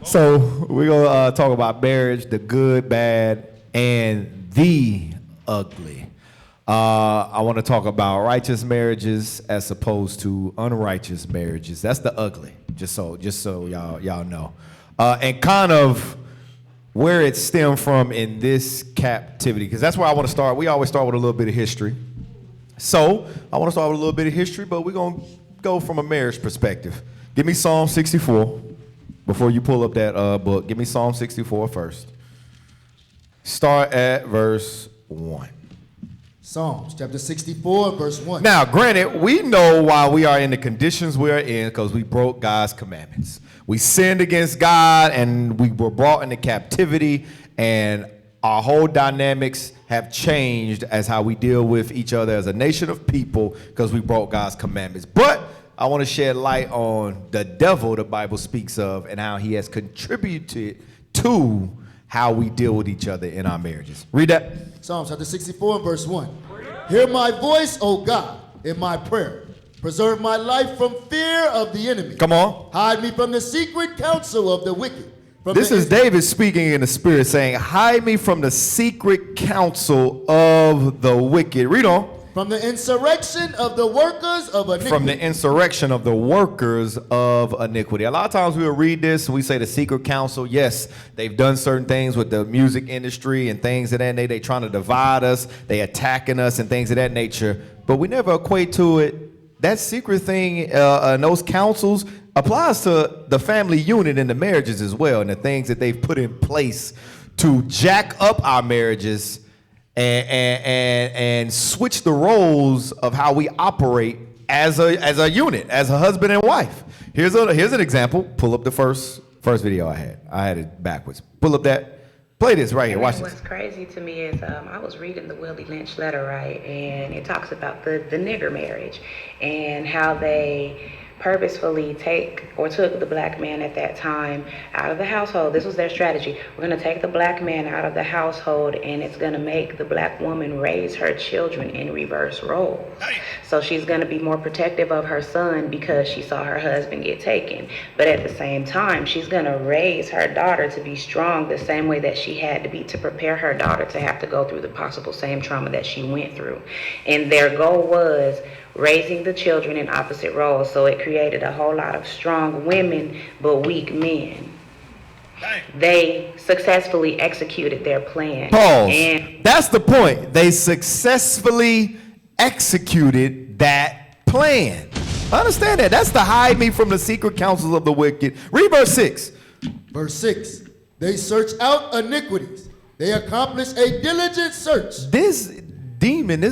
So we're gonna talk about marriage, the good, bad, and the ugly. I want to talk about righteous marriages as opposed to unrighteous marriages. That's the ugly. Just so y'all know, and kind of where it stemmed from in this captivity, because that's where I want to start. We always start with a little bit of history. So I want to start with a little bit of history, but we're gonna go from a marriage perspective. Give me Psalm 64 before you pull up that book. Give me Psalm 64 first. Start at verse 1. Psalms chapter 64, verse 1. Now, granted, we know why we are in the conditions we are in because we broke God's commandments. We sinned against God and we were brought into captivity, and our whole dynamics have changed as how we deal with each other as a nation of people because we broke God's commandments. But I want to shed light on the devil the Bible speaks of and how he has contributed to how we deal with each other in our marriages. Read that. Psalms chapter 64, verse 1. Hear my voice, O God, in my prayer. Preserve my life from fear of the enemy. Come on. Hide me from the secret counsel of the wicked. This is David speaking in the spirit saying, hide me from the secret counsel of the wicked. Read on. From the insurrection of the workers of iniquity. From the insurrection of the workers of iniquity. A lot of times we'll read this and we say the secret counsel. Yes, they've done certain things with the music industry and things of that nature. They trying to divide us. They attacking us and things of that nature. But we never equate to it. That secret thing and those counsels applies to the family unit and the marriages as well, and the things that they've put in place to jack up our marriages and switch the roles of how we operate as a unit, as a husband and wife. Here's an example. Pull up the first video I had. I had it backwards. Pull up that. Play this right here. Watch this. What's crazy to me is I was reading the Willie Lynch letter, right, and it talks about the nigger marriage and how they purposefully took the black man at that time out of the household. This was their strategy. We're going to take the black man out of the household, and it's going to make the black woman raise her children in reverse roles. So she's going to be more protective of her son because she saw her husband get taken. But at the same time, she's going to raise her daughter to be strong the same way that she had to be to prepare her daughter to have to go through the possible same trauma that she went through. And their goal was raising the children in opposite roles, so it created a whole lot of strong women but weak men. They successfully executed their plan. Pause. And that's the point. They successfully executed that plan. Understand that. That's the hide me from the secret counsels of the wicked. Read verse 6. Verse 6. They search out iniquities. They accomplish a diligent search. This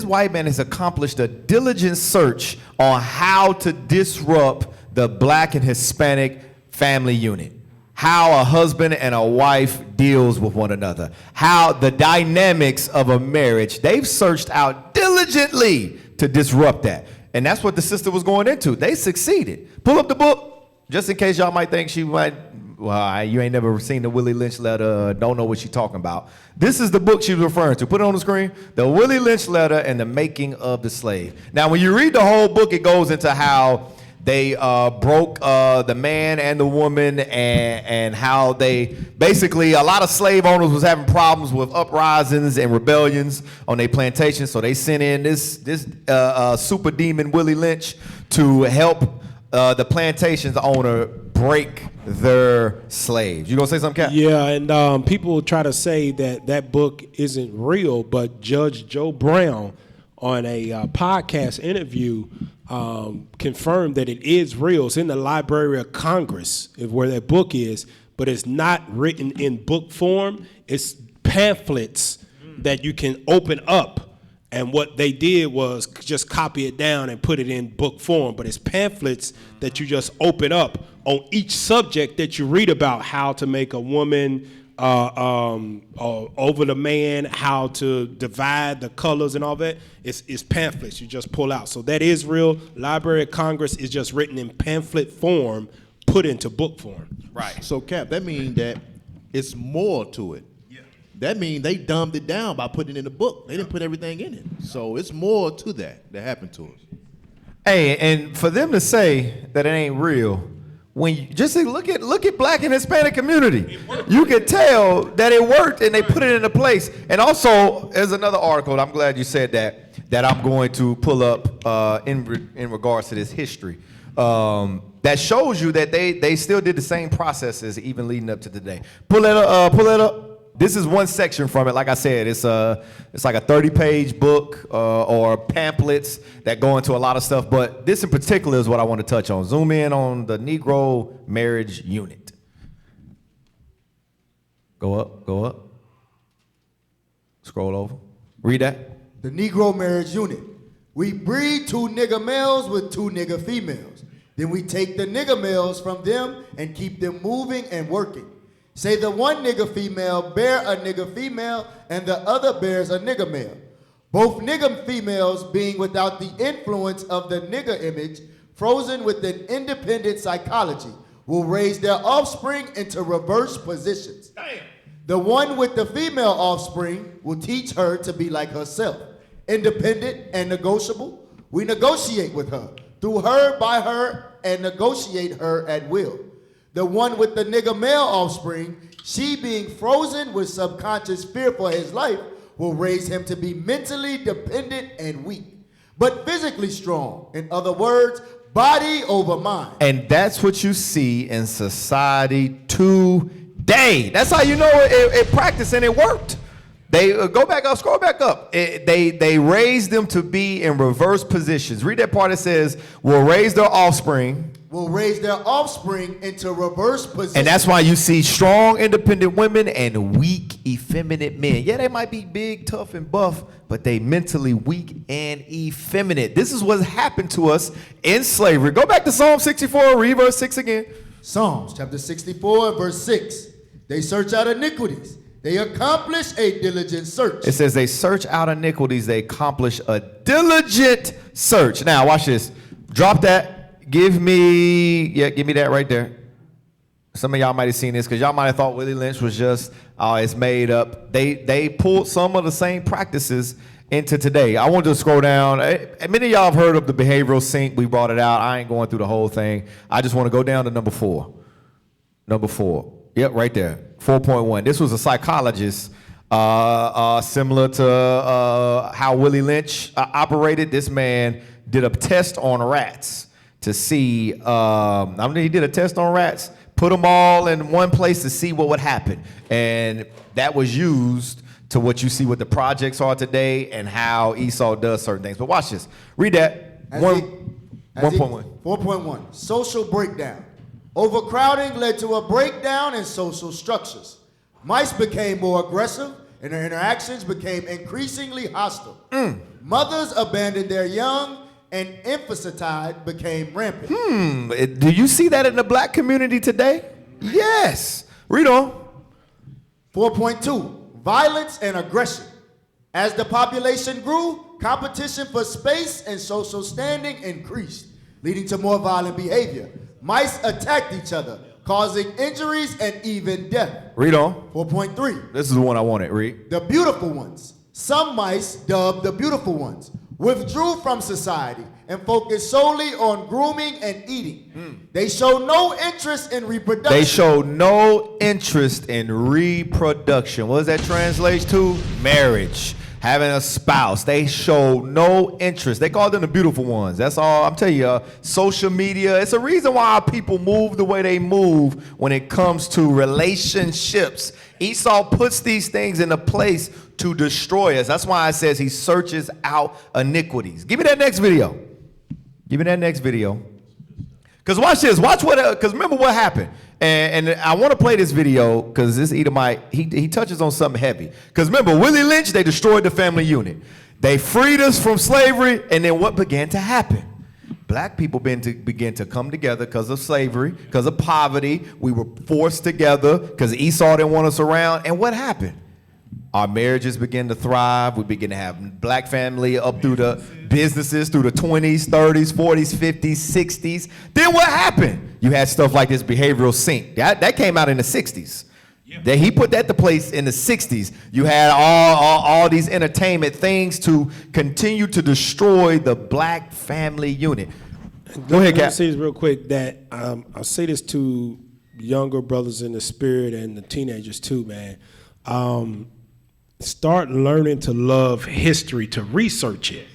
white man has accomplished a diligent search on how to disrupt the black and Hispanic family unit. How a husband and a wife deals with one another. How the dynamics of a marriage, they've searched out diligently to disrupt that. And that's what the sister was going into. They succeeded. Pull up the book, just in case y'all might think she might, well, you ain't never seen the Willie Lynch letter, don't know what she's talking about. This is the book she was referring to. Put it on the screen. The Willie Lynch letter and the making of the slave. Now, when you read the whole book, it goes into how they broke the man and the woman, and how they basically, a lot of slave owners was having problems with uprisings and rebellions on their plantations. So they sent in this super demon Willie Lynch to help the plantation's owner break their slaves. You gonna say something, Cap? Yeah, and people try to say that book isn't real, but Judge Joe Brown on a podcast interview confirmed that it is real. It's in the Library of Congress, where that book is, but it's not written in book form. It's pamphlets that you can open up. And what they did was just copy it down and put it in book form. But it's pamphlets that you just open up on each subject that you read about: how to make a woman over the man, how to divide the colors and all that. It's pamphlets you just pull out. So that is real. Library of Congress is just written in pamphlet form, put into book form. Right. So, Cap, that means that it's more to it. That means they dumbed it down by putting it in the book. They didn't put everything in it. So it's more to that happened to us. Hey, and for them to say that it ain't real, when you just look at black and Hispanic community, you can tell that it worked and they put it into place. And also, there's another article. I'm glad you said that I'm going to pull up in regards to this history. That shows you that they still did the same processes even leading up to today. Pull that up. This is one section from it. Like I said, it's like a 30-page book or pamphlets that go into a lot of stuff. But this in particular is what I want to touch on. Zoom in on the Negro marriage unit. Go up. Scroll over. Read that. The Negro marriage unit. We breed 2 nigger males with 2 nigger females. Then we take the nigger males from them and keep them moving and working. Say the one nigger female bear a nigger female and the other bears a nigger male. Both nigger females being without the influence of the nigger image, frozen within independent psychology, will raise their offspring into reverse positions. Damn. The one with the female offspring will teach her to be like herself, independent and negotiable. We negotiate with her, through her, by her, and negotiate her at will. The one with the nigger male offspring, she being frozen with subconscious fear for his life, will raise him to be mentally dependent and weak, but physically strong. In other words, body over mind. And that's what you see in society today. That's how you know it practiced and it worked. They go back up, scroll back up. They raised them to be in reverse positions. Read that part that says, will raise their offspring. Will raise their offspring into reverse positions. And that's why you see strong, independent women and weak, effeminate men. Yeah, they might be big, tough, and buff, but they mentally weak and effeminate. This is what happened to us in slavery. Go back to Psalm 64, read verse 6 again. Psalms chapter 64, verse 6. They search out iniquities. They accomplish a diligent search. It says they search out iniquities. They accomplish a diligent search. Now, watch this. Drop that. Give me that right there. Some of y'all might have seen this because y'all might have thought Willie Lynch was just, it's made up. They pulled some of the same practices into today. I want to scroll down. Many of y'all have heard of the behavioral sink. We brought it out. I ain't going through the whole thing. I just want to go down to number 4. Number 4. Yep, right there. 4.1. This was a psychologist similar to how Willie Lynch operated. This man did a test on rats. To see, he did a test on rats, put them all in one place to see what would happen. And that was used to what you see what the projects are today and how Esau does certain things. But watch this. Read that. 1.1. 4.1. Social breakdown. Overcrowding led to a breakdown in social structures. Mice became more aggressive and their interactions became increasingly hostile. Mothers abandoned their young and infanticide became rampant. Do you see that in the black community today? Yes. Read on. 4.2, violence and aggression. As the population grew, competition for space and social standing increased, leading to more violent behavior. Mice attacked each other, causing injuries and even death. Read on. 4.3, This is the one I wanted. Read. the beautiful ones. Some mice, dubbed the beautiful ones, withdrew from society and focused solely on grooming and eating. They show no interest in reproduction. They show no interest in reproduction. What does that translate to? Marriage. Having a spouse. They show no interest. They call them the beautiful ones. That's all. I'm telling you, social media, it's a reason why our people move the way they move when it comes to relationships. Esau puts these things into place to destroy us. That's why it says he searches out iniquities. Give me that next video. Give me that next video. Because watch this. Watch what, because remember what happened. And I want to play this video because this Edomite, he touches on something heavy. Because remember, Willie Lynch, they destroyed the family unit. They freed us from slavery, and then what began to happen? Black people began to come together because of slavery, because of poverty. We were forced together because Esau didn't want us around. And what happened? Our marriages began to thrive. We began to have black family up through the businesses through the 20s, 30s, 40s, 50s, 60s. Then what happened? You had stuff like this behavioral sink. That came out in the 60s. Yeah. He put that to place in the 60s. You had all these entertainment things to continue to destroy the black family unit. Go ahead, Let me Cap. say this real quick. That I'll say this to younger brothers in the spirit and the teenagers too, man. Start learning to love history, to research it.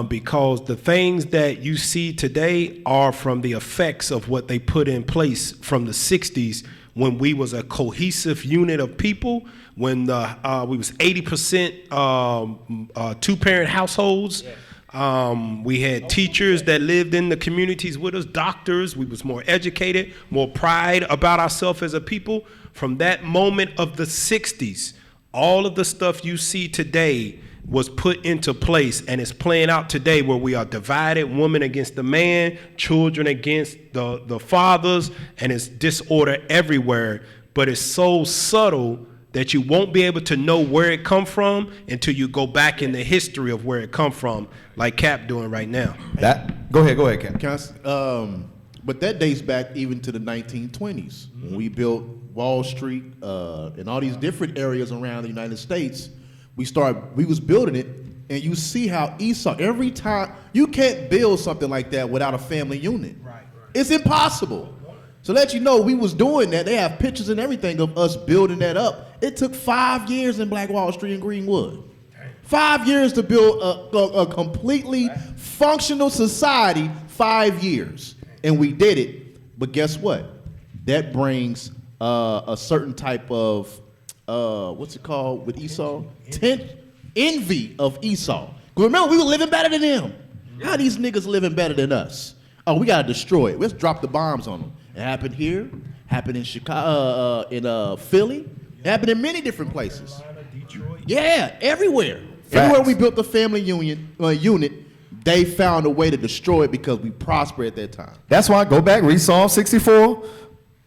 Because the things that you see today are from the effects of what they put in place from the 60s when we was a cohesive unit of people, when we was 80% two-parent households. We had teachers that lived in the communities with us, doctors. We was more educated, more pride about ourselves as a people. From that moment of the 60s, all of the stuff you see today was put into place, and it's playing out today where we are divided, woman against the man, children against the fathers, and it's disorder everywhere. But it's so subtle that you won't be able to know where it come from until you go back in the history of where it come from, like Cap doing right now. Go ahead, Cap. But that dates back even to the 1920s when we built Wall Street and all these different areas around the United States. We was building it, and you see how Esau, every time, you can't build something like that without a family unit. Right. It's impossible. So let you know, we was doing that. They have pictures and everything of us building that up. It took 5 years in Black Wall Street and Greenwood. 5 years to build a completely functional society, 5 years. And we did it. But guess what? That brings a certain type of, what's it called with Esau? Envy of Esau. Remember, we were living better than them. How these niggas living better than us? Oh, we gotta destroy it. Let's drop the bombs on them. It happened here, happened in Chicago, in Philly. It happened in many different places. Yeah, everywhere. Facts. Everywhere we built the family unit, they found a way to destroy it because we prospered at that time. That's why go back, read Psalm 64,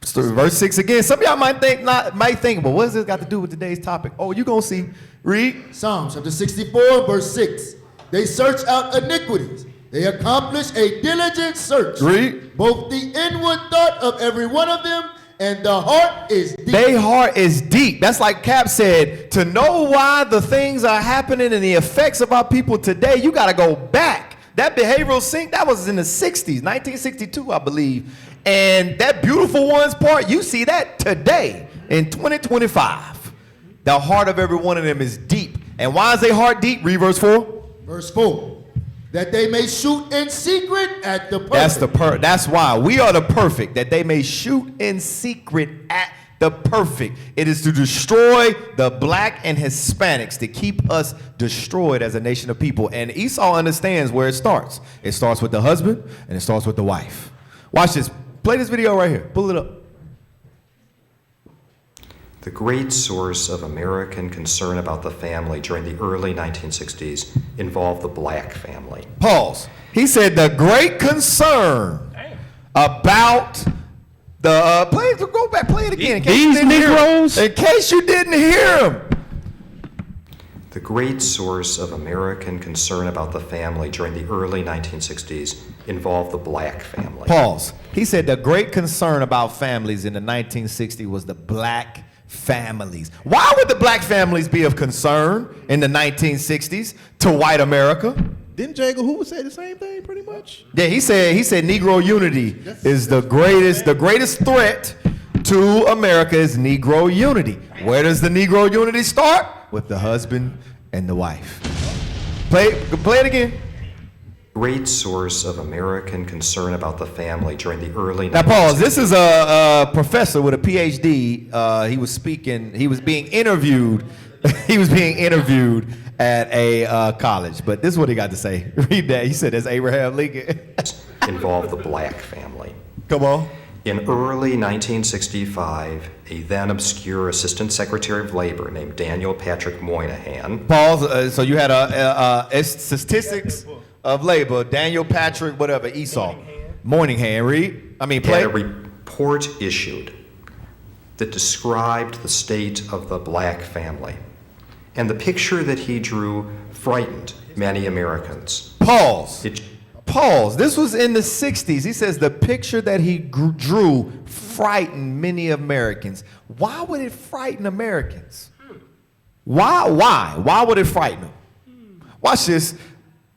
verse 6 again. Some of y'all might think, well, what does this got to do with today's topic? Oh, you gonna see. Read. Psalms chapter 64, verse 6. They search out iniquities. They accomplish a diligent search. Read. Both the inward thought of every one of them and the heart is deep. Their heart is deep. That's like Cap said, to know why the things are happening and the effects of our people today, you got to go back. That behavioral sink, that was in the 60s, 1962, I believe. And that beautiful ones part, you see that today in 2025. The heart of every one of them is deep. And why is their heart deep? Read verse 4. Verse 4. That they may shoot in secret at the perfect. That's why we are the perfect, that they may shoot in secret at the perfect. It is to destroy the black and Hispanics, to keep us destroyed as a nation of people. And Esau understands where it starts. It starts with the husband and it starts with the wife. Watch this. Play this video right here. Pull it up. The great source of American concern about the family during the early 1960s involved the black family. Pause. He said the great concern about the go back, play it again. These Negroes? In case you didn't hear him. The great source of American concern about the family during the early 1960s involved the black family. Pause. He said the great concern about families in the 1960s was the black families. Why would the black families be of concern in the 1960s to white America? Didn't J. Edgar Hoover say the same thing pretty much? Yeah, he said Negro unity is the greatest threat to America is Negro unity. Where does the Negro unity start? With the husband and the wife. Play it again. Great source of American concern about the family during the early 1960s. Now pause. This is a professor with a PhD. He was speaking. He was being interviewed. He was being interviewed at a college. But this is what he got to say. Read that. He said, "That's Abraham Lincoln." Involved the black family. Come on. In early 1965, a then obscure Assistant Secretary of Labor named Daniel Patrick Moynihan. Pause. So you had a statistics of labor, Daniel Patrick, whatever, Esau. Moynihan, read. Play. Had a report issued that described the state of the black family. And the picture that he drew frightened many Americans. Pause. Pause. This was in the 60s. He says the picture that he drew frightened many Americans. Why would it frighten Americans? Why? Why would it frighten them? Watch this.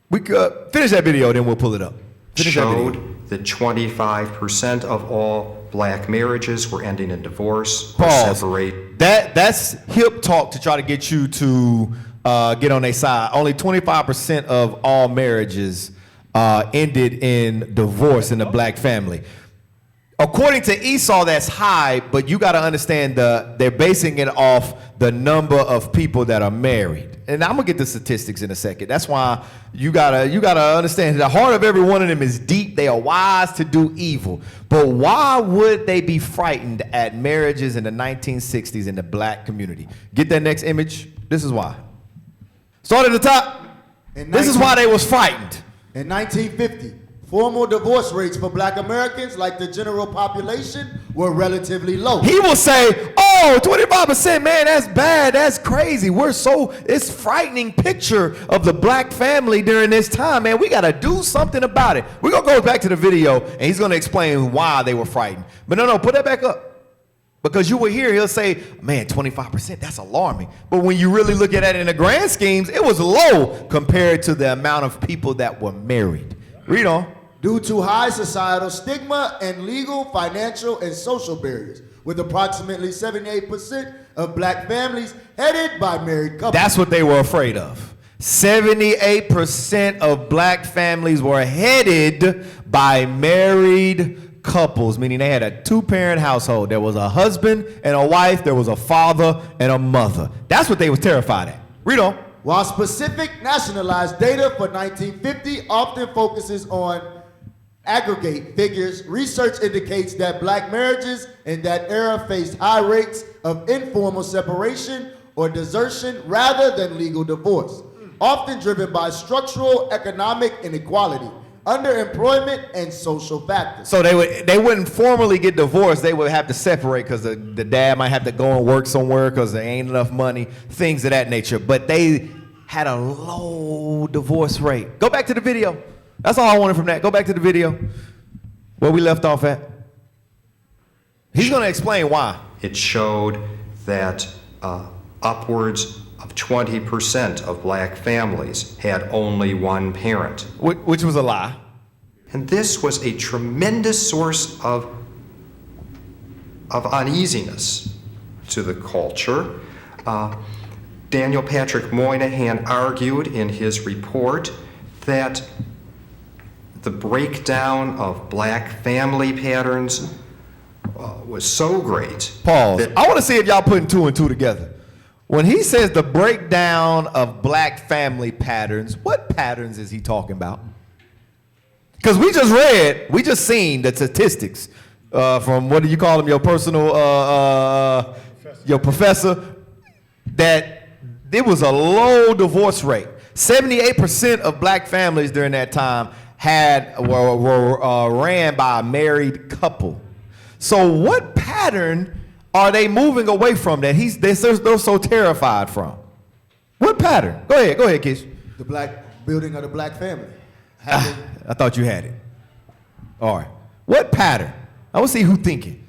We could finish that video, then we'll pull it up. Finish that video. showed that 25% of all black marriages were ending in divorce or Pause. separate. That's hip talk to try to get you to get on their side. Only 25% of all marriages ended in divorce in the black family. According to Esau, that's high, but you got to understand they're basing it off the number of people that are married. And I'm gonna get the statistics in a second. That's why you gotta understand the heart of every one of them is deep. They are wise to do evil. But why would they be frightened at marriages in the 1960s in the black community? Get that next image. This is why. Start at the top. This is why they was frightened. In 1950, formal divorce rates for black Americans, like the general population, were relatively low. He will say, oh, 25%, man, that's bad, that's crazy. It's frightening picture of the black family during this time, man. We gotta do something about it. We're gonna go back to the video and he's gonna explain why they were frightened. But no, put that back up. Because you will hear, he'll say, man, 25%, that's alarming. But when you really look at it in the grand schemes, it was low compared to the amount of people that were married. Read on. Due to high societal stigma and legal, financial, and social barriers, with approximately 78% of black families headed by married couples. That's what they were afraid of. 78% of black families were headed by married couples, meaning they had a two-parent household. There was a husband and a wife, there was a father and a mother. That's what they was terrified at. Read on. While specific nationalized data for 1950 often focuses on aggregate figures, research indicates that black marriages in that era faced high rates of informal separation or desertion rather than legal divorce, often driven by structural economic inequality, underemployment, and social factors. So they wouldn't formally get divorced. They would have to separate because the dad might have to go and work somewhere because there ain't enough money, things of that nature. But they had a low divorce rate. Go back to the video. That's all I wanted from that. Go back to the video where we left off at. He's going to explain why. It showed that upwards of 20% of black families had only one parent. Which was a lie. And this was a tremendous source of uneasiness to the culture. Daniel Patrick Moynihan argued in his report that the breakdown of black family patterns was so great. Pause. I want to see if y'all putting two and two together. When he says the breakdown of black family patterns, what patterns is he talking about? Because we just seen the statistics from, what do you call them, your personal, your professor, that there was a low divorce rate. 78% of black families during that time were ran by a married couple. So what pattern are they moving away from that they're so terrified from? What pattern? Go ahead, Kish. The black building of the black family. I thought you had it. All right. What pattern? I want to see who thinking.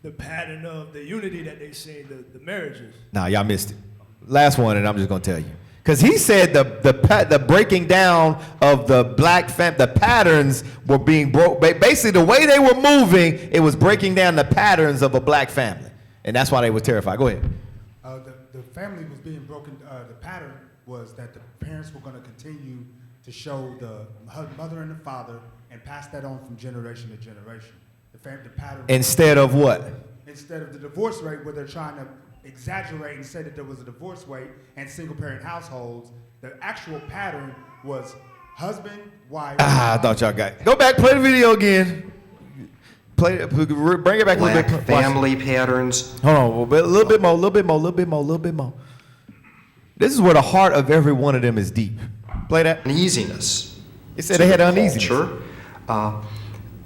The pattern of the unity that they see, the marriages. Nah, y'all missed it. Last one, and I'm just gonna tell you. Because he said the breaking down of the the patterns were being broke. Basically, the way they were moving, it was breaking down the patterns of a black family. And that's why they were terrified. Go ahead. The family was being broken. The pattern was that the parents were going to continue to show the mother and the father and pass that on from generation to generation. The pattern. Instead of what? Instead of the divorce rate, where they're trying to exaggerate and say that there was a divorce rate and single-parent households, the actual pattern was husband, wife. I thought y'all got it. Go back, play the video again. Bring it back a little bit. Black family patterns. Hold on, a little bit more. This is where the heart of every one of them is deep. Play that. Uneasiness. It said they had uneasiness. Culture.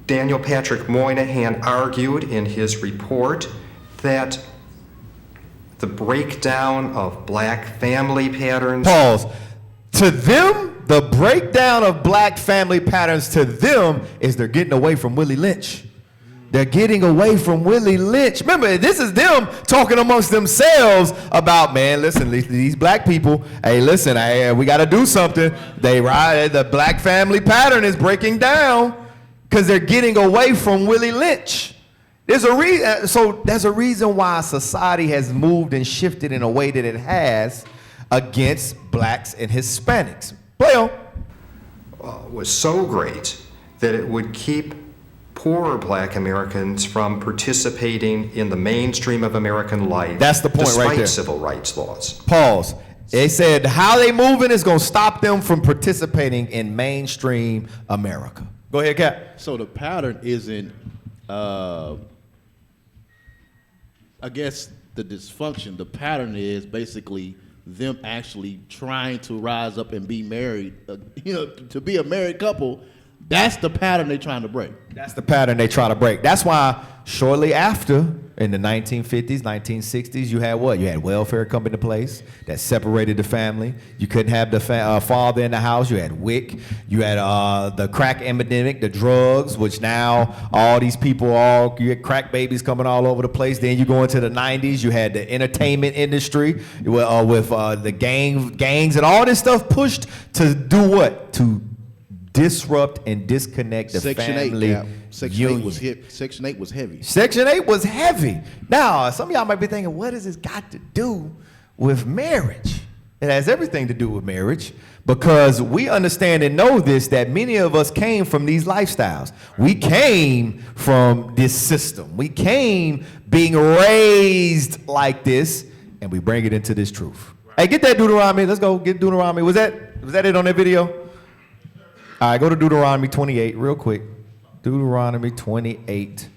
Daniel Patrick Moynihan argued in his report that the breakdown of black family patterns. Pause. To them, the breakdown of black family patterns to them is they're getting away from Willie Lynch. They're getting away from Willie Lynch. Remember, this is them talking amongst themselves about, man, listen, these black people, hey, listen, we got to do something. The black family pattern is breaking down. because they're getting away from Willie Lynch. There's a reason. So there's a reason why society has moved and shifted in a way that it has against blacks and Hispanics. Play on. Was so great that it would keep poorer black Americans from participating in the mainstream of American life. That's the point right there. Despite civil rights laws. Pause. They said how they moving is going to stop them from participating in mainstream America. Go ahead, Cap. So the pattern isn't, I guess, the dysfunction. The pattern is basically them actually trying to rise up and be married, to be a married couple. That's the pattern they're trying to break. That's the pattern they try to break. That's why shortly after, in the 1950s, 1960s, you had what? You had welfare come into place that separated the family. You couldn't have the father in the house. You had WIC. You had the crack epidemic, the drugs, which now all these people, you had crack babies coming all over the place. Then you go into the 90s, you had the entertainment industry with the gangs and all this stuff pushed to do what? To disrupt and disconnect the Section family 8, yeah. Section union. 8 was hit. Section 8 was heavy. Section 8 was heavy. Now, some of y'all might be thinking, what does this got to do with marriage? It has everything to do with marriage because we understand and know this, that many of us came from these lifestyles. We came from this system. We came being raised like this, and we bring it into this truth. Hey, get that Deuteronomy. Let's go get Deuteronomy. Was that it on that video? All right, go to Deuteronomy 28 real quick. Deuteronomy 28,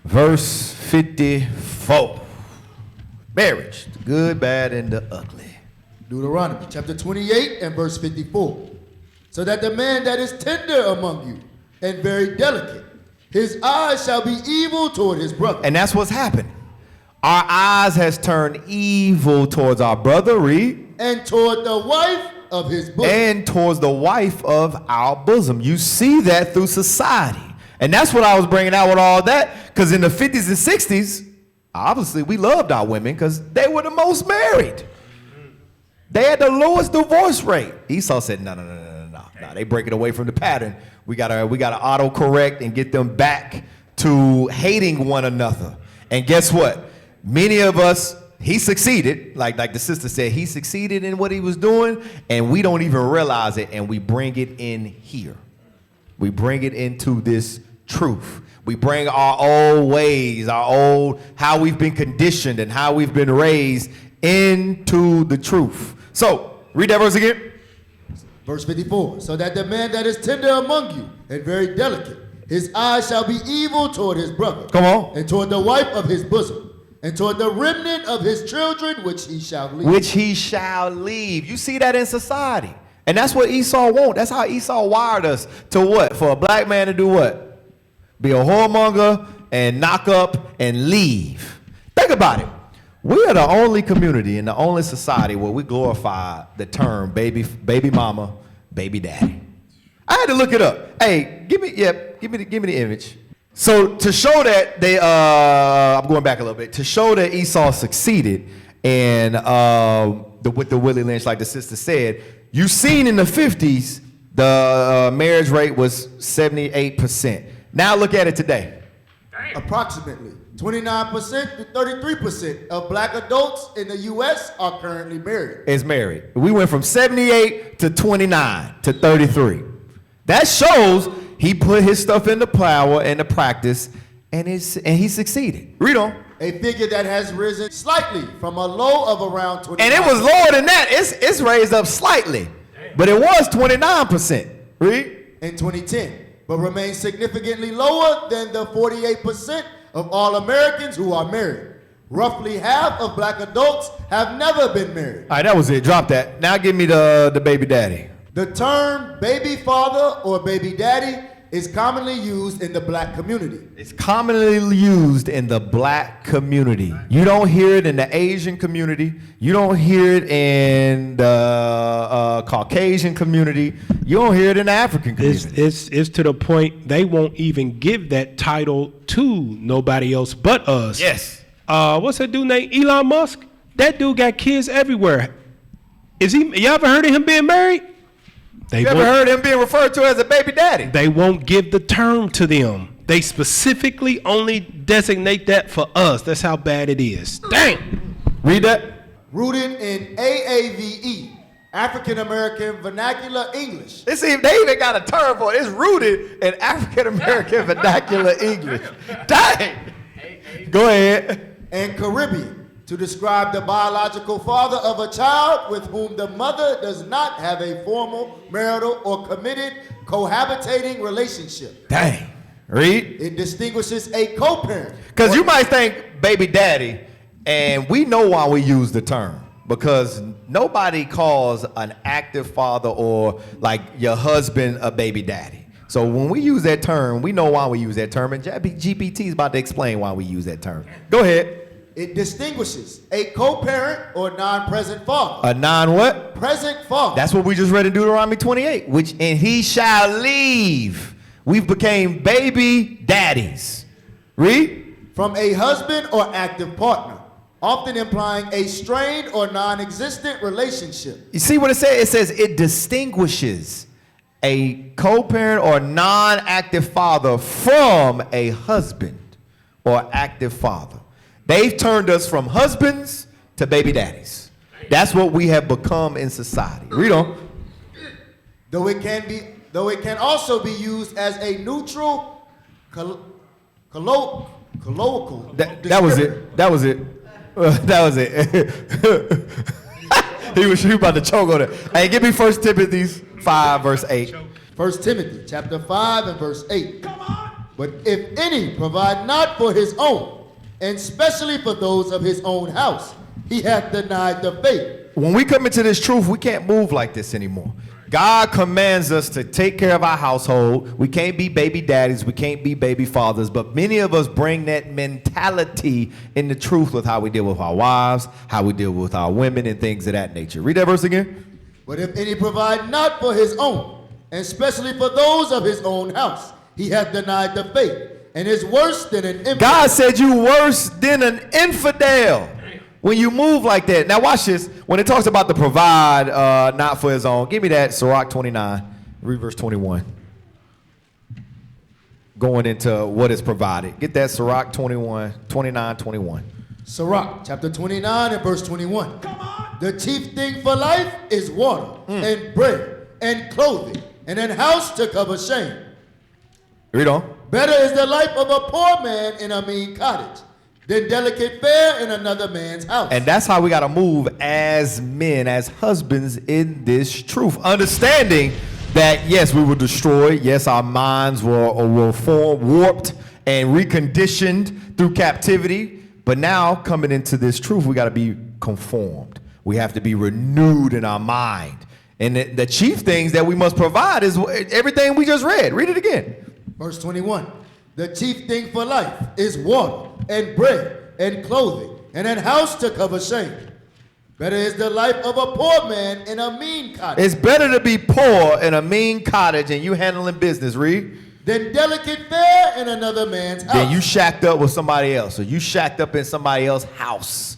verse 54. Marriage, the good, bad, and the ugly. Deuteronomy chapter 28 and verse 54. So that the man that is tender among you and very delicate, his eyes shall be evil toward his brother. And that's what's happened. Our eyes has turned evil towards our brother, read. And toward the wife of his bosom. And towards the wife of our bosom. You see that through society. And that's what I was bringing out with all that. Because in the 50s and 60s, obviously we loved our women because they were the most married. They had the lowest divorce rate. Esau said, no. They breaking away from the pattern. We gotta auto-correct and get them back to hating one another. And guess what? Many of us, he succeeded, like the sister said, he succeeded in what he was doing, and we don't even realize it, and we bring it in here. We bring it into this truth. We bring our old ways, how we've been conditioned and how we've been raised into the truth. So, read that verse again. Verse 54. So that the man that is tender among you and very delicate, his eyes shall be evil toward his brother. Come on. And toward the wife of his bosom. And toward the remnant of his children, which he shall leave. Which he shall leave. You see that in society. And that's what Esau wants. That's how Esau wired us to what? For a black man to do what? Be a whoremonger and knock up and leave. Think about it. We are the only community and the only society where we glorify the term baby mama, baby daddy. I had to look it up. Hey, give me the image. So to show that I'm going back a little bit, to show that Esau succeeded and with the Willie Lynch, like the sister said, you seen in the 50s, the marriage rate was 78%. Now look at it today. Approximately 29% to 33% of black adults in the U.S. are currently married. Is married. We went from 78 to 29 to 33. That shows he put his stuff into power and into practice, and he succeeded. Read on. A figure that has risen slightly from a low of around 29%. And it was lower than that. It's raised up slightly, but it was 29%. Read. In 2010, but remains significantly lower than the 48% of all Americans who are married. Roughly half of black adults have never been married. All right, that was it. Drop that. Now give me the baby daddy. The term baby father or baby daddy is commonly used in the black community. It's commonly used in the black community. You don't hear it in the Asian community. You don't hear it in the Caucasian community. You don't hear it in the African community. It's to the point they won't even give that title to nobody else but us. Yes. What's that dude named Elon Musk? That dude got kids everywhere. Y'all ever heard of him being married? You ever heard him being referred to as a baby daddy? They won't give the term to them. They specifically only designate that for us. That's how bad it is. Dang. Read that. Rooted in AAVE, African American Vernacular English. They even got a term for it. It's rooted in African American Vernacular English. Dang. Go ahead. And Caribbean, to describe the biological father of a child with whom the mother does not have a formal, marital, or committed cohabitating relationship. Dang. Read. It distinguishes a co-parent. Because you might think baby daddy, and we know why we use the term. Because nobody calls an active father or like your husband a baby daddy. So when we use that term, we know why we use that term. And GPT is about to explain why we use that term. Go ahead. It distinguishes a co-parent or non-present father. A non-what? Present father. That's what we just read in Deuteronomy 28. And he shall leave. We've became baby daddies. Read. From a husband or active partner, often implying a strained or non-existent relationship. You see what it says? It says it distinguishes a co-parent or non-active father from a husband or active father. They've turned us from husbands to baby daddies. That's what we have become in society. Read on. Though it can also be used as a neutral, colloquial. That was it. That was it. That was it. he was about to choke on it. Hey, give me 1 Timothy 5, verse 8. 1 Timothy chapter 5 and verse 8. Come on. But if any provide not for his own, and especially for those of his own house, he hath denied the faith. When we come into this truth, we can't move like this anymore. God commands us to take care of our household. We can't be baby daddies. We can't be baby fathers. But many of us bring that mentality in the truth with how we deal with our wives, how we deal with our women, and things of that nature. Read that verse again. But if any provide not for his own, and especially for those of his own house, he hath denied the faith, and is worse than an infidel. God said you worse than an infidel when you move like that. Now watch this. When it talks about the provide not for his own, give me that Sirach 29, read verse 21. Going into what is provided. Get that Sirach 29, 21. Sirach chapter 29 and verse 21. Come on. The chief thing for life is water and bread and clothing and an house to cover shame. Read on. Better is the life of a poor man in a mean cottage than delicate fare in another man's house. And that's how we got to move as men, as husbands in this truth. Understanding that, yes, we were destroyed. Yes, our minds were warped and reconditioned through captivity. But now, coming into this truth, we got to be conformed. We have to be renewed in our mind. And the chief things that we must provide is everything we just read. Read it again. Verse 21. The chief thing for life is water and bread and clothing and a house to cover shame. Better is the life of a poor man in a mean cottage. It's better to be poor in a mean cottage and you handling business, read. Than delicate fare in another man's house. Then you shacked up with somebody else, or you shacked up in somebody else's house.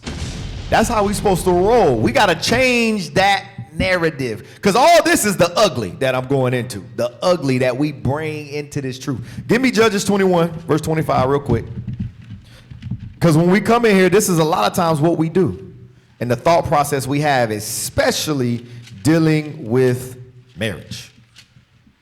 That's how we supposed to roll. We got to change that narrative. Because all this is the ugly that I'm going into. The ugly that we bring into this truth. Give me Judges 21, verse 25 real quick. Because when we come in here, this is a lot of times what we do. And the thought process we have, especially dealing with marriage.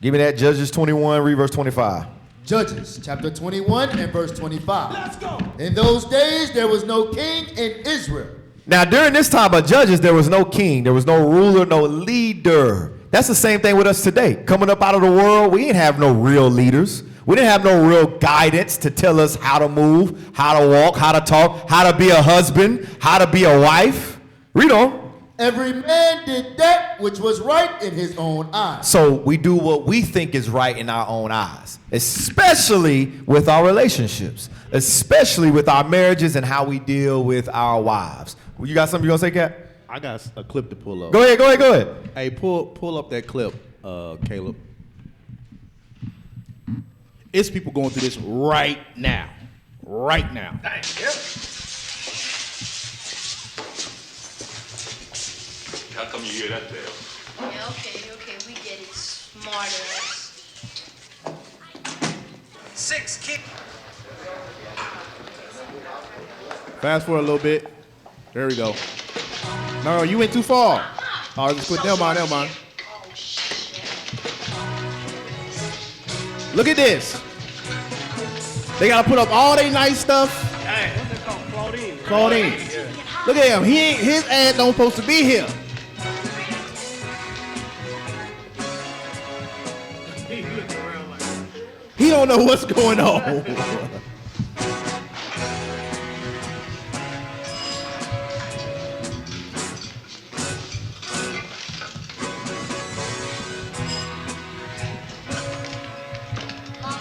Give me that Judges 21, read verse 25. Judges chapter 21 and verse 25. Let's go. In those days there was no king in Israel. Now, during this time of Judges, there was no king, there was no ruler, no leader. That's the same thing with us today. Coming up out of the world, we didn't have no real leaders. We didn't have no real guidance to tell us how to move, how to walk, how to talk, how to be a husband, how to be a wife. Read on. Every man did that which was right in his own eyes. So we do what we think is right in our own eyes, especially with our relationships, especially with our marriages and how we deal with our wives. You got something you gonna say, Cap? I got a clip to pull up. Go ahead. Hey, pull up that clip, Caleb. It's people going through this right now. Right now. Thank you. How come you hear that, Dale? Yeah, okay, we get it. Smarter. 6, keep. Fast forward a little bit. There we go. No, you went too far. Oh, just quit. Never mind. Look at this. They gotta put up all their nice stuff. Hey, what's that called? Claudine. Look at him. His ass don't supposed to be here. He don't know what's going on. Mom,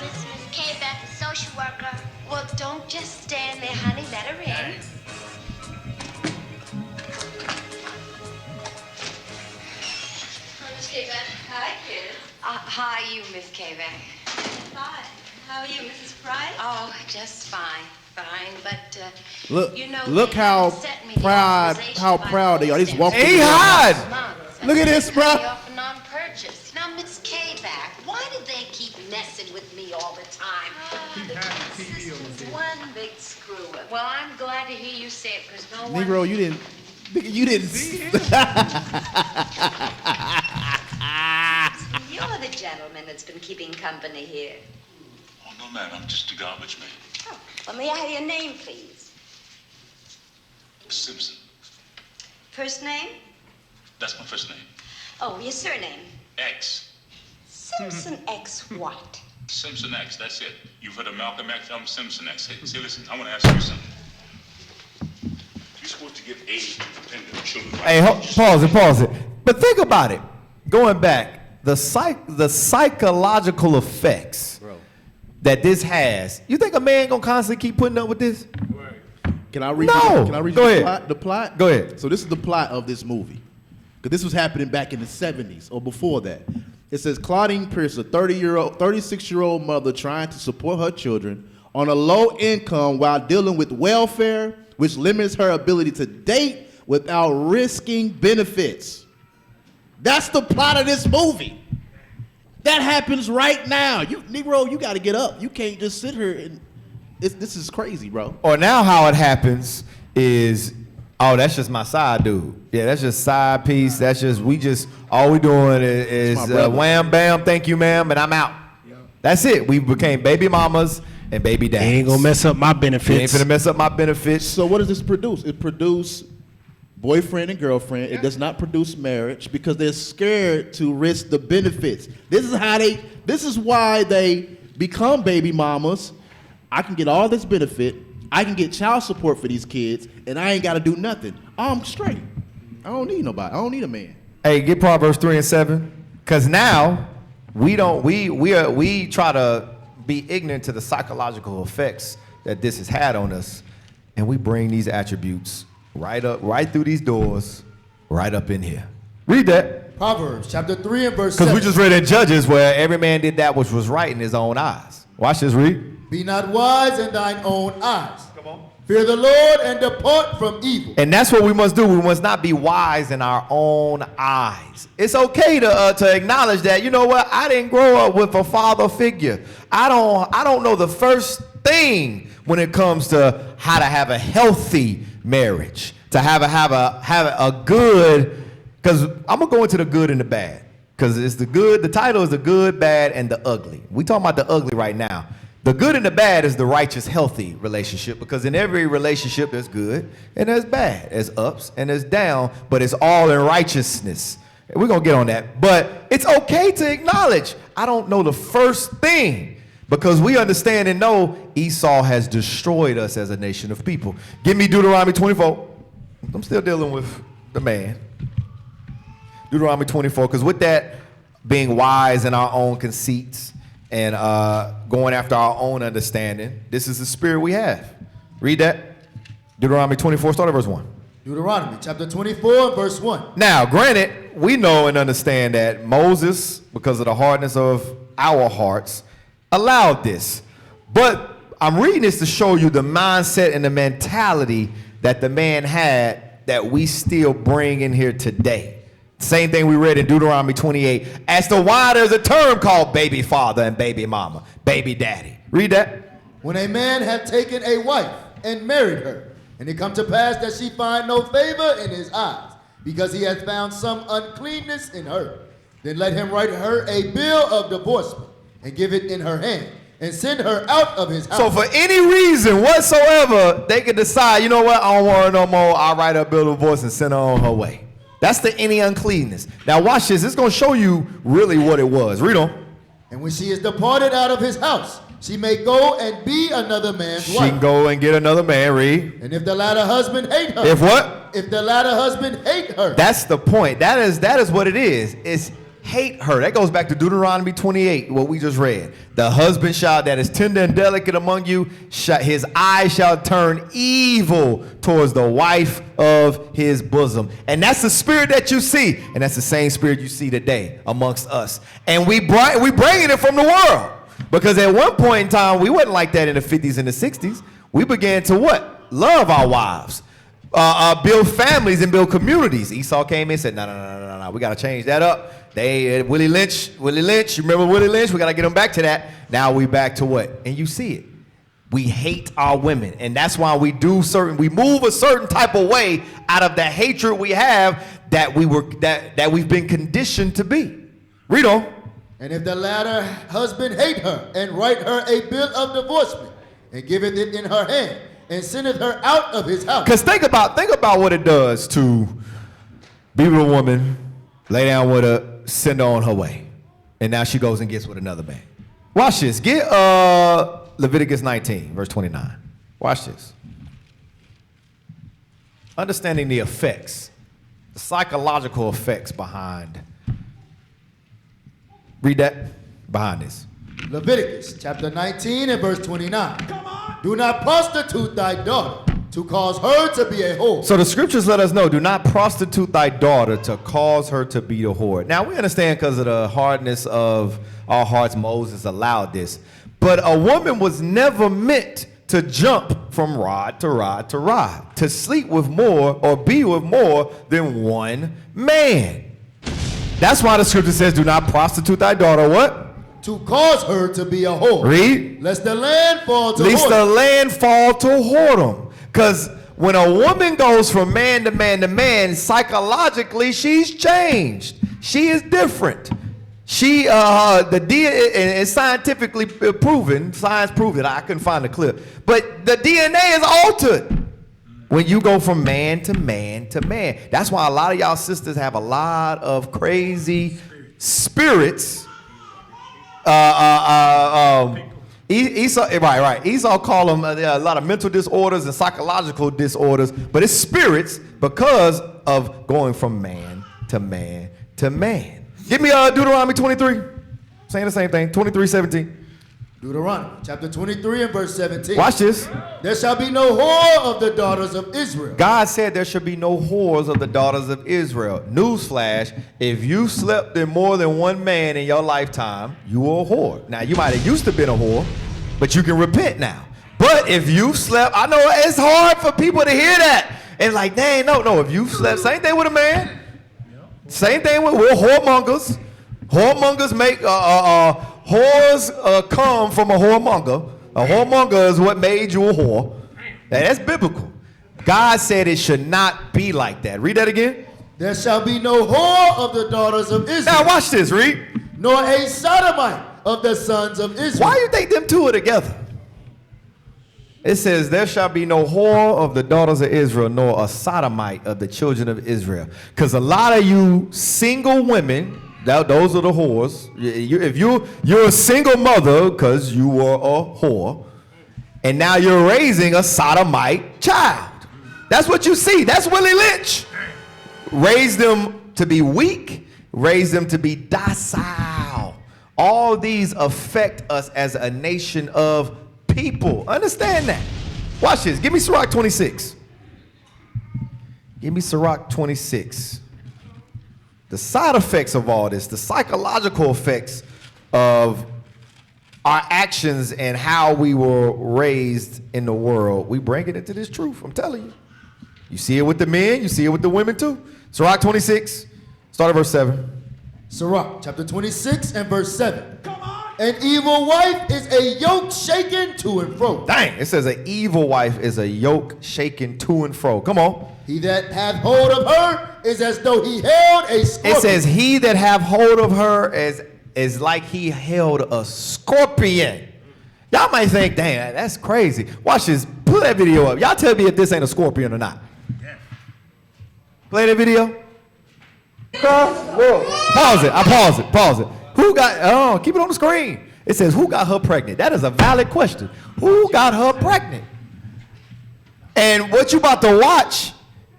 it's Miss K back, the social worker. Well, don't just stand there, honey. Let her in. Miss K back. Hi, kid. Hi, you, Miss K-Back. Hi. How are you, Mrs. Price? Oh, just fine, but Look, you know, look they how haven't sent me the proud authorization they are. They just walk Hey, through the hide! house. Look at this, bro. Off a non-purchase. Now, Miss K-Back, why do they keep messing with me all the time? This is one big screw-up. Well, I'm glad to hear you say it, because no one... Negro, you didn't. You're the gentleman that's been keeping company here. Oh, no, ma'am. I'm just a garbage man. Oh, well, may I have your name, please? Simpson. First name? That's my first name. Oh, your surname? X. Simpson X what? Simpson X. That's it. You've heard of Malcolm X? I'm Simpson X. Hey, see, listen. I want to ask you something. You're supposed to give aid to dependent children. Hey, pause it. But think about it. Going back, the psychological effects that this has. You think a man gonna constantly keep putting up with this? Can I read? No. Can I read Go you ahead. the plot? Go ahead. So this is the plot of this movie, because this was happening back in the 70s or before that. It says Claudine Pierce, a 36-year-old mother trying to support her children on a low income while dealing with welfare, which limits her ability to date without risking benefits. That's the plot of this movie. That happens right now. Negro, you got to get up. You can't just sit here and. This is crazy, bro. Or now how it happens is, oh, that's just my side dude. Yeah, that's just side piece. That's just, all we doing is wham, bam, thank you, ma'am, and I'm out. That's it. We became baby mamas and baby dads. Ain't gonna mess up my benefits. Ain't gonna mess up my benefits. So what does this produce? It produces boyfriend and girlfriend. It does not produce marriage because they're scared to risk the benefits. This is why they become baby mamas. I can get all this benefit. I can get child support for these kids, and I ain't got to do nothing. I'm straight. I don't need nobody. I don't need a man. Hey, get Proverbs 3 and 7, because now we try to be ignorant to the psychological effects that this has had on us, and we bring these attributes right through these doors, right up in here. Read that. Proverbs chapter 3 and verse 7. Because we just read in Judges where every man did that which was right in his own eyes. Watch this, read. Be not wise in thine own eyes. Come on. Fear the Lord and depart from evil. And that's what we must do. We must not be wise in our own eyes. It's okay to acknowledge that, you know what, I didn't grow up with a father figure. I don't know the first thing when it comes to how to have a healthy marriage, to have a good, because I'm going to go into the good and the bad. Because it's the title is the good, bad, and the ugly. We talking about the ugly right now. The good and the bad is the righteous, healthy relationship, because in every relationship there's good and there's bad. There's ups and there's down, but it's all in righteousness. We're going to get on that. But it's okay to acknowledge, I don't know the first thing, because we understand and know Esau has destroyed us as a nation of people. Give me Deuteronomy 24. I'm still dealing with the man. Deuteronomy 24, because with that, being wise in our own conceits, and going after our own understanding, this is the spirit we have. Read that. Deuteronomy 24, start at verse 1. Deuteronomy chapter 24, verse 1. Now, granted, we know and understand that Moses, because of the hardness of our hearts, allowed this. But I'm reading this to show you the mindset and the mentality that the man had that we still bring in here today. Same thing we read in Deuteronomy 28. As to why there's a term called baby father and baby mama, baby daddy. Read that. When a man hath taken a wife and married her, and it come to pass that she find no favor in his eyes, because he hath found some uncleanness in her, then let him write her a bill of divorcement and give it in her hand and send her out of his house. So for any reason whatsoever, they can decide, you know what, I don't want her no more. I'll write her a bill of divorce and send her on her way. That's the any uncleanness. Now watch this. It's going to show you really what it was. Read on. And when she is departed out of his house, she may go and be another man's wife. She can go and get another man. Read. And if the latter husband hate her. If what? If the latter husband hate her. That's the point. That is what it is. It's hate her. That goes back to Deuteronomy 28, what we just read. The husband that is tender and delicate among you, his eye shall turn evil towards the wife of his bosom. And that's the spirit that you see. And that's the same spirit you see today amongst us. And we bringing it from the world. Because at one point in time, we wasn't like that in the 50s and the 60s. We began to what? Love our wives. Build families and build communities. Esau came in and said, no, we got to change that up. Willie Lynch, you remember Willie Lynch? We got to get him back to that. Now we back to what? And you see it. We hate our women. And that's why we move a certain type of way out of the hatred we have that we've been conditioned to be. Read on. And if the latter husband hate her and write her a bill of divorcement and giveth it in her hand and sendeth her out of his house. Because think about what it does to be with a woman, lay down with her, send her on her way. And now she goes and gets with another man. Watch this. Get Leviticus 19, verse 29. Watch this. Understanding the effects, the psychological effects behind. Read that behind this. Leviticus chapter 19 and verse 29. Come on. Do not prostitute thy daughter to cause her to be a whore. So the scriptures let us know, do not prostitute thy daughter to cause her to be a whore. Now we understand because of the hardness of our hearts, Moses allowed this. But a woman was never meant to jump from rod to rod to rod, to sleep with more or be with more than one man. That's why the scripture says, do not prostitute thy daughter, what? To cause her to be a whore. Read. Lest the land fall to Lest whoredom. the land fall to whoredom. Because when a woman goes from man to man to man, psychologically, she's changed. She is different. She, it's scientifically proven, science proved it. I couldn't find the clip. But the DNA is altered when you go from man to man to man. That's why a lot of y'all sisters have a lot of crazy spirits. Esau, right. Esau called them a lot of mental disorders and psychological disorders, but it's spirits because of going from man to man to man. Give me Deuteronomy 23. Saying the same thing. 23:17. Deuteronomy chapter 23 and verse 17. Watch this. There shall be no whore of the daughters of Israel. God said there should be no whores of the daughters of Israel. Newsflash, if you slept in more than one man in your lifetime, you were a whore. Now, you might have used to been a whore, but you can repent now. But if you slept, I know it's hard for people to hear that. And like, dang, no, if you slept, same thing with a man. Same thing we're whoremongers. Whoremongers make, whores come from a whoremonger. A whoremonger is what made you a whore. Now, that's biblical. God said it should not be like that. Read that again. There shall be no whore of the daughters of Israel. Now watch this, read. Nor a sodomite of the sons of Israel. Why you think them two are together? It says, there shall be no whore of the daughters of Israel, nor a sodomite of the children of Israel. Because a lot of you single women, those are the whores. If you're a single mother because you were a whore, and now you're raising a sodomite child. That's what you see. That's Willie Lynch. Raise them to be weak. Raise them to be docile. All these affect us as a nation of people. Understand that. Watch this. Give me Sirach 26. Give me Sirach 26. The side effects of all this, the psychological effects of our actions and how we were raised in the world, we bring it into this truth. I'm telling you. You see it with the men, you see it with the women too. Sirach 26, Start at verse 7. Sirach, chapter 26 and verse 7. Come on. An evil wife is a yoke shaken to and fro. Dang, it says an evil wife is a yoke shaken to and fro. Come on. He that hath hold of her is as though he held a scorpion. It says he that have hold of her is like he held a scorpion. Y'all might think, dang, that's crazy. Watch this. Pull that video up. Y'all tell me if this ain't a scorpion or not. Yeah. Play that video. Pause it. Pause it. Who got, keep it on the screen. It says, who got her pregnant? That is a valid question. Who got her pregnant? And what you about to watch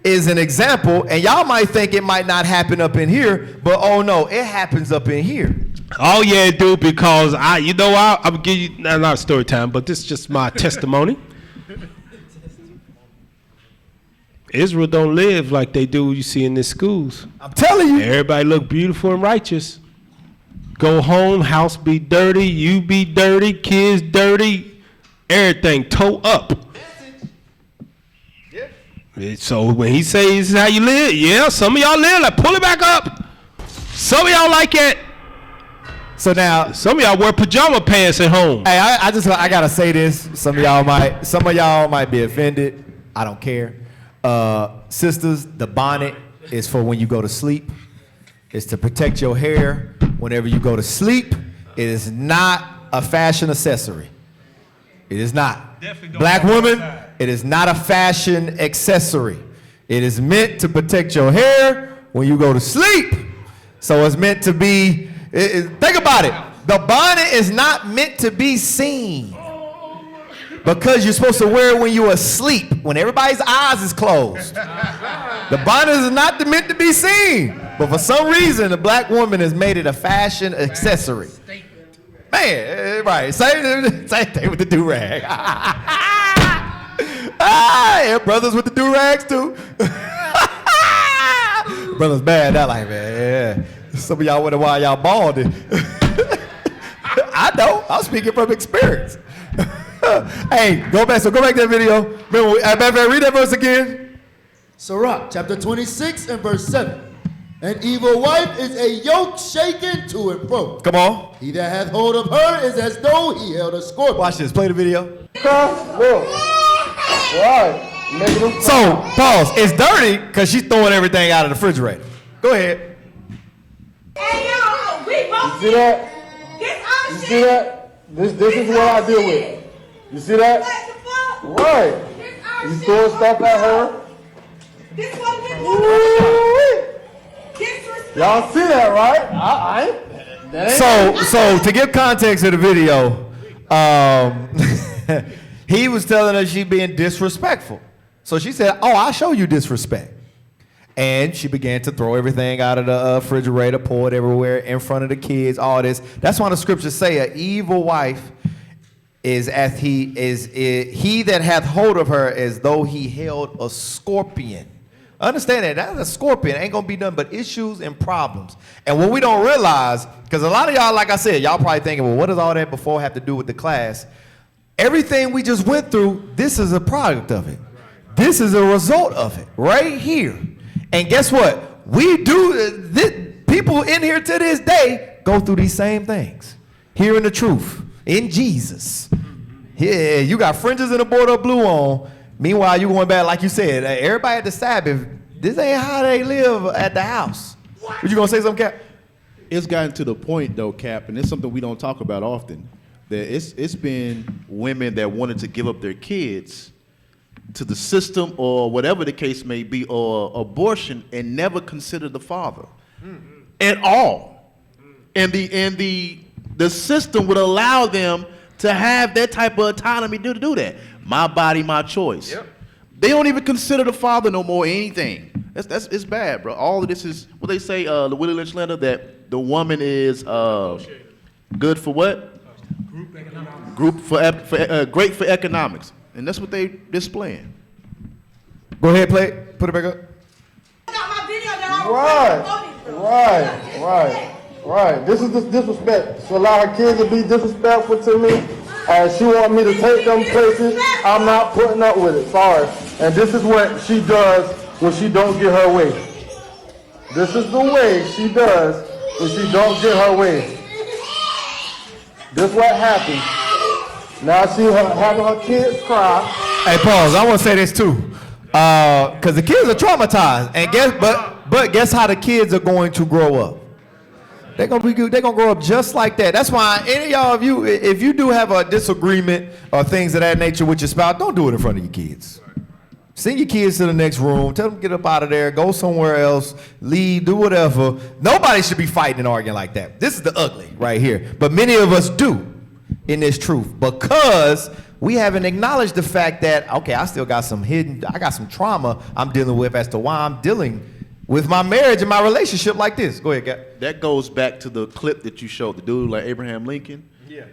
is an example, and y'all might think it might not happen up in here, but oh no, it happens up in here. Oh yeah, it do, because I'm gonna give you, not story time, but this is just my testimony. Israel don't live like they do you see in the schools. I'm telling you. Everybody look beautiful and righteous. Go home, house be dirty, you be dirty, kids dirty, everything toe up. So when he says this is how you live, yeah, some of y'all live like pull it back up. Some of y'all like it. So now some of y'all wear pajama pants at home. Hey, I gotta say this. Some of y'all might be offended. I don't care. Sisters, the bonnet is for when you go to sleep. It's to protect your hair whenever you go to sleep. It is not a fashion accessory. It is not. Black woman, it is not a fashion accessory. It is meant to protect your hair when you go to sleep. So it's meant to be, think about it. The bonnet is not meant to be seen. Because you're supposed to wear it when you're asleep, when everybody's eyes is closed. The bonnet is not meant to be seen. But for some reason, the black woman has made it a fashion accessory. Man, right, same thing with the do-rag. Yeah, brothers with the do-rags too. Brothers bad that like, man, yeah. Some of y'all wonder why y'all balding. I know, I'm speaking from experience. Hey, go back to that video. Remember, read that verse again. Sirach, chapter 26 and verse 7. An evil wife is a yoke shaken to and fro. Come on. He that hath hold of her is as though he held a scorpion. Watch this. Play the video. Look. Right. So, pause. It's dirty because she's throwing everything out of the refrigerator. Go ahead. Hey, yo, we both see that? You see that? This is what I deal with. You see that? Right. You throwing stuff at her. This one we Y'all see that, right? So to give context to the video, he was telling her she being disrespectful. So she said, "Oh, I'll show you disrespect." And she began to throw everything out of the refrigerator, pour it everywhere in front of the kids, all this. That's why the scriptures say an evil wife is as he that hath hold of her as though he held a scorpion. Understand that. That's a scorpion. Ain't gonna be nothing but issues and problems. And what we don't realize, because a lot of y'all, like I said, y'all probably thinking, well, what does all that before have to do with the class? Everything we just went through, this is a product of it. This is a result of it right here. And guess what? We do, people in here to this day go through these same things. Hearing the truth in Jesus. Yeah, you got fringes and a border of blue on. Meanwhile, you going back, like you said, everybody at the Sabbath, this ain't how they live at the house. What you gonna say something, Cap? It's gotten to the point, though, Cap, and it's something we don't talk about often, that it's been women that wanted to give up their kids to the system or whatever the case may be, or abortion, and never consider the father at all. And the system would allow them to have that type of autonomy to do that. My body, my choice. Yep. They don't even consider the father no more anything. It's bad, bro. All of this is what they say, the Willie Lynch letter, that the woman is good for what? Group economics. Great for economics, and that's what they displaying. Go ahead, play it. Put it back up. Right. This is disrespect. She allow her kids to be disrespectful to me, and she want me to take them places. I'm not putting up with it. Sorry. And this is what she does when she don't get her way. This is the way she does when she don't get her way. This what happens. Now she having her kids cry. Hey, pause. I want to say this too, because the kids are traumatized, and guess how the kids are going to grow up. They're gonna grow up just like that. That's why any of y'all, if you do have a disagreement or things of that nature with your spouse, don't do it in front of your kids. Send your kids to the next room. Tell them to get up out of there. Go somewhere else. Leave. Do whatever. Nobody should be fighting and arguing like that. This is the ugly right here. But many of us do in this truth because we haven't acknowledged the fact that, okay, I got some trauma I'm dealing with as to why I'm dealing with my marriage and my relationship like this. Go ahead, Cap. That goes back to the clip that you showed, the dude like Abraham Lincoln,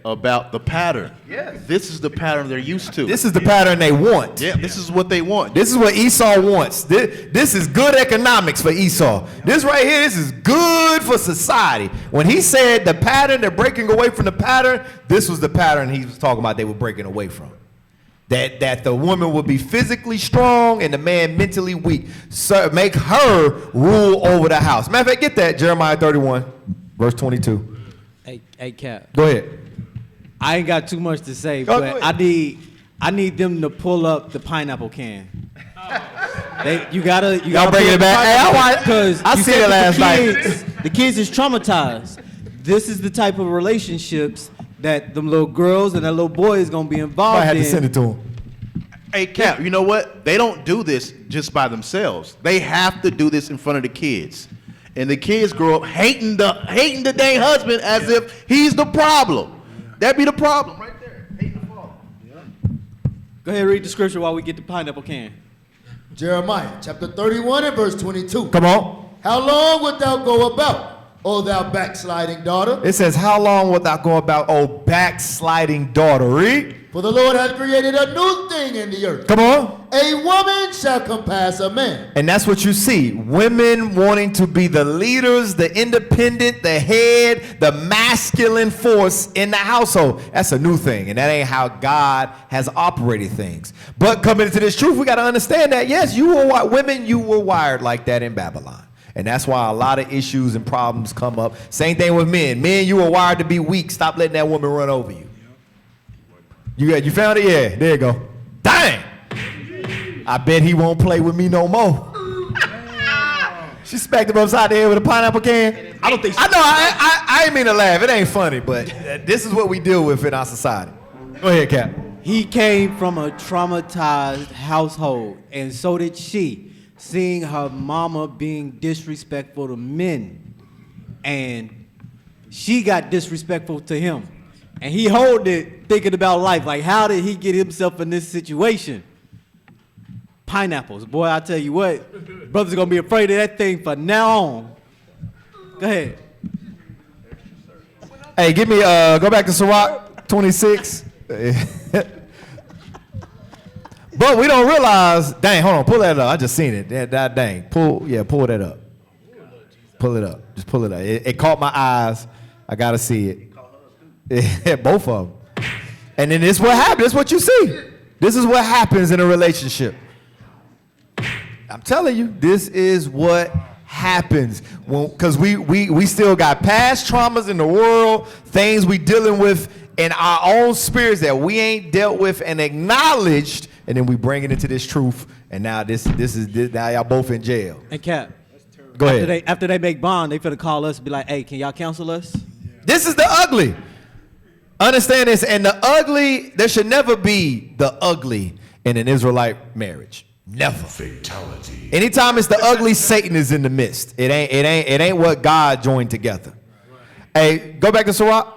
about the pattern. Yes. This is the pattern they're used to. This is the pattern they want. Yeah, this is what they want. This is what Esau wants. This is good economics for Esau. This right here, this is good for society. When he said the pattern, they're breaking away from the pattern, this was the pattern he was talking about they were breaking away from. That the woman would be physically strong and the man mentally weak. So make her rule over the house. Matter of fact, get that, Jeremiah 31, verse 22. Hey, Cap. Go ahead. I ain't got too much to say, Go but ahead. I need them to pull up the pineapple can. You gotta bring it back. Because I see it last night. The kids is traumatized. This is the type of relationships that them little girls and that little boy is gonna be involved in. I had to send it to him. Hey, Cap, you know what? They don't do this just by themselves. They have to do this in front of the kids. And the kids grow up hating the dang husband as if he's the problem. That'd be the problem right there. Hating the father. Go ahead and read the scripture while we get the pineapple can. Jeremiah chapter 31 and verse 22. Come on. How long wilt thou go about, O thou backsliding daughter? It says, how long wilt thou go about, O backsliding daughter? Read. For the Lord hath created a new thing in the earth. Come on. A woman shall compass a man. And that's what you see. Women wanting to be the leaders, the independent, the head, the masculine force in the household. That's a new thing. And that ain't how God has operated things. But coming into this truth, we got to understand that, yes, women, you were wired like that in Babylon. And that's why a lot of issues and problems come up. Same thing with men. Men, you were wired to be weak. Stop letting that woman run over you. You found it? Yeah, there you go. Dang! I bet he won't play with me no more. She smacked him upside the head with a pineapple can. I don't think so. I know, I ain't mean to laugh. It ain't funny, but this is what we deal with in our society. Go ahead, Cap. He came from a traumatized household, and so did she, seeing her mama being disrespectful to men. And she got disrespectful to him. And he hold it thinking about life. Like, how did he get himself in this situation? Pineapples. Boy, I tell you what, brothers going to be afraid of that thing from now on. Go ahead. Hey, give me, go back to Sirach 26. But we don't realize, dang, hold on, pull that up. I just seen it. Dang, pull that up. Pull it up. Just pull it up. It caught my eyes. I got to see it. Both of them. And then this is what happens. This is what you see. This is what happens in a relationship. I'm telling you, this is what happens. Because we still got past traumas in the world, things we dealing with in our own spirits that we ain't dealt with and acknowledged, and then we bring it into this truth, and now this now y'all both in jail. And Cap, go ahead. After they make bond, they finna call us and be like, hey, can y'all counsel us? This is the ugly. Understand this, and the ugly, there should never be the ugly in an Israelite marriage. Never. Fatality. Anytime it's the ugly, Satan is in the midst. It ain't what God joined together. Hey, go back to Sirach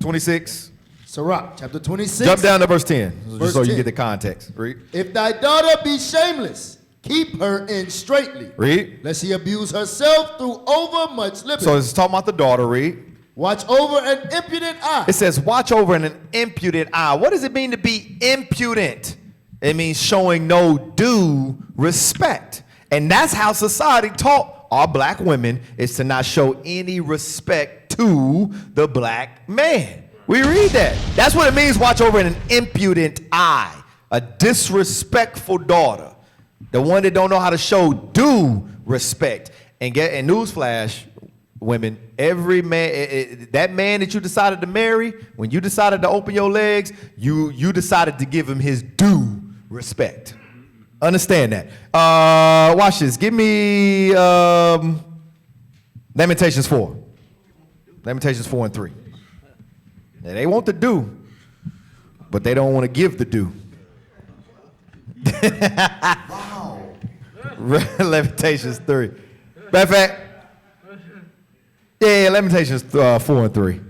26. Sirach chapter 26. Jump down to verse 10, Verse so you 10. get the context. Read. If thy daughter be shameless, keep her in straitly. Read. Lest she abuse herself through over much liberty. So it's talking about the daughter. Read. Watch over an impudent eye. It says, watch over an impudent eye. What does it mean to be impudent? It means showing no due respect. And that's how society taught our black women, is to not show any respect to the black man. We read that. That's what it means, watch over an impudent eye. A disrespectful daughter. The one that don't know how to show due respect. And newsflash, women, every man, that man that you decided to marry, when you decided to open your legs, you decided to give him his due respect. Understand that. Watch this. Give me Lamentations 4. Lamentations 4 and 3. Now, they want the due, but they don't want to give the due. Wow. Lamentations 3. Matter of fact, yeah, Lamentations 4 and 3.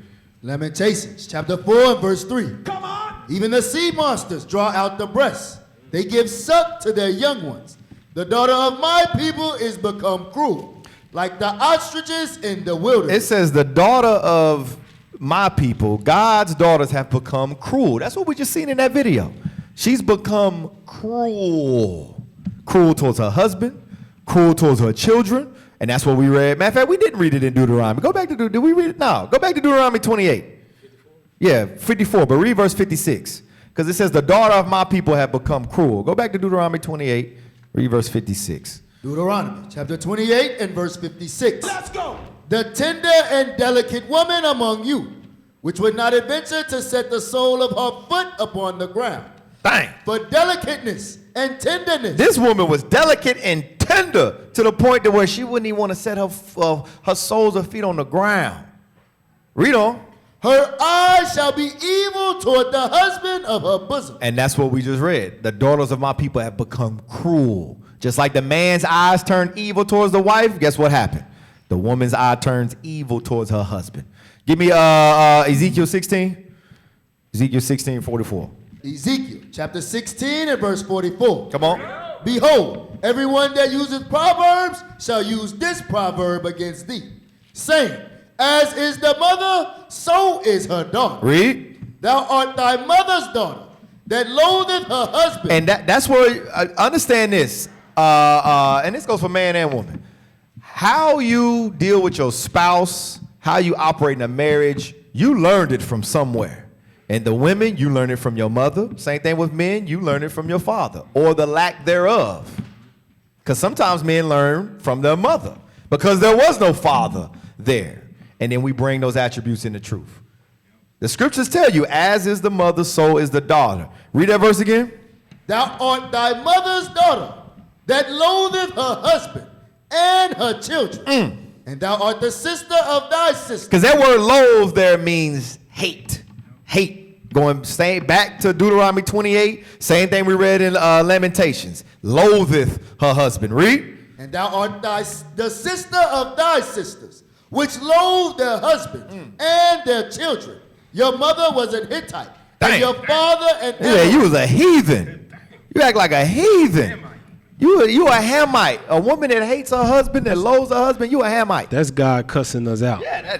Lamentations chapter 4 and verse 3. Come on. Even the sea monsters draw out the breasts. They give suck to their young ones. The daughter of my people is become cruel, like the ostriches in the wilderness. It says the daughter of my people, God's daughters have become cruel. That's what we just seen in that video. She's become cruel. Cruel towards her husband, cruel towards her children, and that's what we read. Matter of fact, we didn't read it in Deuteronomy. Go back to, did we read it? No, go back to Deuteronomy 28. Yeah, 54, but read verse 56. Because it says the daughter of my people have become cruel. Go back to Deuteronomy 28, read verse 56. Deuteronomy chapter 28 and verse 56. Let's go. The tender and delicate woman among you, which would not adventure to set the sole of her foot upon the ground. Bang. But delicateness and tenderness. This woman was delicate and tender to the point to where she wouldn't even want to set her soles of feet on the ground. Read on. Her eyes shall be evil toward the husband of her bosom. And that's what we just read. The daughters of my people have become cruel. Just like the man's eyes turned evil towards the wife, guess what happened? The woman's eye turns evil towards her husband. Give me Ezekiel 16. Ezekiel 16, 44. Ezekiel chapter 16 and verse 44. Come on. Behold, everyone that useth proverbs shall use this proverb against thee, saying, as is the mother, so is her daughter. Read. Thou art thy mother's daughter, that loatheth her husband. And that's where, understand this, and this goes for man and woman. How you deal with your spouse, how you operate in a marriage, you learned it from somewhere. And the women, you learn it from your mother. Same thing with men, you learn it from your father, or the lack thereof. Because sometimes men learn from their mother, because there was no father there. And then we bring those attributes into truth. The scriptures tell you, as is the mother, so is the daughter. Read that verse again. Thou art thy mother's daughter, that loatheth her husband and her children. And thou art the sister of thy sister. Because that word loathe there means hate. Hate. Going back to Deuteronomy 28, same thing we read in Lamentations. Loatheth her husband. Read. And thou art the sister of thy sisters, which loathe their husbands and their children. Your mother was an Hittite, and your father an Amorite. Yeah, you was a heathen. You act like a heathen. You a Hamite. A woman that hates her husband, that loathes her husband, you a Hamite. That's God cussing us out. Yeah,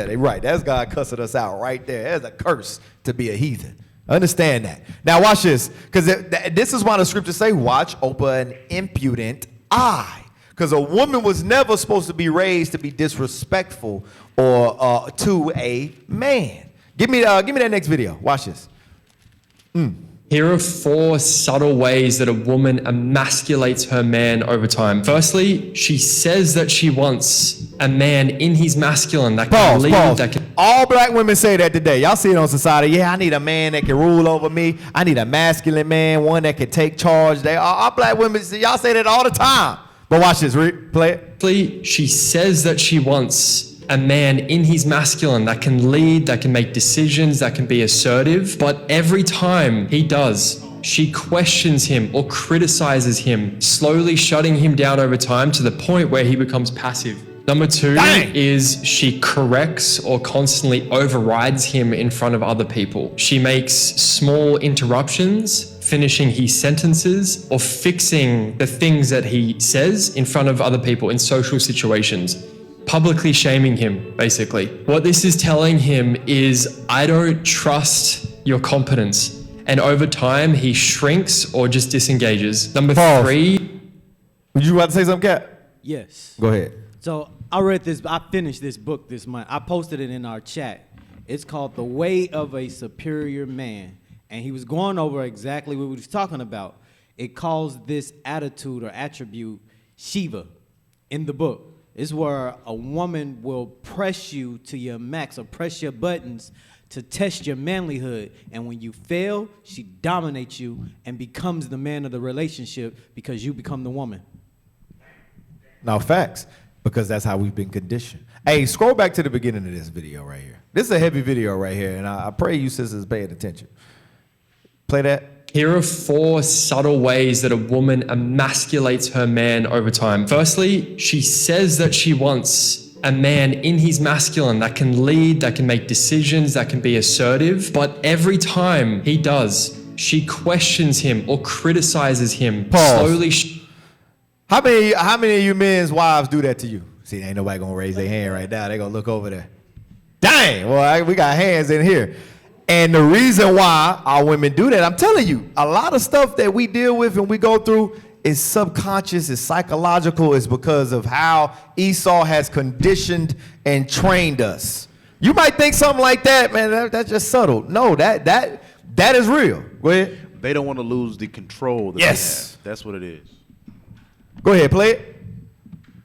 they right. That's God cussing us out right there. There's a curse to be a heathen. Understand that. Now watch this, because this is why the scriptures say, watch over an impudent eye. Because a woman was never supposed to be raised to be disrespectful or to a man. Give me that next video. Watch this. Here are 4 subtle ways that a woman emasculates her man over time. Firstly, she says that she wants a man in his masculine that can lead. That can... All black women say that today. Y'all see it on society. Yeah, I need a man that can rule over me. I need a masculine man, one that can take charge. All black women, y'all say that all the time. But watch this, play it. She says that she wants a man in his masculine that can lead, that can make decisions, that can be assertive. But every time he does, she questions him or criticizes him, slowly shutting him down over time to the point where he becomes passive. Number 2 is she corrects or constantly overrides him in front of other people. She makes small interruptions, finishing his sentences, or fixing the things that he says in front of other people in social situations. Publicly shaming him, basically. What this is telling him is, I don't trust your competence. And over time, he shrinks or just disengages. Number 3. Were you about to say something, Kat? Yes. Go ahead. So I finished this book this month. I posted it in our chat. It's called The Way of a Superior Man. And he was going over exactly what we was talking about. It calls this attitude or attribute Shiva in the book. It's where a woman will press you to your max or press your buttons to test your manlyhood. And when you fail, she dominates you and becomes the man of the relationship because you become the woman. Now, facts, because that's how we've been conditioned. Hey, scroll back to the beginning of this video right here. This is a heavy video right here, and I pray you sisters paying attention. Play that. Here are 4 subtle ways that a woman emasculates her man over time. Firstly, she says that she wants a man in his masculine that can lead, that can make decisions, that can be assertive. But every time he does, she questions him or criticizes him. Pause. Slowly. How many of you men's wives do that to you? See, ain't nobody gonna raise their hand right now. They gonna look over there. Dang, well, we got hands in here. And the reason why our women do that, I'm telling you, a lot of stuff that we deal with and we go through is subconscious, is psychological, is because of how Esau has conditioned and trained us. You might think something like that, man, that's just subtle. No, that is real. Go ahead. They don't want to lose the control that they have. That's what it is. Go ahead, play it.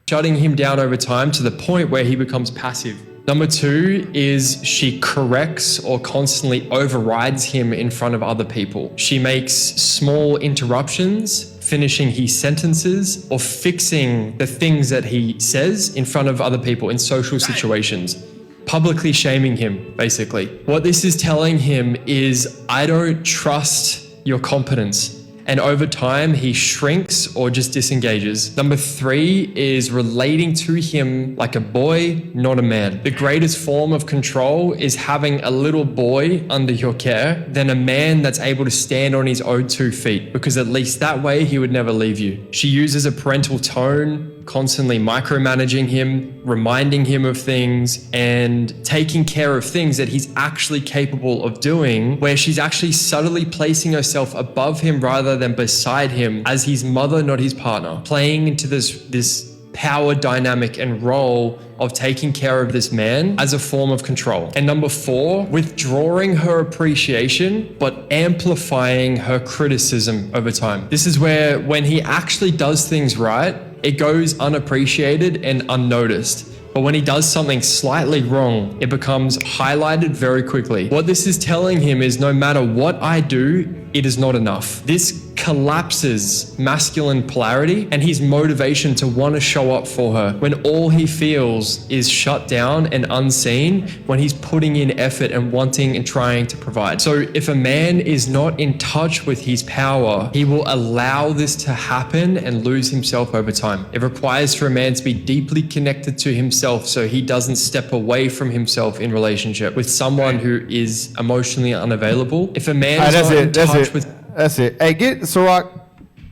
Shutting him down over time to the point where he becomes passive. Number 2 is she corrects or constantly overrides him in front of other people. She makes small interruptions, finishing his sentences, or fixing the things that he says in front of other people in social situations. Publicly shaming him, basically. What this is telling him is, I don't trust your competence. And over time, he shrinks or just disengages. Number 3 is relating to him like a boy, not a man. The greatest form of control is having a little boy under your care than a man that's able to stand on his own 2 feet, because at least that way he would never leave you. She uses a parental tone, constantly micromanaging him, reminding him of things, and taking care of things that he's actually capable of doing, where she's actually subtly placing herself above him rather than beside him as his mother, not his partner, playing into this power dynamic and role of taking care of this man as a form of control. And number 4, withdrawing her appreciation, but amplifying her criticism over time. This is where when he actually does things right, it goes unappreciated and unnoticed. But when he does something slightly wrong, it becomes highlighted very quickly. What this is telling him is no matter what I do, it is not enough. This collapses masculine polarity and his motivation to want to show up for her when all he feels is shut down and unseen when he's putting in effort and wanting and trying to provide. So if a man is not in touch with his power, he will allow this to happen and lose himself over time. It requires for a man to be deeply connected to himself so he doesn't step away from himself in relationship with someone who is emotionally unavailable. If a man is not in touch with... That's it. Hey, get Sirach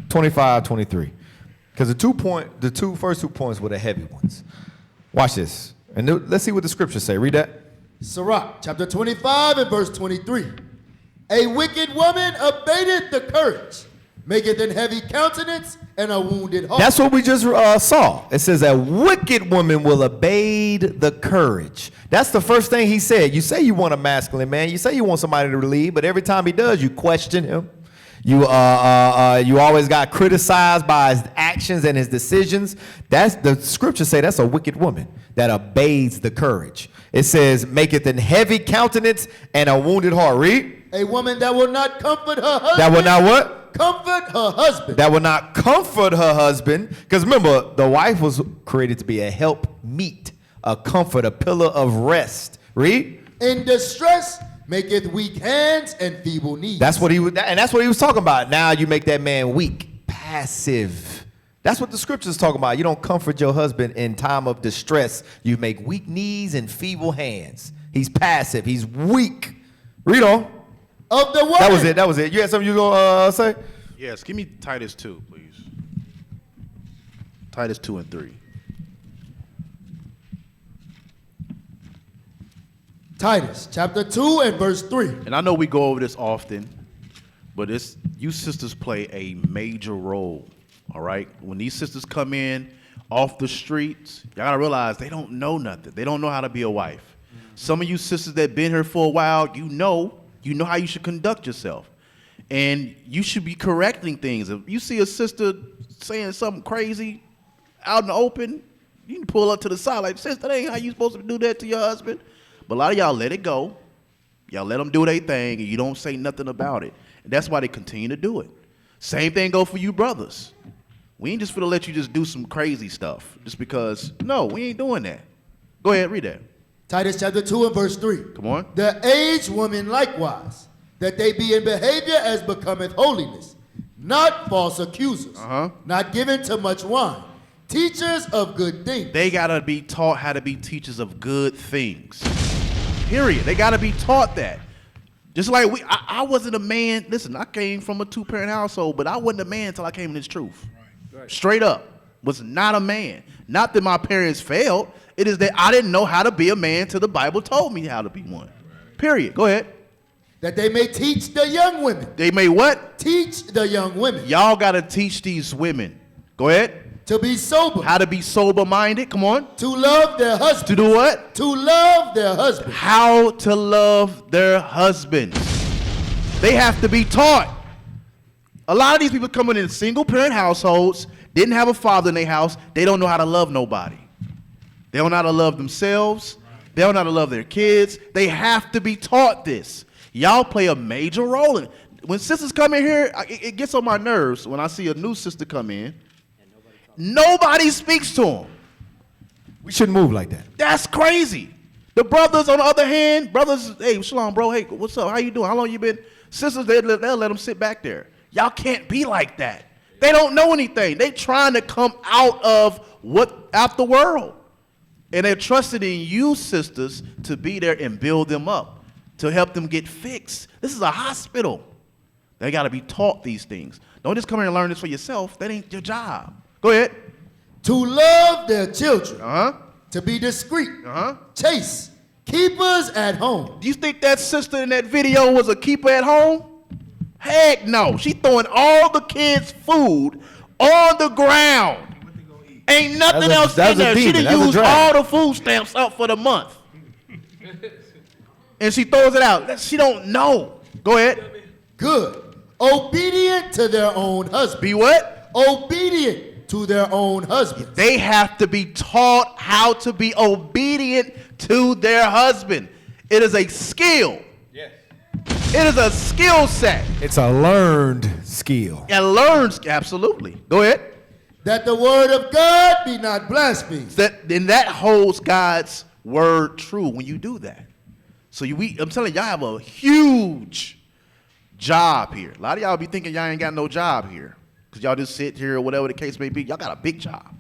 25, 23. Because the first two points were the heavy ones. Watch this. And let's see what the scriptures say. Read that. Sirach chapter 25 and verse 23. A wicked woman abated the courage, maketh an heavy countenance and a wounded heart. That's what we just saw. It says a wicked woman will abate the courage. That's the first thing he said. You say you want a masculine man. You say you want somebody to lead, but every time he does, you question him. You always got criticized by his actions and his decisions. That's the scriptures say that's a wicked woman that abates the courage. It says, maketh an heavy countenance and a wounded heart. Read. A woman that will not comfort her husband. That will not what? Comfort her husband. That will not comfort her husband. Because remember, the wife was created to be a help meet, a comfort, a pillar of rest. Read. In distress maketh weak hands and feeble knees. That's what he was talking about. Now you make that man weak, passive. That's what the scriptures talking about. You don't comfort your husband in time of distress. You make weak knees and feeble hands. He's passive. He's weak. Read on. Of the woman. That was it. You had something you gonna say? Yes. Give me Titus 2, please. Titus 2 and 3. Titus chapter 2 and verse 3. And I know we go over this often, but you sisters play a major role, all right? When these sisters come in off the streets, y'all gotta realize they don't know nothing. They don't know how to be a wife. Some of you sisters that been here for a while, you know how you should conduct yourself. And you should be correcting things. If you see a sister saying something crazy out in the open, You can pull up to the side like, sis, that ain't how you supposed to do that to your husband. But a lot of y'all let it go. Y'all let them do their thing, and you don't say nothing about it. And that's why they continue to do it. Same thing go for you brothers. We ain't just finna let you just do some crazy stuff just because, no, we ain't doing that. Go ahead, read that. Titus chapter 2 and verse 3. Come on. The aged women likewise, that they be in behavior as becometh holiness, not false accusers, not given to much wine, teachers of good things. They gotta be taught how to be teachers of good things. Period. They gotta be taught that. Just like I wasn't a man. Listen, I came from a 2-parent household, but I wasn't a man until I came in this truth. Right. Straight up. Was not a man. Not that my parents failed. It is that I didn't know how to be a man till the Bible told me how to be one. Period. Go ahead. That they may teach the young women. They may what? Teach the young women. Y'all gotta teach these women. Go ahead. To be sober. How to be sober-minded. Come on. To love their husbands. To do what? To love their husbands. How to love their husbands. They have to be taught. A lot of these people coming in single-parent households, didn't have a father in their house. They don't know how to love nobody. They don't know how to love themselves. They don't know how to love their kids. They have to be taught this. Y'all play a major role in it. When sisters come in here, it gets on my nerves when I see a new sister come in. Nobody speaks to them. We shouldn't move like that. That's crazy. The brothers, on the other hand, brothers, hey, shalom, bro. Hey, what's up? How you doing? How long you been? Sisters, they'll let them sit back there. Y'all can't be like that. They don't know anything. They trying to come out of the world. And they're trusting in you, sisters, to be there and build them up, to help them get fixed. This is a hospital. They got to be taught these things. Don't just come here and learn this for yourself. That ain't your job. Go ahead. To love their children. To be discreet. Chaste. Keepers at home. Do you think that sister in that video was a keeper at home? Heck no. She throwing all the kids' food on the ground. Ain't nothing else in there. She done used all the food stamps up for the month. And she throws it out. She don't know. Go ahead. Good. Obedient to their own husband. Be what? Obedient to their own husband. They have to be taught how to be obedient to their husband. It is a skill. Yes. It is a skill set. It's a learned skill. And learns, absolutely. Go ahead. That the word of God be not blasphemed. Then that holds God's word true when you do that. So I'm telling y'all have a huge job here. A lot of y'all be thinking y'all ain't got no job here because y'all just sit here or whatever the case may be. Y'all got a big job.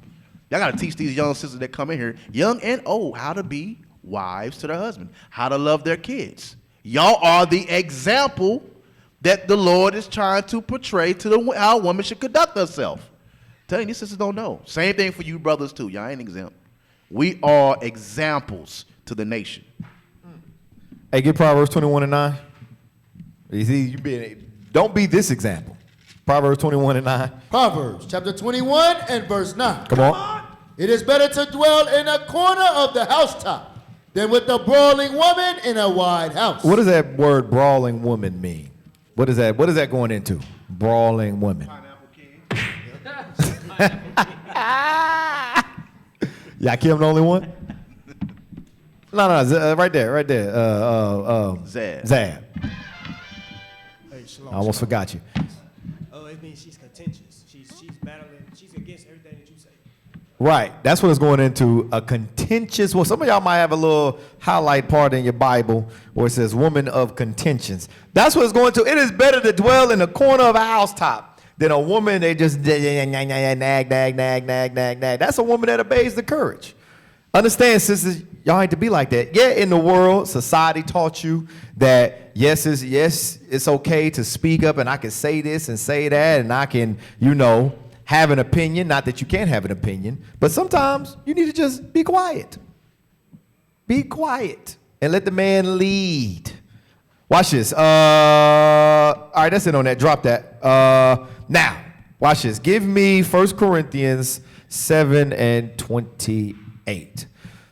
Y'all got to teach these young sisters that come in here, young and old, how to be wives to their husband, how to love their kids. Y'all are the example that the Lord is trying to portray to how a woman should conduct herself. Telling these sisters don't know. Same thing for you brothers too. Y'all ain't exempt. We are examples to the nation. Hey, get Proverbs 21:9. You see, don't be this example. Proverbs 21:9. Proverbs chapter 21 and verse 9. Come on. It is better to dwell in a corner of the housetop than with a brawling woman in a wide house. What does that word brawling woman mean? What is that going into? Brawling woman. Yakim the only one? No, right there. Zab. Hey, I almost forgot you. Oh, it means she's contentious. She's battling. She's against everything that you say. Right. That's what it's going into, a contentious. Well, some of y'all might have a little highlight part in your Bible where it says woman of contentions. That's what it's going to. It is better to dwell in the corner of a housetop than a woman they just nag. That's a woman that obeys the courage. Understand, sisters, y'all ain't to be like that. Yeah, in the world, society taught you that yes, it's okay to speak up and I can say this and say that and I can, have an opinion. Not that you can't have an opinion, but sometimes you need to just be quiet. Be quiet and let the man lead. Watch this. All right, that's it on that. Drop that. Now, watch this. Give me 1 Corinthians 7:28.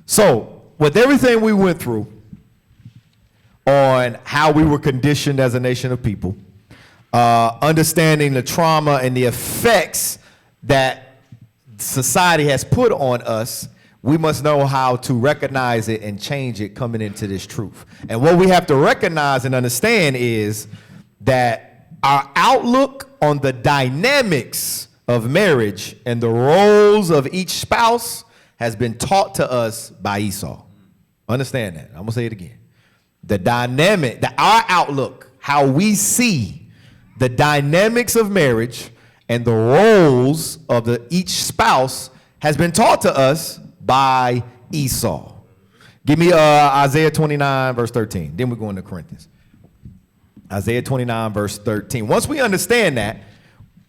So, with everything we went through on how we were conditioned as a nation of people, understanding the trauma and the effects that society has put on us, we must know how to recognize it and change it coming into this truth. And what we have to recognize and understand is that our outlook on the dynamics of marriage and the roles of each spouse has been taught to us by Esau. Understand that. I'm going to say it again. The dynamic, our outlook, how we see the dynamics of marriage and the roles of each spouse has been taught to us by Esau. Give me Isaiah 29, verse 13. Then we're going to Corinthians. Isaiah 29, verse 13. Once we understand that,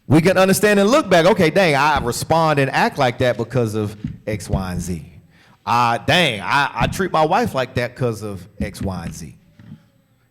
we can understand and look back. Okay, dang, I respond and act like that because of X, Y, and Z. I treat my wife like that because of X, Y, and Z.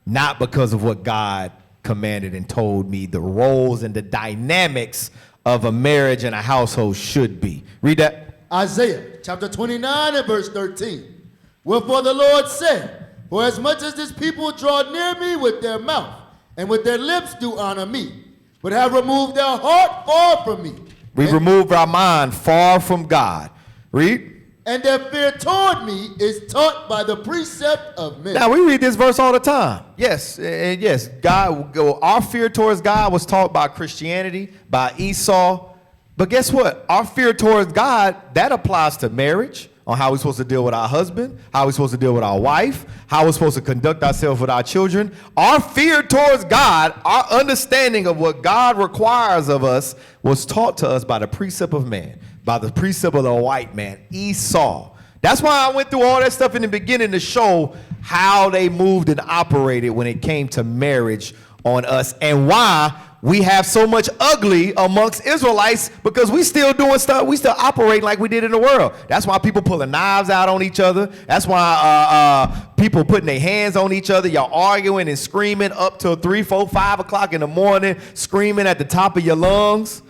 Not because of what God commanded and told me the roles and the dynamics of a marriage and a household should be. Read that. Isaiah chapter 29 and verse 13. Wherefore the Lord said, for as much as this people draw near me with their mouth, and with their lips do honor me, but have removed their heart far from me. We removed our mind far from God. Read. And their fear toward me is taught by the precept of men. Now, we read this verse all the time. Yes, and yes, God, our fear towards God was taught by Christianity, by Esau. But guess what? Our fear towards God, that applies to marriage, on how we're supposed to deal with our husband, how we're supposed to deal with our wife, how we're supposed to conduct ourselves with our children. Our fear towards God, our understanding of what God requires of us was taught to us by the precept of man, by the precept of the white man, Esau. That's why I went through all that stuff in the beginning to show how they moved and operated when it came to marriage on us, and why we have so much ugly amongst Israelites, because we still doing stuff, we still operate like we did in the world. That's why people pulling knives out on each other. That's why people putting their hands on each other. Y'all arguing and screaming up till 3, 4, 5 o'clock in the morning, screaming at the top of your lungs.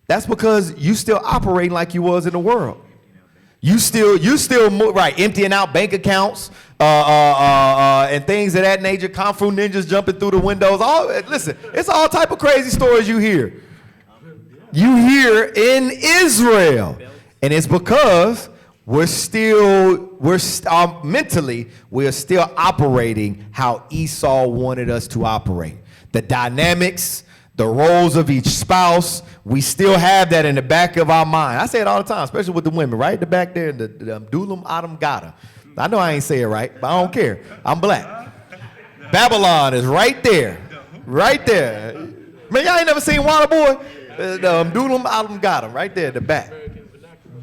That's because you still operating like you was in the world. You still right, emptying out bank accounts and things of that nature. Kung Fu ninjas jumping through the windows. Listen, it's all type of crazy stories you hear. You hear in Israel, and it's because mentally we're still operating how Esau wanted us to operate. The dynamics, the roles of each spouse, we still have that in the back of our mind. I say it all the time, especially with the women, right? The back there, the Dulam Adam Gata. I know I ain't say it right, but I don't care. I'm black. Babylon is right there. Right there. Man, y'all ain't never seen Waterboy? Dulam Adam Gata, right there, the back.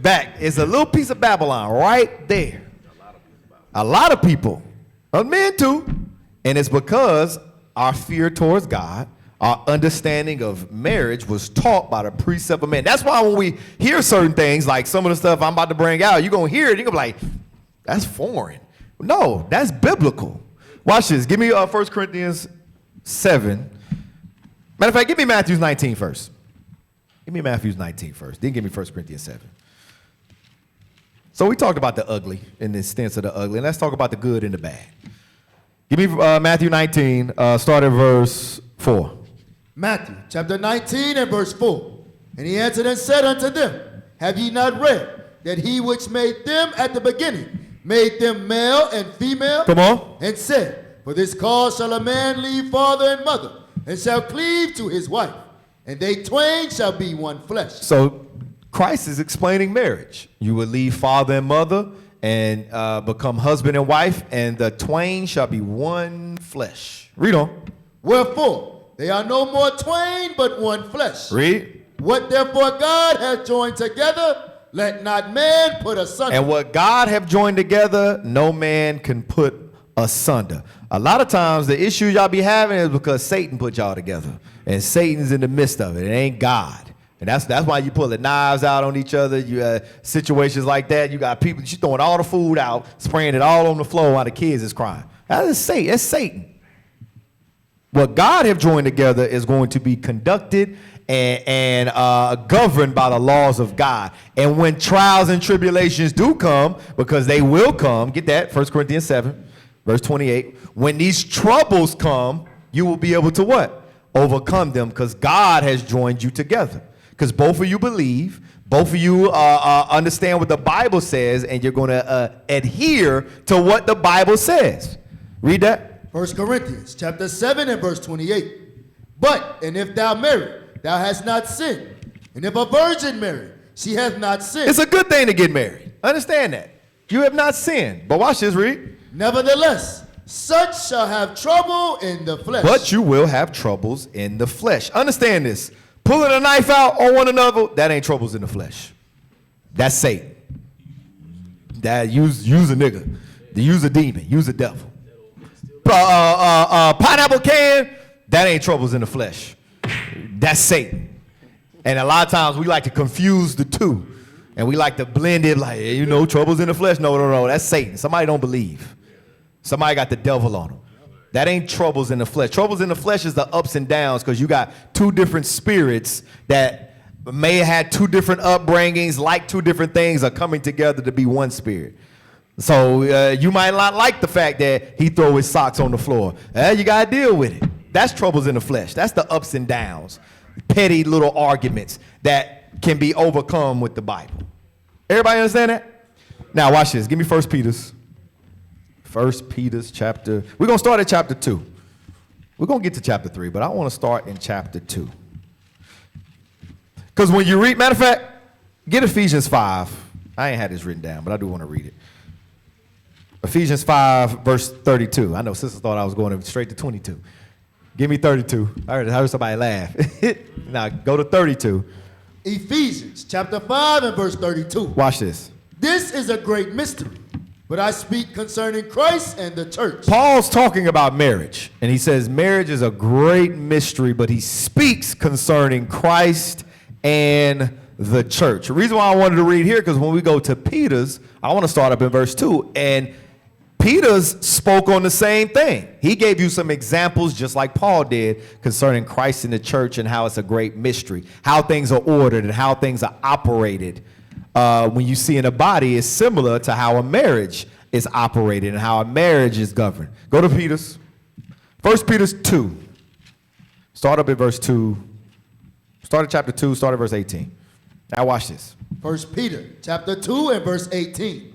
Back is a little piece of Babylon right there. A lot of people. Men too. And it's because our fear towards God, our understanding of marriage was taught by the precept of men. That's why when we hear certain things, like some of the stuff I'm about to bring out, you're going to hear it, you're going to be like, that's foreign. No, that's biblical. Watch this. Give me 1 Corinthians 7. Matter of fact, give me Matthew 19 first. Give me Matthew 19 first. Then give me 1 Corinthians 7. So we talked about the ugly in the sense of the ugly, and let's talk about the good and the bad. Give me Matthew 19, start at verse 4. Matthew chapter 19 and verse 4. And he answered and said unto them, have ye not read that he which made them at the beginning made them male and female? Come on. And said, for this cause shall a man leave father and mother, and shall cleave to his wife, and they twain shall be one flesh. So Christ is explaining marriage. You will leave father and mother and become husband and wife, and the twain shall be one flesh. Read on. Wherefore, they are no more twain, but one flesh. Read. What therefore God hath joined together, let not man put asunder. And what God have joined together, no man can put asunder. A lot of times the issues y'all be having is because Satan put y'all together. And Satan's in the midst of it. It ain't God. And that's why you pull the knives out on each other. You situations like that. You got people, she's throwing all the food out, spraying it all on the floor while the kids is crying. That is Satan. That's Satan. What God have joined together is going to be conducted and governed by the laws of God. And when trials and tribulations do come, because they will come, get that, 1 Corinthians 7, verse 28. When these troubles come, you will be able to what? Overcome them, because God has joined you together. Because both of you believe, Both of you understand what the Bible says, and you're going to adhere to what the Bible says. Read that. 1 Corinthians chapter 7 and verse 28. But, and if thou marry, thou hast not sinned. And if a virgin marry, she hath not sinned. It's a good thing to get married. Understand that. You have not sinned. But watch this, read. Nevertheless, such shall have trouble in the flesh. But you will have troubles in the flesh. Understand this. Pulling a knife out on one another, that ain't troubles in the flesh. That's Satan. That use a nigga. Use a demon. Use a devil. Pineapple can, that ain't troubles in the flesh. That's Satan. And a lot of times we like to confuse the two. And we like to blend it like, you know, troubles in the flesh. No, that's Satan. Somebody don't believe. Somebody got the devil on them. That ain't troubles in the flesh. Troubles in the flesh is the ups and downs because you got two different spirits that may have had two different upbringings, like two different things are coming together to be one spirit. So you might not like the fact that he throw his socks on the floor. You got to deal with it. That's troubles in the flesh. That's the ups and downs. Petty little arguments that can be overcome with the Bible. Everybody understand that? Now watch this. Give me 1 Peter's. 1 Peter's chapter. We're going to start at chapter 2. We're going to get to chapter 3, but I want to start in chapter 2. Because when you read, matter of fact, get Ephesians 5. I ain't had this written down, but I do want to read it. Ephesians 5, verse 32. I know sister thought I was going straight to 22. Give me 32. I heard somebody laugh. Now go to 32. Ephesians chapter 5 and verse 32. Watch this. This is a great mystery, but I speak concerning Christ and the church. Paul's talking about marriage, and he says marriage is a great mystery, but he speaks concerning Christ and the church. The reason why I wanted to read here, because when we go to Peter's, I want to start up in verse 2, and Peter's spoke on the same thing. He gave you some examples, just like Paul did, concerning Christ and the church and how it's a great mystery, how things are ordered and how things are operated. When you see in a body, is similar to how a marriage is operated and how a marriage is governed. Go to Peter's. 1 Peter 2. Start up at verse 2. Start at chapter 2, start at verse 18. Now watch this. 1 Peter chapter 2 and verse 18.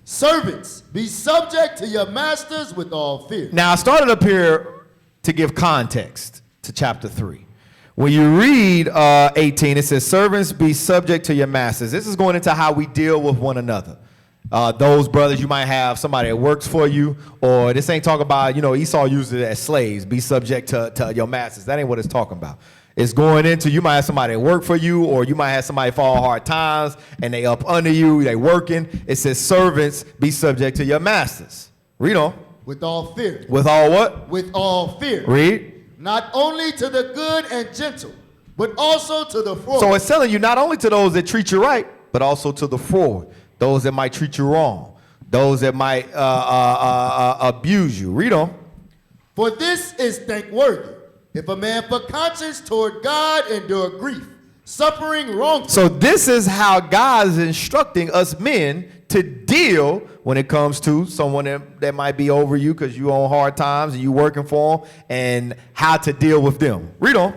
Servants, be subject to your masters with all fear. Now I started up here to give context to chapter 3. When you read 18, it says, servants, be subject to your masters. This is going into how we deal with one another. Those brothers, you might have somebody that works for you, or this ain't talking about, Esau used it as slaves. Be subject to your masters. That ain't what it's talking about. It's going into, you might have somebody that work for you, or you might have somebody fall hard times, and they up under you, they working. It says, servants, be subject to your masters. Read on. With all fear. With all what? With all fear. Read. Not only to the good and gentle, but also to the forward. So it's telling you not only to those that treat you right, but also to the forward. Those that might treat you wrong. Those that might abuse you. Read on. For this is thankworthy, if a man for conscience toward God endure grief, suffering wrongfully. So this is how God is instructing us men to deal when it comes to someone that might be over you because you on hard times and you working for them, and how to deal with them. Read on.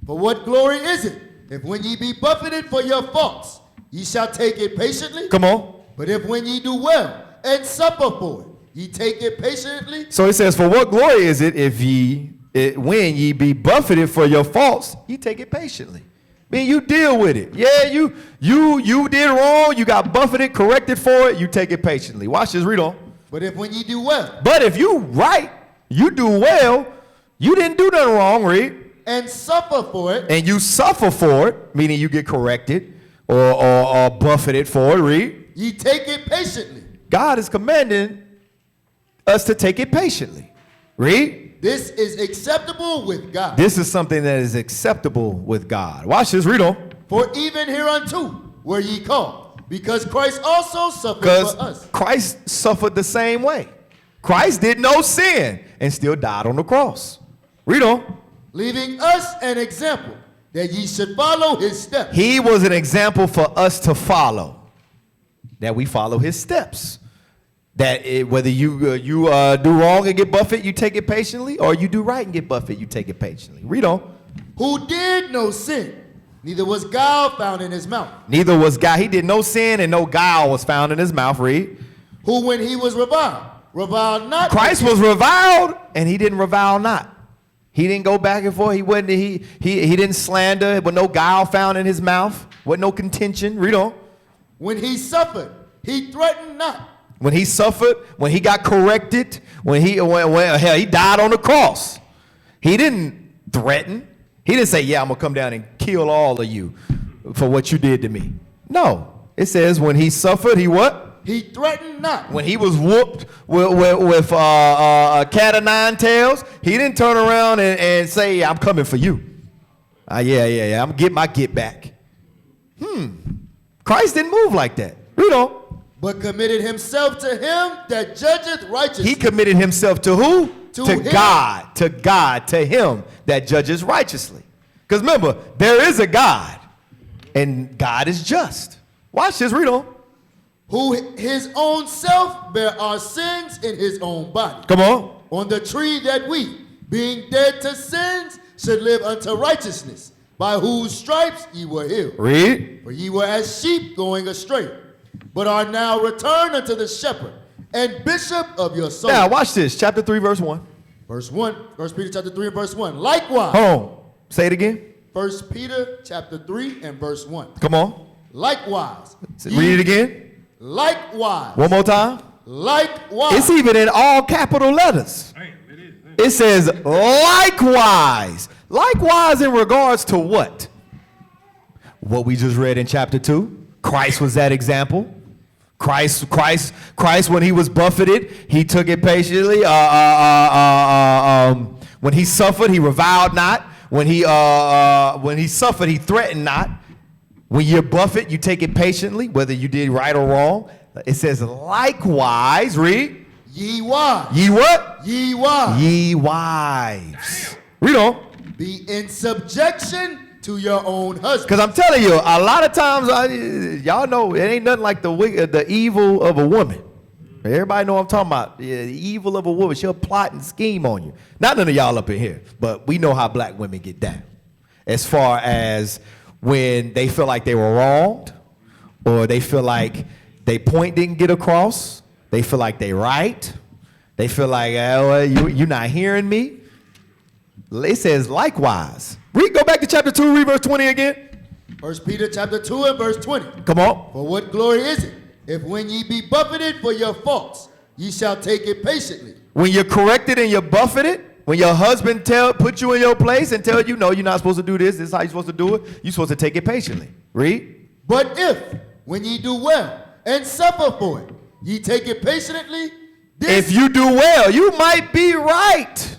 For what glory is it, if when ye be buffeted for your faults, ye shall take it patiently? Come on. But if when ye do well and suffer for it, ye take it patiently? So it says, for what glory is it if when ye be buffeted for your faults, ye take it patiently. I mean, you deal with it. Yeah, you did wrong. You got buffeted, corrected for it. You take it patiently. Watch this. Read on. But if when you do well. But if you right, you do well. You didn't do nothing wrong. Read. And suffer for it. And you suffer for it, meaning you get corrected or buffeted for it. Read. Ye take it patiently. God is commanding us to take it patiently. Read. This is acceptable with God. This is something that is acceptable with God. Watch this. Read on. For even hereunto were ye called, because Christ also suffered for us. Christ suffered the same way. Christ did no sin and still died on the cross. Read on. Leaving us an example that ye should follow his steps. He was an example for us to follow, that we follow his steps. That whether you do wrong and get buffeted, you take it patiently, or you do right and get buffeted, you take it patiently. Read on. Who did no sin, Neither was guile found in his mouth. Neither was guile. He did no sin and no guile was found in his mouth. Read. Who when he was reviled not. Christ was reviled and he didn't revile not. He didn't go back and forth. He didn't slander. With no guile found in his mouth. With no contention. Read on. When he suffered, he threatened not. When he suffered, when he got corrected, when he died on the cross, he didn't threaten. He didn't say, yeah, I'm going to come down and kill all of you for what you did to me. No. It says when he suffered, he what? He threatened not. When he was whooped with a cat of nine tails, he didn't turn around and say, I'm coming for you. Yeah. I'm going to get my get back. Christ didn't move like that. Read on. But committed himself to him that judgeth righteously. He committed himself to who? To him. God. To God. To him that judges righteously. Because remember, there is a God. And God is just. Watch this. Read on. Who his own self bare our sins in his own body. Come on. On the tree that we, being dead to sins, should live unto righteousness, by whose stripes ye were healed. Read. For ye were as sheep going astray, but are now returned unto the shepherd and bishop of your soul. Now watch this. Chapter 3, verse 1. Verse 1. 1 Peter chapter 3 and verse 1. Likewise. Hold on. Say it again. 1 Peter chapter 3 and verse 1. Come on. Likewise. Read it again. Likewise. One more time. Likewise. It's even in all capital letters. It says likewise. Likewise in regards to what? What we just read in chapter 2. Christ was that example. Christ, when he was buffeted, he took it patiently. When he suffered, he reviled not. When he suffered, he threatened not. When you're buffeted, you take it patiently, whether you did right or wrong. It says likewise, read. Ye wives. Ye what? Ye wives. Ye wives. Read on. Be in subjection to your own husband. Because I'm telling you, a lot of times, y'all know it ain't nothing like the evil of a woman. Everybody know what I'm talking about. The evil of a woman. She'll plot and scheme on you. Not none of y'all up in here, but we know how black women get down. As far as when they feel like they were wronged, or they feel like their point didn't get across, they feel like they right, they feel like, you're not hearing me. It says likewise. Go back to chapter 2, read verse 20 again. 1 Peter chapter 2 and verse 20. Come on. For what glory is it, if when ye be buffeted for your faults, ye shall take it patiently? When you're corrected and you're buffeted, when your husband put you in your place and tell you, no, you're not supposed to do this, this is how you're supposed to do it, you're supposed to take it patiently. Read. But if, when ye do well and suffer for it, ye take it patiently, if you do well, you might be right.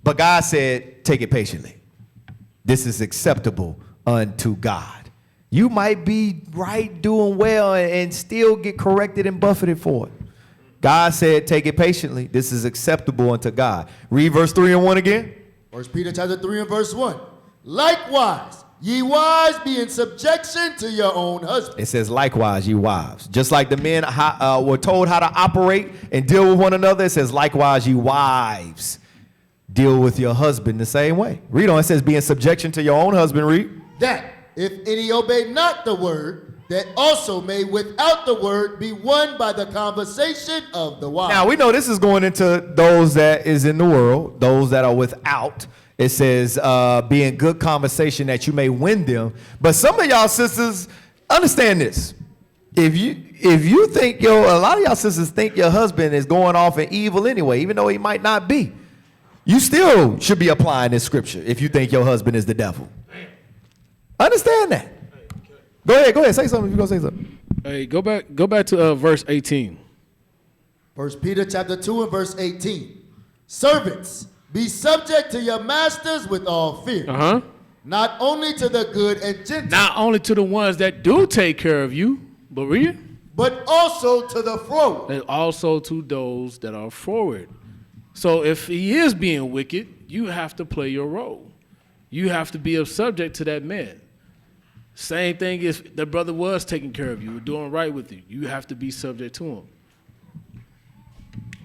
But God said, take it patiently. This is acceptable unto God. You might be right, doing well, and still get corrected and buffeted for it. God said, take it patiently. This is acceptable unto God. Read verse 3 and 1 again. 1 Peter chapter 3 and verse 1. Likewise, ye wives be in subjection to your own husband. It says, likewise, ye wives. Just like the men were told how to operate and deal with one another, it says, likewise, ye wives. Deal with your husband the same way. Read on. It says, be in subjection to your own husband. Read. That, if any obey not the word, that also may without the word be won by the conversation of the wife. Now, we know this is going into those that is in the world, those that are without. It says, be in good conversation that you may win them. But some of y'all sisters, understand this. If you think a lot of y'all sisters think your husband is going off in evil anyway, even though he might not be, you still should be applying this scripture if you think your husband is the devil. Understand that. Go ahead. Say something if you're going to say something. Hey, go back to verse 18. 1 Peter chapter 2 and verse 18. Servants, be subject to your masters with all fear. Not only to the good and gentle. Not only to the ones that do take care of you, but also to the forward. And also to those that are forward. So if he is being wicked, you have to play your role. You have to be subject to that man. Same thing if the brother was taking care of you, doing right with you. You have to be subject to him.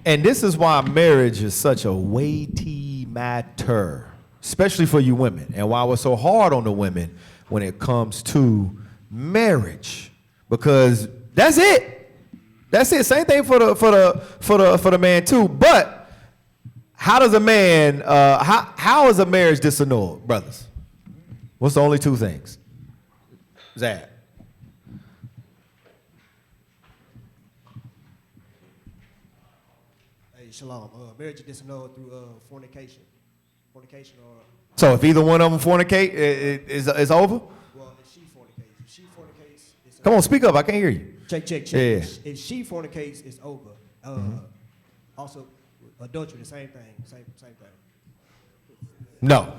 And this is why marriage is such a weighty matter. especially for you women, and why we're so hard on the women when it comes to marriage, because that's it. That's it. Same thing for the man too. But how does a man? How is a marriage disannulled, brothers? What's the only two things? Zach. Hey, shalom. Marriage is disannulled through fornication. Fornication or... So if either one of them fornicate, it's over? Well, if she fornicates, it's... Come on, speak up. I can't hear you. Check. Yeah. If she fornicates, it's over. Also, adultery, the same thing. Same thing. No.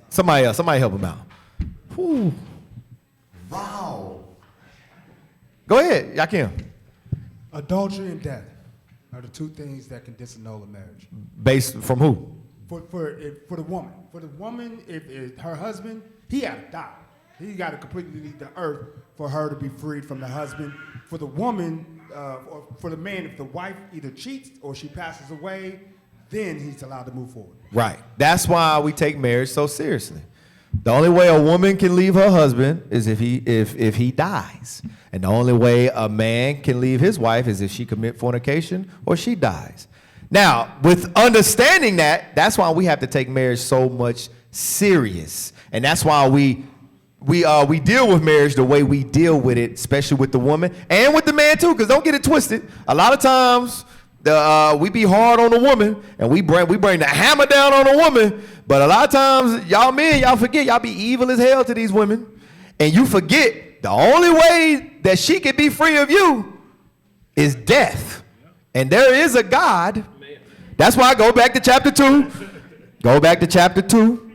Somebody else. Somebody help him out. Whew. Wow. Go ahead, Yakim. Adultery and death are the two things that can disannul a marriage. Based from who? For the woman. For the woman, if her husband, he had to die. He got to completely leave the earth for her to be freed from the husband. For the woman, or for the man, if the wife either cheats or she passes away, then he's allowed to move forward. Right. That's why we take marriage so seriously. The only way a woman can leave her husband is if he dies. And the only way a man can leave his wife is if she commit fornication or she dies. Now, with understanding that, that's why we have to take marriage so much serious. And that's why we deal with marriage the way we deal with it, especially with the woman and with the man too, because don't get it twisted. A lot of times we be hard on the woman and we bring the hammer down on the woman, but a lot of times y'all men, y'all forget, y'all be evil as hell to these women, and you forget the only way that she can be free of you is death. And there is a God. That's why I go back to chapter 2. Go back to chapter 2.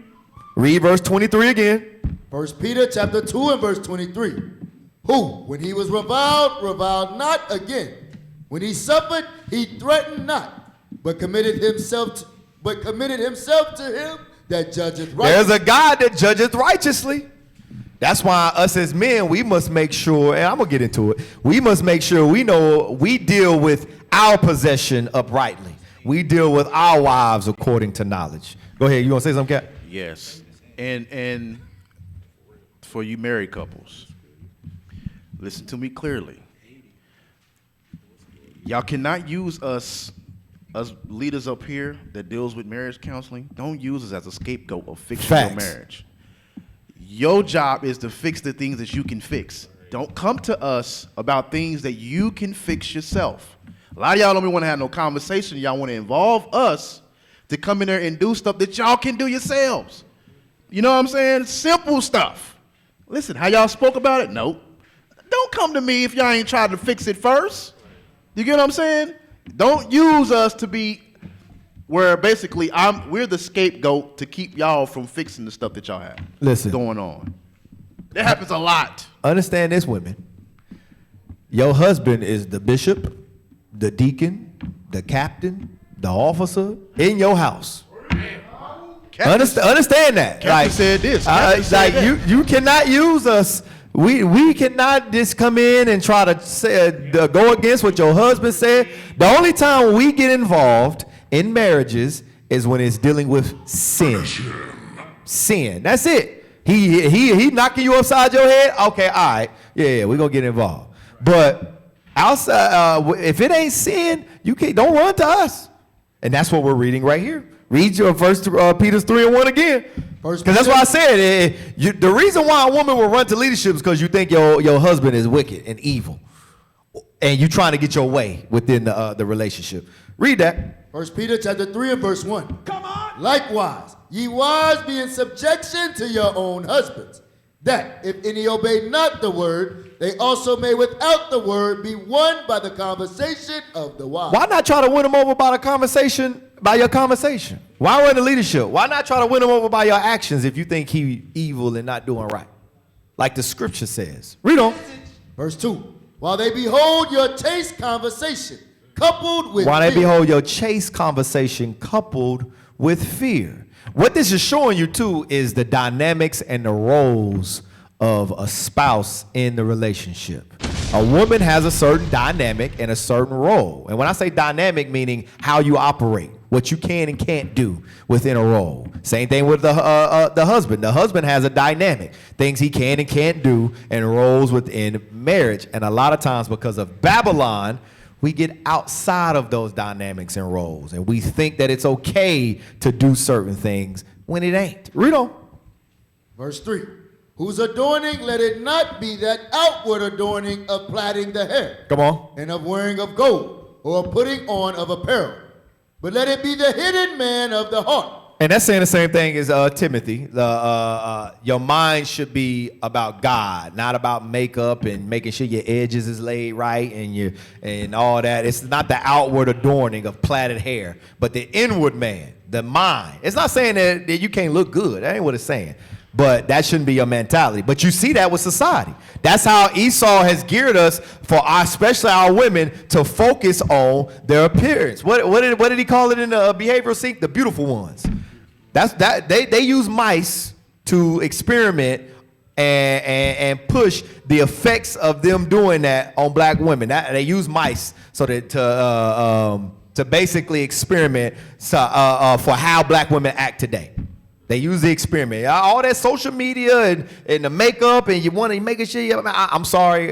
Read verse 23 again. 1 Peter chapter 2 and verse 23. Who, when he was reviled not again. When he suffered, he threatened not, but committed himself to him that judgeth righteously. There's a God that judgeth righteously. That's why us as men, we must make sure, and I'm going to get into it, we must make sure we know we deal with our possession uprightly. We deal with our wives according to knowledge. Go ahead. You want to say something, Cap? Yes. And for you married couples, listen to me clearly. Y'all cannot use us leaders up here that deals with marriage counseling. Don't use us as a scapegoat of fixing your marriage. Your job is to fix the things that you can fix. Don't come to us about things that you can fix yourself. A lot of y'all don't want to have no conversation. Y'all want to involve us to come in there and do stuff that y'all can do yourselves. You know what I'm saying? Simple stuff. Listen, how y'all spoke about it? Nope. Don't come to me if y'all ain't tried to fix it first. You get what I'm saying? Don't use us to be where basically we're the scapegoat to keep y'all from fixing the stuff that y'all have going on. That happens a lot. Understand this, women. Your husband is the bishop, the deacon, the captain, the officer in your house. Understand that. Captain said this. You cannot use us. We cannot just come in and try to go against what your husband said. The only time we get involved in marriages is when it's dealing with sin. Sin. That's it. He knocking you upside your head. Okay, all right. Yeah, we're gonna get involved. But outside, if it ain't sin, don't run to us. And that's what we're reading right here. Read your First Peter 3:1 again. Because that's why I said the reason why a woman will run to leadership is because you think your husband is wicked and evil, and you're trying to get your way within the relationship. Read that. 1 Peter chapter 3 and verse 1. Come on. Likewise, ye wives be in subjection to your own husbands, that if any obey not the word, they also may without the word be won by the conversation of the wives. Why not try to win them over by your conversation? Why run the leadership? Why not try to win them over by your actions if you think he evil and not doing right? Like the scripture says. Read on. Verse 2. While they behold your chaste conversation coupled with While fear. they behold your chaste conversation coupled with fear. What this is showing you too is the dynamics and the roles of a spouse in the relationship. A woman has a certain dynamic and a certain role. And when I say dynamic, meaning how you operate, what you can and can't do within a role. Same thing with the husband. The husband has a dynamic, things he can and can't do, and roles within marriage. And a lot of times, because of Babylon, we get outside of those dynamics and roles, and we think that it's okay to do certain things when it ain't. Read on. Verse 3. Whose adorning, let it not be that outward adorning of plaiting the hair. Come on. And of wearing of gold, or putting on of apparel. But let it be the hidden man of the heart. And that's saying the same thing as Timothy. Your mind should be about God, not about makeup and making sure your edges is laid right and all that. It's not the outward adorning of plaited hair, but the inward man, the mind. It's not saying that you can't look good. That ain't what it's saying. But that shouldn't be your mentality. But you see that with society. That's how Esau has geared us for especially our women to focus on their appearance. What did he call it in the behavioral seek? The beautiful ones. They use mice to experiment and push the effects of them doing that on black women. They use mice so that to basically experiment for how black women act today. They use the experiment. All that social media and the makeup, and you want to make sure. I'm sorry.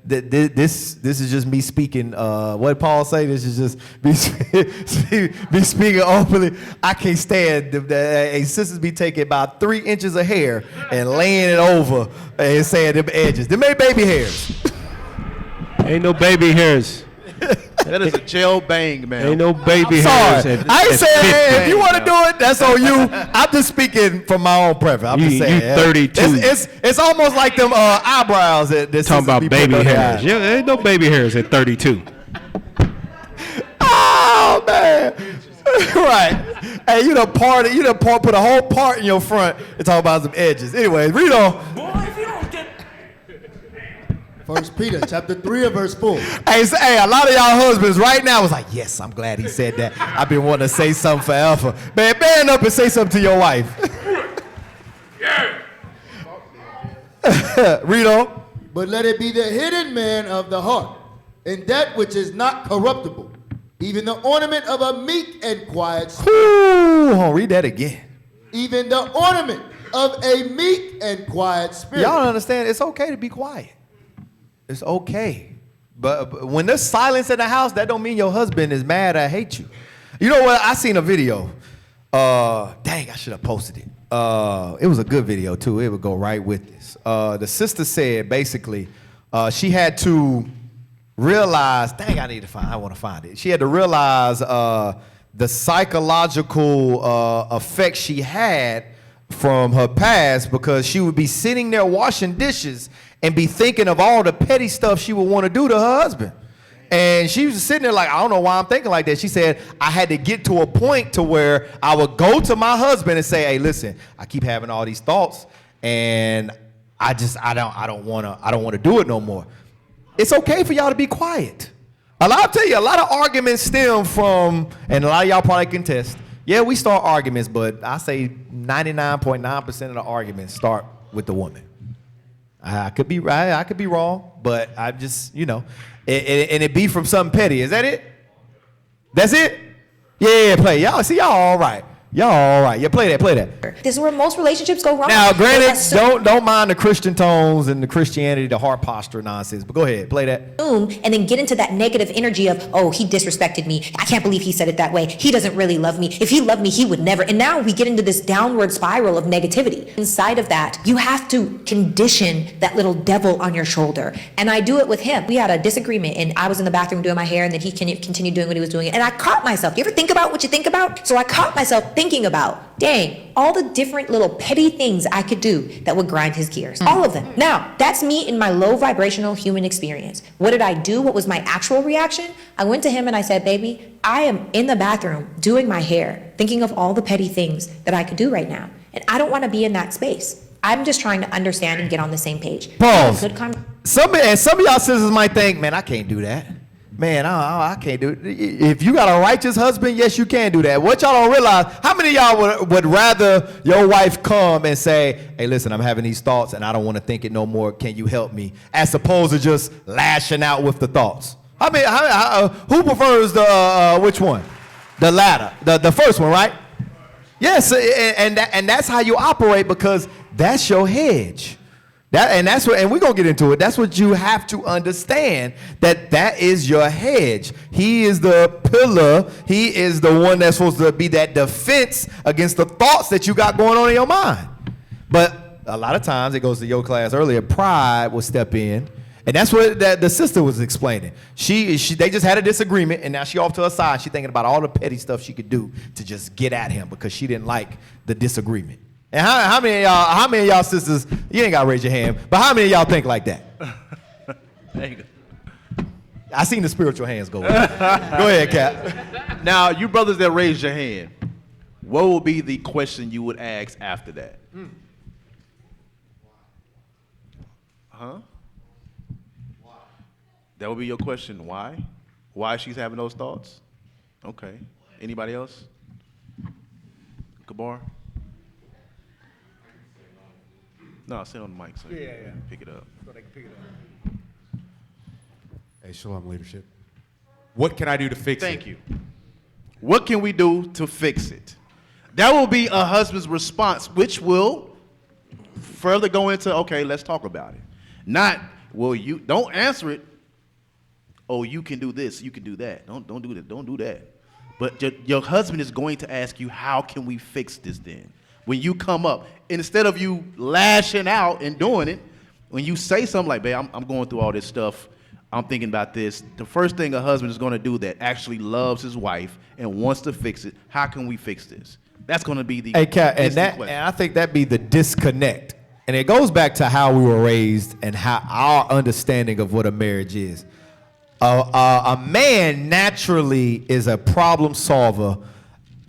This is just me speaking. What did Paul say? This is just me speaking openly. I can't stand sisters be taking about 3 inches of hair and laying it over and saying them edges. Them ain't baby hairs. Ain't no baby hairs. That is a jail bang, man. Ain't no baby hairs. hairs. I ain't saying if you want to do it, that's on you. I'm just speaking from my own preference. I'm just saying. You 32. It's almost like them eyebrows. Talking about baby hairs. Yeah, ain't no baby hairs at 32. Oh man. Right. Hey, you done put a whole part in your front and talk about some edges. Anyways, read on. 1 Peter chapter 3 and verse 4. Hey, a lot of y'all husbands right now was like, yes, I'm glad he said that. I've been wanting to say something forever. Man up and say something to your wife. Read on. But let it be the hidden man of the heart, and that which is not corruptible, even the ornament of a meek and quiet spirit. Read that again. Even the ornament of a meek and quiet spirit. Y'all don't understand, it's okay to be quiet. It's okay. But when there's silence in the house, that don't mean your husband is mad or hate you. You know what? I seen a video. Dang, I should have posted it. It was a good video, too. It would go right with this. The sister said, basically, she had to realize, dang, I want to find it. She had to realize the psychological effect she had from her past, because she would be sitting there washing dishes and be thinking of all the petty stuff she would want to do to her husband. And she was sitting there like, I don't know why I'm thinking like that. She said, I had to get to a point to where I would go to my husband and say, hey, listen, I keep having all these thoughts and I don't want to do it no more. It's okay for y'all to be quiet. I'll tell you, a lot of arguments stem from, and a lot of y'all probably can test. Yeah, we start arguments, but I say 99.9% of the arguments start with the woman. I could be right, I could be wrong, but I just, and it be from something petty. Is that it? That's it? Yeah, play. Y'all all right. Y'all all right. Yeah, play that. This is where most relationships go wrong. Now, granted, don't mind the Christian tones and the Christianity, the heart posture nonsense, but go ahead, play that. And then get into that negative energy of, oh, he disrespected me. I can't believe he said it that way. He doesn't really love me. If he loved me, he would never. And now we get into this downward spiral of negativity. Inside of that, you have to condition that little devil on your shoulder. And I do it with him. We had a disagreement, and I was in the bathroom doing my hair, and then he continued doing what he was doing. And I caught myself. You ever think about what you think about? So I caught myself thinking about, dang, all the different little petty things I could do that would grind his gears. All of them. Now, that's me in my low vibrational human experience. What did I do? What was my actual reaction? I went to him and I said, baby, I am in the bathroom doing my hair, thinking of all the petty things that I could do right now. And I don't want to be in that space. I'm just trying to understand and get on the same page. Pause. Some of y'all sisters might think, man, I can't do that. Man, I can't do it. If you got a righteous husband, yes, you can do that. What y'all don't realize, how many of y'all would rather your wife come and say, hey, listen, I'm having these thoughts and I don't want to think it no more. Can you help me? As opposed to just lashing out with the thoughts. Who prefers which one? The latter. The first one, right? Yes, and that's how you operate because that's your hedge. That's what, and we're gonna get into it. That's what you have to understand, that is your hedge. He is the pillar. He is the one that's supposed to be that defense against the thoughts that you got going on in your mind. But a lot of times, it goes to your class earlier, pride will step in. And that's what the sister was explaining. They just had a disagreement, and now she off to her side. She thinking about all the petty stuff she could do to just get at him because she didn't like the disagreement. And how many of y'all sisters, you ain't got to raise your hand, but how many of y'all think like that? I seen the spiritual hands go up. Go ahead, Cap. Now, you brothers that raised your hand, what would be the question you would ask after that? Huh? Why? That would be your question. Why? Why she's having those thoughts? Okay. Anybody else? Kabar? No, say it on the mic so you can pick it up. So they can pick it up. Hey, Shalom Leadership. What can I do to fix it? Thank you. What can we do to fix it? That will be a husband's response, which will further go into, okay, let's talk about it. Not, well, you don't answer it. Oh, you can do this, you can do that. Don't do that. Don't do that. But your husband is going to ask you, how can we fix this then? When you come up, instead of you lashing out and doing it, when you say something like, babe, I'm going through all this stuff, I'm thinking about this, the first thing a husband is going to do that actually loves his wife and wants to fix it, how can we fix this? That's going to be the Kat, and I think that'd be the disconnect. And it goes back to how we were raised and how our understanding of what a marriage is. A man naturally is a problem solver,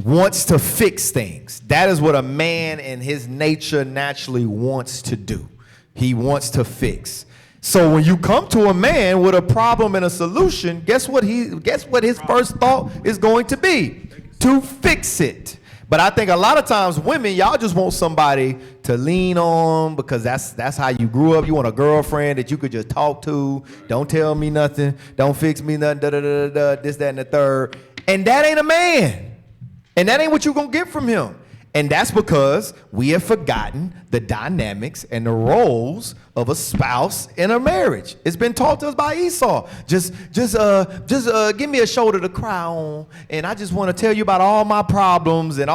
wants to fix things. That is what a man in his nature naturally wants to do. He wants to fix. So when you come to a man with a problem and a solution, guess what his first thought is going to be? To fix it. But I think a lot of times women, y'all just want somebody to lean on because that's how you grew up. You want a girlfriend that you could just talk to. Don't tell me nothing. Don't fix me nothing. This, that, and the third. And that ain't a man. And that ain't what you're going to get from him. And that's because we have forgotten the dynamics and the roles of a spouse in a marriage. It's been taught to us by Esau. Just give me a shoulder to cry on, and I just want to tell you about all my problems and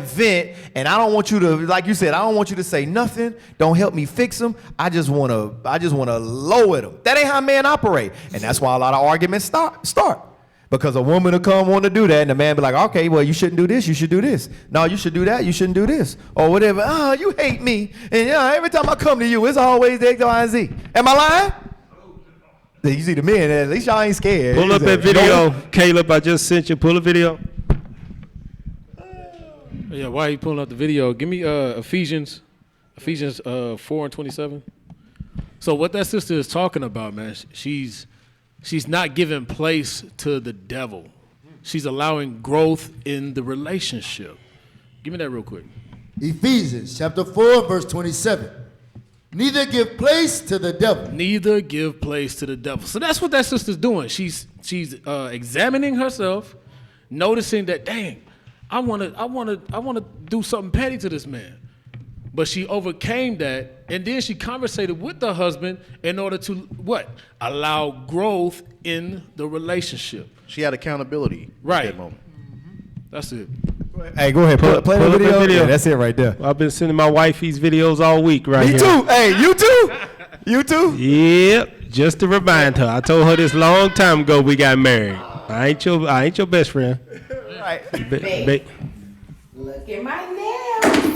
vent. And I don't want you to, like you said, I don't want you to say nothing. Don't help me fix them. I just want to lower them. That ain't how men operate, and that's why a lot of arguments start. Because a woman will come want to do that, and the man be like, okay, well, you shouldn't do this, you should do this. No, you should do that, you shouldn't do this. Or whatever. Oh, you hate me. And every time I come to you, it's always X, Y, and Z. Am I lying? You see the men, at least y'all ain't scared. Pull up that video, Caleb, I just sent you. Pull a video. Yeah, why are you pulling up the video? Give me Ephesians 4:27. So what that sister is talking about, man, she's not giving place to the devil. She's allowing growth in the relationship. Give me that real quick. Ephesians chapter 4, verse 27. Neither give place to the devil. Neither give place to the devil. So that's what that sister's doing. She's examining herself, noticing that, dang, I wanna do something petty to this man. But she overcame that, and then she conversated with the husband in order to, what? Allow growth in the relationship. She had accountability right. at that moment. That's it. Hey, go ahead. Play the video. Yeah, that's it right there. I've been sending my wife these videos all week right here. Me too. Hey, you too? You too? Yep. Just to remind her. I told her this long time ago we got married. I ain't your best friend. Right. Look at my nails.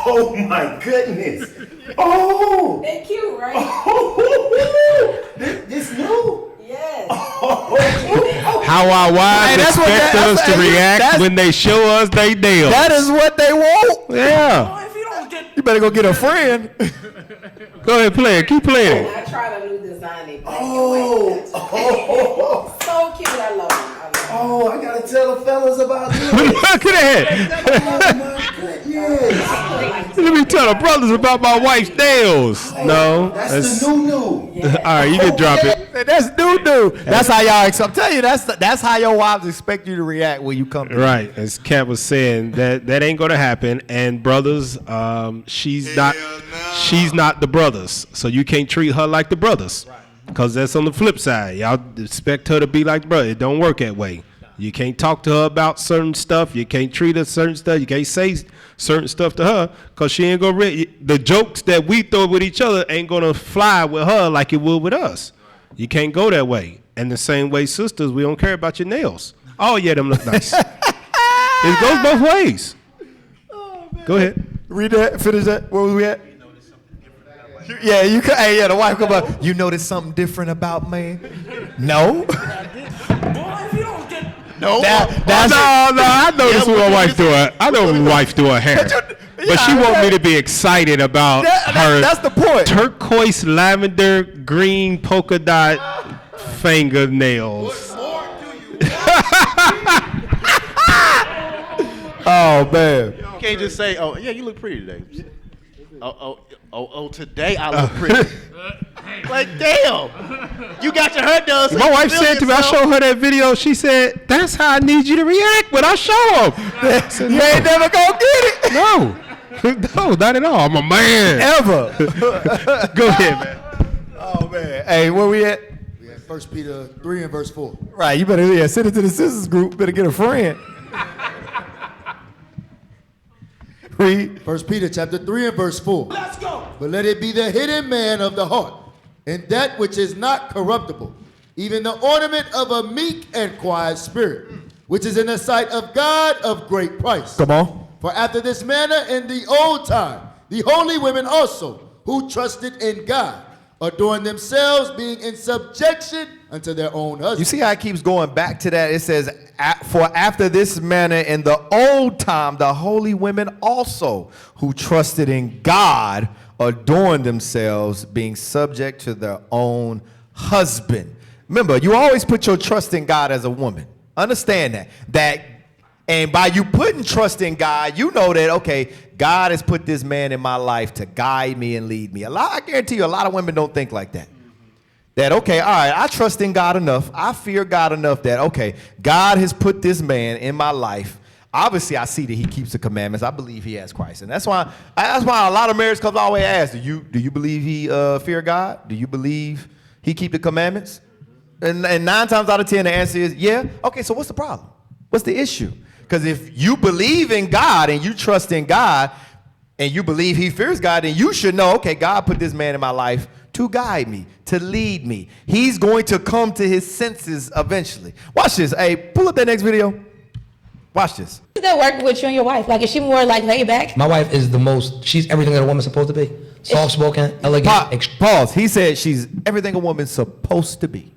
Oh my goodness! Oh, They're cute, right? Oh, this new? Yes. How our wives expect us to react when they show us they nails. That is what they want. Yeah. You better go get a friend. Go ahead, play it. Keep playing. I tried a new design. Oh. So cute. I love it. Oh, I gotta tell the fellas about this. Look at that. Oh my goodness. Let me tell the brothers about my wife's nails. No. That's the new. right, you can drop it. That's doo-doo. That's how y'all, I'm telling you, that's how your wives expect you to react when you come to Right, as Kat was saying, that ain't gonna happen. And brothers, she's not the brothers, so you can't treat her like the brothers, because that's on the flip side. Y'all expect her to be like the brother. It don't work that way. You can't talk to her about certain stuff. You can't treat her certain stuff. You can't say certain stuff to her, because she ain't gonna the jokes that we throw with each other ain't gonna fly with her like it would with us. You can't go that way. And the same way, sisters, we don't care about your nails. Oh yeah, them look nice. It goes both ways. Go ahead. Read that. Finish that. Where was we at? Yeah, you could. Hey, yeah, the wife come up. You notice something different about me? No. No. I noticed what my wife do. I know what my wife do her hair. But she want me to be excited about her. That's the point. Turquoise, lavender, green polka dot fingernails. Oh man. You can't just say, "Oh yeah, you look pretty today." Oh, today I look pretty. Like, damn, you got your hair done. So my wife said to me, I showed her that video. She said, "That's how I need you to react when I show them." Said, you ain't never gonna get it. No, not at all. I'm a man. Ever. Go ahead, man. Oh man. Hey, where we at? We at 1 Peter 3 and verse 4. Right. You better send it to the sisters group. Better get a friend. Read 1 Peter chapter 3 and verse 4. Let's go. But let it be the hidden man of the heart, and that which is not corruptible, even the ornament of a meek and quiet spirit, which is in the sight of God of great price. Come on. For after this manner in the old time, the holy women also, who trusted in God, adorned themselves, being in subjection unto their own husbands. You see how it keeps going back to that? It says, for after this manner in the old time, the holy women also, who trusted in God, adorned themselves, being subject to their own husband. Remember, you always put your trust in God as a woman. Understand that. And by you putting trust in God, you know that, okay, God has put this man in my life to guide me and lead me. I guarantee you, a lot of women don't think like that. That, okay, all right, I trust in God enough. I fear God enough that, okay, God has put this man in my life. Obviously, I see that he keeps the commandments. I believe he has Christ. And that's why a lot of marriage couples always ask, do you believe he fear God? Do you believe he keep the commandments? And 9 times out of 10, the answer is, yeah. Okay, so what's the problem? What's the issue? Because if you believe in God and you trust in God and you believe he fears God, then you should know, okay, God put this man in my life to guide me, to lead me. He's going to come to his senses eventually. Watch this. Hey, pull up that next video. Watch this. How does that work with you and your wife? Like, is she more like laid back? My wife is she's everything that a woman's supposed to be. Soft-spoken, elegant. Pause. He said she's everything a woman's supposed to be.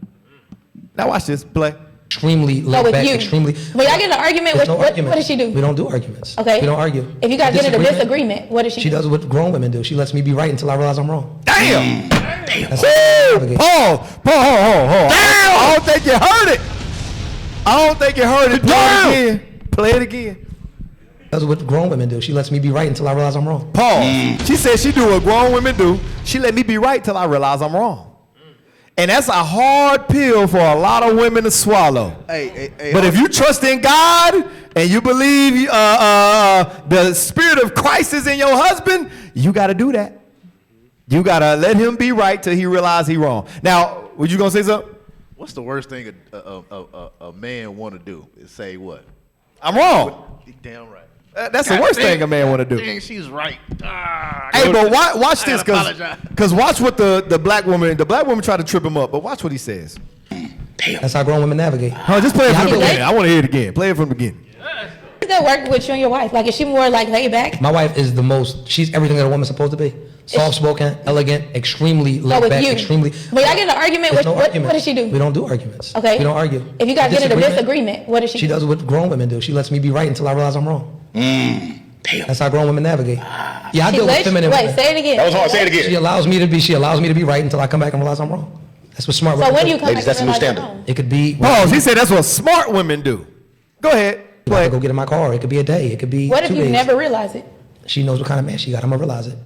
Now watch this. Play. Extremely laid back, extremely. But y'all get in an argument, what does she do? We don't do arguments. Okay. We don't argue. If you guys get in a disagreement, what does she do? She does what grown women do. She lets me be right until I realize I'm wrong. Damn! That's Pause. Damn! I don't think you heard it. I don't think you heard it. Play it again. That's what grown women do. She lets me be right until I realize I'm wrong. Pause. She said she do what grown women do. She let me be right till I realize I'm wrong. And that's a hard pill for a lot of women to swallow. Hey, but if you trust in God and you believe the spirit of Christ is in your husband, you got to do that. You got to let him be right till he realize he wrong. Now, were you going to say something? What's the worst thing a man want to do? Is say what? I'm wrong. Damn right. That's the worst thing a man want to do. Dang, she's right. Hey, but watch this, because watch what the black woman tried to trip him up, but watch what he says. Damn. That's how grown women navigate. Just play it from the beginning. I want to hear it again. Play it from the beginning. How does that work with you and your wife? Like, is she more like laid back? My wife is she's everything that a woman's supposed to be. Soft-spoken, elegant, extremely laid back, extremely. But y'all get in an argument, what does she do? We don't do arguments. Okay. We don't argue. If you guys get in a disagreement, what does she do? She does what grown women do. She lets me be right until I realize I'm wrong. Damn. That's how grown women navigate. Yeah, I deal with feminine women. Wait, say it again. That was hard. Say it again. She allows me to be right until I come back and realize I'm wrong. That's what smart women do. So when you come back and realize you're wrong? It could be. Pause. He said that's what smart women do. Go ahead. I go get in my car. It could be a day. It could be. What if 2 you days. never realize it? She knows what kind of man she got. I'm gonna realize it.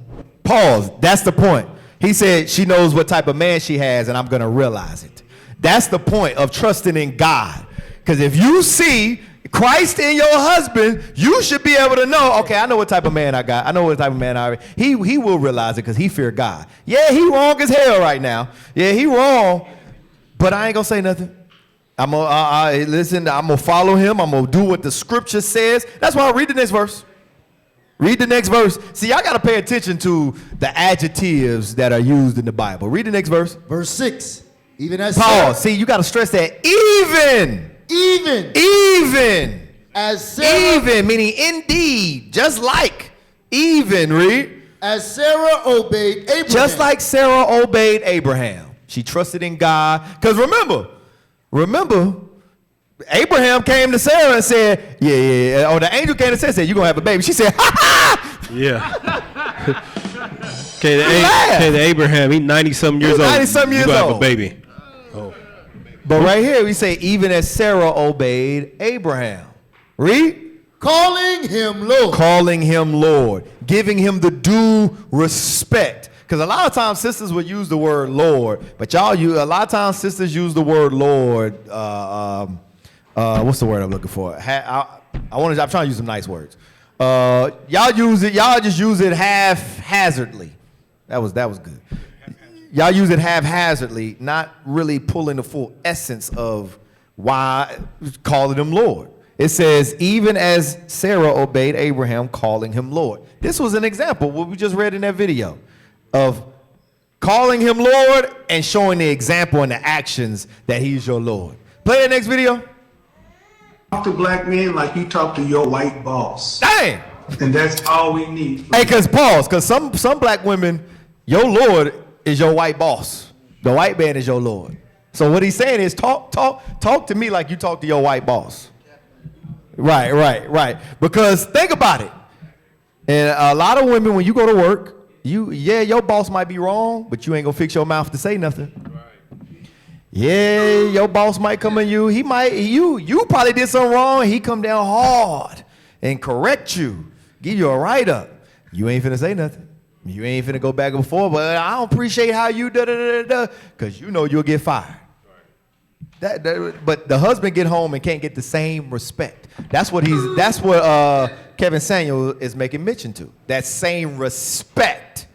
Pause. That's the point. He said she knows what type of man she has, and I'm going to realize it. That's the point of trusting in God. Because if you see Christ in your husband, you should be able to know, okay, I know what type of man I got. I know what type of man I already. He will realize it because he fear God. Yeah, he wrong as hell right now. Yeah, he wrong. But I ain't going to say nothing. I'm going to follow him. I'm going to do what the scripture says. That's why I read the next verse. Read the next verse. See, I got to pay attention to the adjectives that are used in the Bible. Read the next verse. Verse 6. Even as Pause. See, you got to stress that. Even. As Sarah. Even, meaning indeed. Just like. Even, read. As Sarah obeyed Abraham. Just like Sarah obeyed Abraham. She trusted in God. Because remember, Abraham came to Sarah and said, yeah. Or the angel came to Sarah and said, you're going to have a baby. She said, ha ha. Yeah. Okay, the Abraham, he's 90-something years old. 90-something years old. Have a old. baby. Oh. But right here, we say, even as Sarah obeyed Abraham. Read. Calling him Lord. Calling him Lord. Giving him the due respect. Because a lot of times sisters would use the word Lord, but a lot of times sisters use the word Lord. What's the word I'm looking for? I'm trying to use some nice words. Y'all just use it haphazardly. That was good. Y'all use it haphazardly, not really pulling the full essence of why calling him Lord. It says, even as Sarah obeyed Abraham, calling him Lord. This was an example, what we just read in that video, of calling him Lord and showing the example and the actions that he's your Lord. Play the next video. Talk to black men like you talk to your white boss. Dang! And that's all we need. Hey, because some black women, your Lord is your white boss. The white man is your Lord. So what he's saying is talk to me like you talk to your white boss. Right. Because think about it. And a lot of women, when you go to work, your boss might be wrong, but you ain't gonna fix your mouth to say nothing. Yeah, your boss might come at you. You probably did something wrong. He come down hard and correct you, give you a write-up. You ain't finna say nothing. You ain't finna go back and forth, but I don't appreciate how you because you know you'll get fired. But the husband get home and can't get the same respect. That's what Kevin Samuel is making mention to. That same respect.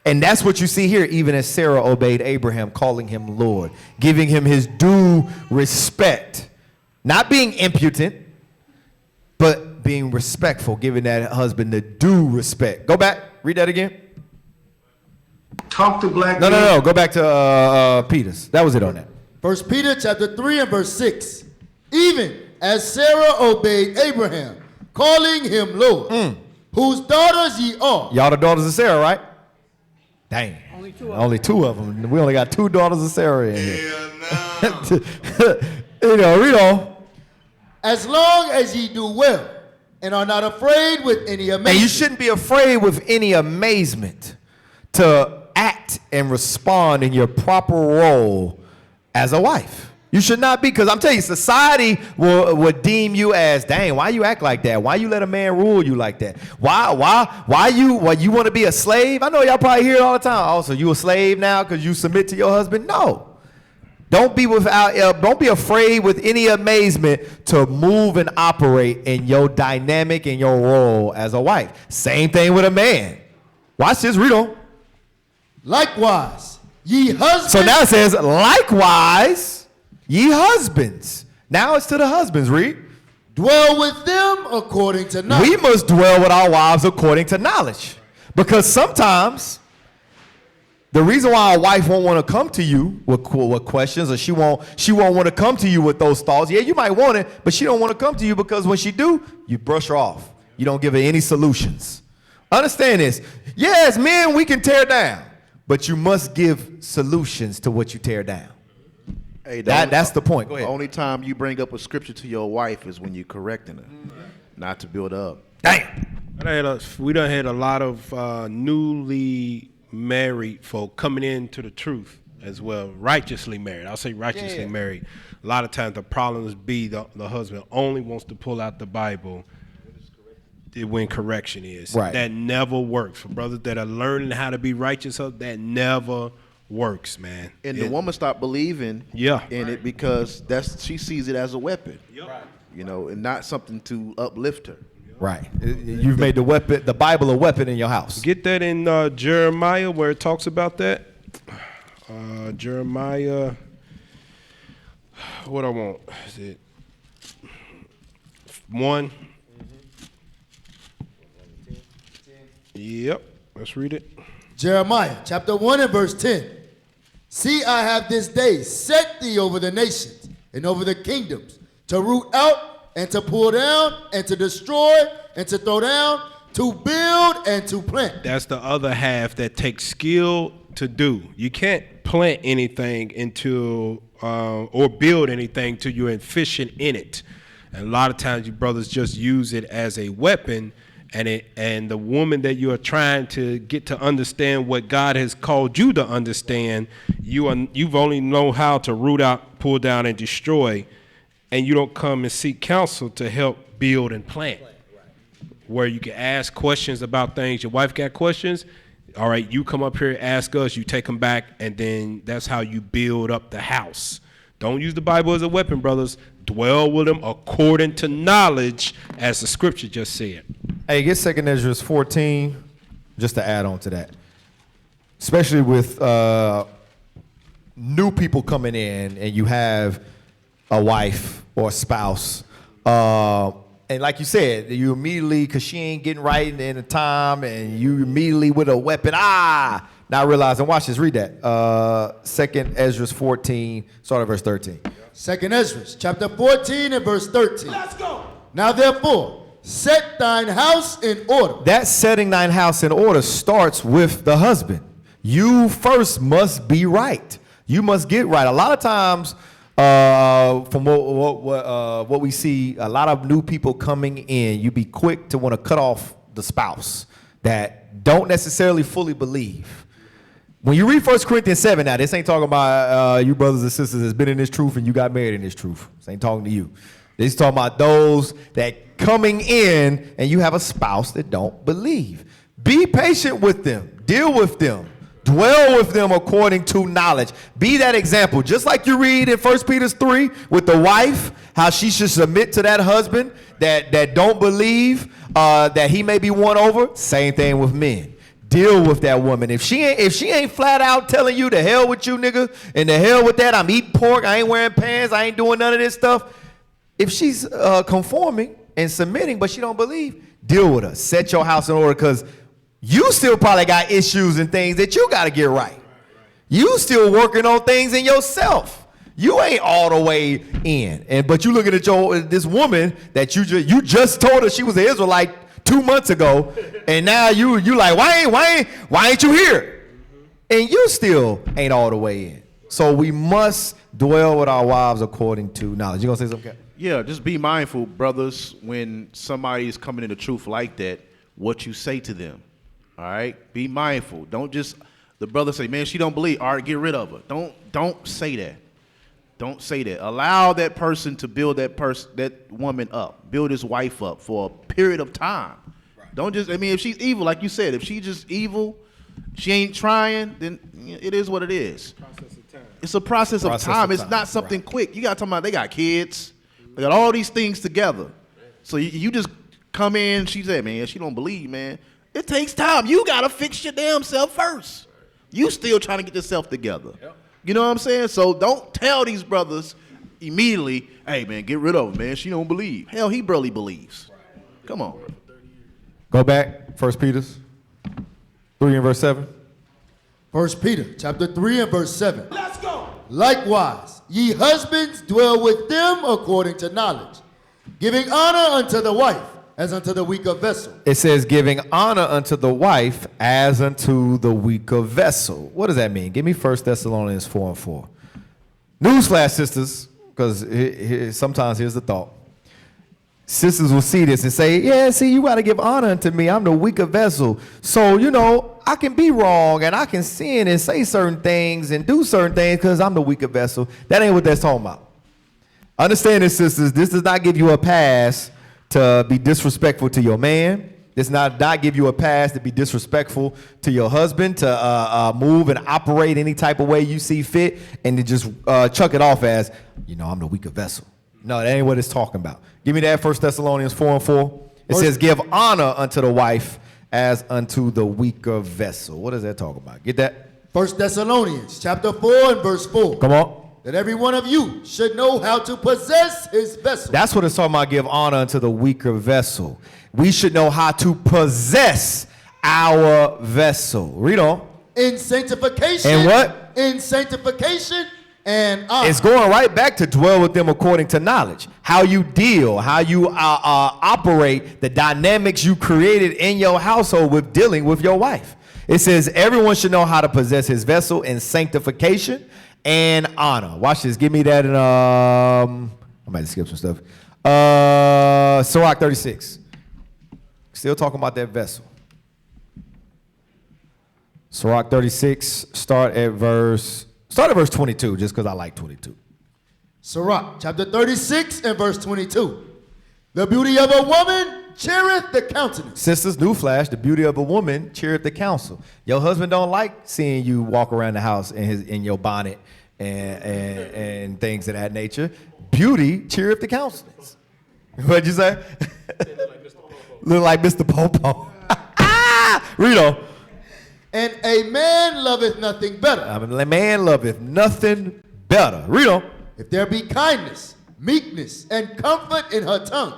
And that's what you see here, even as Sarah obeyed Abraham, calling him Lord, giving him his due respect. Not being impudent, but being respectful, giving that husband the due respect. Go back, read that again. Talk to black men. No. Go back to Peter's. That was it on that. 1 Peter chapter 3 and verse 6. Even as Sarah obeyed Abraham, calling him Lord, whose daughters ye are. Y'all the daughters of Sarah, right? Dang. Only two of them. We only got two daughters of Sarah in here. Read on. As long as ye do well and are not afraid with any amazement. And you shouldn't be afraid with any amazement to act and respond in your proper role as a wife. You should not be, because I'm telling you, society will deem you as, dang, why you act like that? Why you let a man rule you like that? Why you want to be a slave? I know y'all probably hear it all the time. Oh, so you a slave now because you submit to your husband? No. Don't be afraid with any amazement to move and operate in your dynamic and your role as a wife. Same thing with a man. Watch this, read on. Likewise, ye husbands. So now it says, likewise, ye husbands. Now it's to the husbands, read. Dwell with them according to knowledge. We must dwell with our wives according to knowledge. Because sometimes the reason why a wife won't want to come to you with questions, or she won't want to come to you with those thoughts. Yeah, you might want it, but she don't want to come to you because when she do, you brush her off. You don't give her any solutions. Understand this. Yes, men, we can tear down, but you must give solutions to what you tear down. Hey, that's the point. Go ahead. The only time you bring up a scripture to your wife is when you're correcting her, not to build up. Damn. We done had a lot of newly married folk coming into the truth as well, righteously married. I'll say righteously married. A lot of times the problems be the husband only wants to pull out the Bible when correction is. Right. That never works. For brothers that are learning how to be righteous, that never works, man. And the woman stopped believing in it because she sees it as a weapon. You know, and not something to uplift her. Right. You've made the Bible a weapon in your house. Get that in Jeremiah where it talks about that. Jeremiah, what I want is it 1? Yep, let's read it. Jeremiah chapter 1 and verse 10. See, I have this day set thee over the nations and over the kingdoms, to root out and to pull down and to destroy and to throw down, to build and to plant. That's the other half that takes skill to do. You can't plant anything until or build anything till you're efficient in it. And a lot of times you brothers just use it as a weapon, and the woman that you are trying to get to understand what God has called you to understand, you've only known how to root out, pull down, and destroy, and you don't come and seek counsel to help build and plant. Where you can ask questions about things. Your wife got questions. All right, you come up here, ask us, you take them back, and then that's how you build up the house. Don't use the Bible as a weapon, brothers. Dwell with them according to knowledge, as the scripture just said. Hey, get 2 Ezra 14, just to add on to that. Especially with new people coming in, and you have a wife or a spouse. And like you said, you immediately, because she ain't getting right in the time, and you immediately with a weapon, not realizing, watch this, read that. 2 Ezra 14, start at verse 13. 2 Ezra chapter 14 and verse 13. Let's go. Now therefore, set thine house in order. That setting thine house in order starts with the husband. You first must be right. You must get right. A lot of times, from what we see, a lot of new people coming in, you be quick to want to cut off the spouse that don't necessarily fully believe. When you read 1 Corinthians 7, now this ain't talking about you brothers and sisters that's been in this truth and you got married in this truth. This ain't talking to you. This is talking about those that coming in and you have a spouse that don't believe. Be patient with them. Deal with them. Dwell with them according to knowledge. Be that example. Just like you read in 1 Peter 3 with the wife, how she should submit to that husband that don't believe that he may be won over. Same thing with men. Deal with that woman. If she ain't flat out telling you to hell with you, nigga, and the hell with that, I'm eating pork, I ain't wearing pants, I ain't doing none of this stuff. If she's conforming and submitting, but she don't believe, deal with her. Set your house in order, because you still probably got issues and things that you got to get right. You still working on things in yourself. You ain't all the way in. But you looking at this woman that you just told her she was an Israelite 2 months ago, and now you like, why ain't you here? And you still ain't all the way in. So we must dwell with our wives according to knowledge. You gonna say something, Cap? Yeah, just be mindful, brothers, when somebody is coming into truth like that, what you say to them. All right? Be mindful. Don't just, the brother say, man, she don't believe. All right, get rid of her. Don't say that. Don't say that. Allow that person to build that woman up, build his wife up for a period of time. Right. Don't just, if she's evil, like you said, if she's just evil, she ain't trying, then it is what it is. It's a process of time. It's not something quick. You got to talk about, they got kids. They got all these things together. So you just come in, she said, man, she don't believe, man. It takes time. You got to fix your damn self first. You still trying to get yourself together. Yep. You know what I'm saying? So don't tell these brothers immediately, hey, man, get rid of her, man. She don't believe. Hell, he barely believes. Come on. Go back, 1 Peter 3 and verse 7. 1 Peter chapter 3 and verse 7. Let's go. Likewise, ye husbands dwell with them according to knowledge, giving honor unto the wife as unto the weaker vessel. It says giving honor unto the wife as unto the weaker vessel. What does that mean? Give me 1 Thessalonians 4 and 4. Newsflash, sisters, because sometimes here's the thought. Sisters will see this and say, yeah, see, you got to give honor unto me. I'm the weaker vessel. So, I can be wrong and I can sin and say certain things and do certain things because I'm the weaker vessel. That ain't what that's talking about. Understand this, sisters. This does not give you a pass to be disrespectful to your man. This not give you a pass to be disrespectful to your husband, to move and operate any type of way you see fit, and to just chuck it off as, I'm the weaker vessel. No, that ain't what it's talking about. Give me that 1 Thessalonians 4:4. It says, give honor unto the wife as unto the weaker vessel. What is that talking about? Get that? 1 Thessalonians chapter 4 and verse 4. Come on. That every one of you should know how to possess his vessel. That's what it's talking about, give honor unto the weaker vessel. We should know how to possess our vessel. Read on. In sanctification. And what? In sanctification and honor. It's going right back to dwell with them according to knowledge. How you deal, how you operate, the dynamics you created in your household with dealing with your wife. It says everyone should know how to possess his vessel in sanctification and honor. Watch this. Give me that in I might skip some stuff. Sirach 36. Still talking about that vessel. Sirach 36, start at verse 22, just because I like 22. Sirach chapter 36 and verse 22. The beauty of a woman cheereth the countenance. Sisters, newsflash, the beauty of a woman cheereth the counsel. Your husband don't like seeing you walk around the house in your bonnet and things of that nature. Beauty cheereth the countenance. What'd you say? Look like Mr. Popo. Read on. And a man loveth nothing better. A man loveth nothing better. Read on. If there be kindness, meekness, and comfort in her tongue,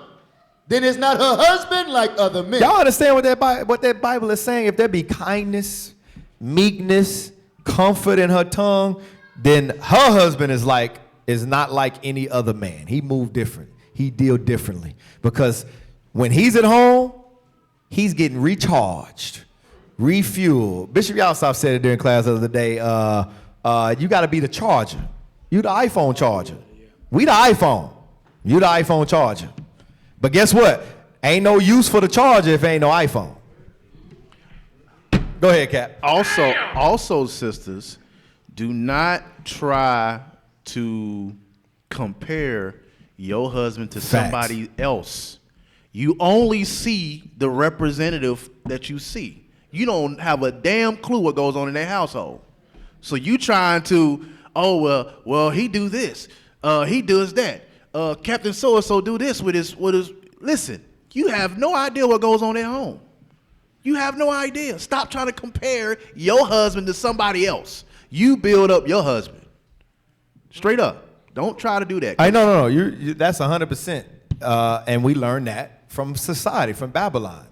then is not her husband like other men. Y'all understand what that Bible is saying? If there be kindness, meekness, comfort in her tongue, then her husband is not like any other man. He moved different. He deal differently. Because when he's at home, he's getting recharged, refueled. Bishop Yalsop said it during class the other day, you got to be the charger. You the iPhone charger. We the iPhone. You the iPhone charger. But guess what? Ain't no use for the charger if ain't no iPhone. Go ahead, Cap. Also, sisters, do not try to compare your husband to somebody else. You only see the representative that you see. You don't have a damn clue what goes on in their household. So you trying to, well, he do this, he does that. Captain so-and-so do this with his. Listen, you have no idea what goes on at home. You have no idea. Stop trying to compare your husband to somebody else. You build up your husband. Straight up. Don't try to do that. No. You that's 100%. And we learned that from society, from Babylon.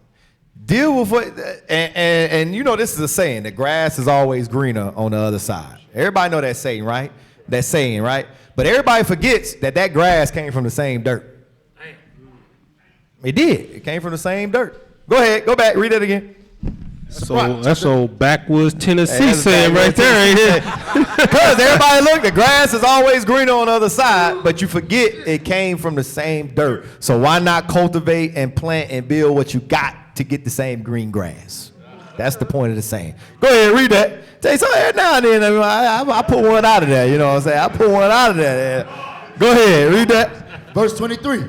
Deal with what, and this is a saying, the grass is always greener on the other side. Everybody know that saying, right? That saying, right? But everybody forgets that grass came from the same dirt. It did. It came from the same dirt. Go ahead. Go back. Read it again. That's old backwoods Tennessee saying right there, ain't it? Because everybody look, the grass is always greener on the other side, but you forget it came from the same dirt. So why not cultivate and plant and build what you got to get the same green grass? That's the point of the saying. Go ahead, read that. Say so every now and then, I put one out of there. You know what I'm saying? I put one out of there. Go ahead, read that. Verse 23.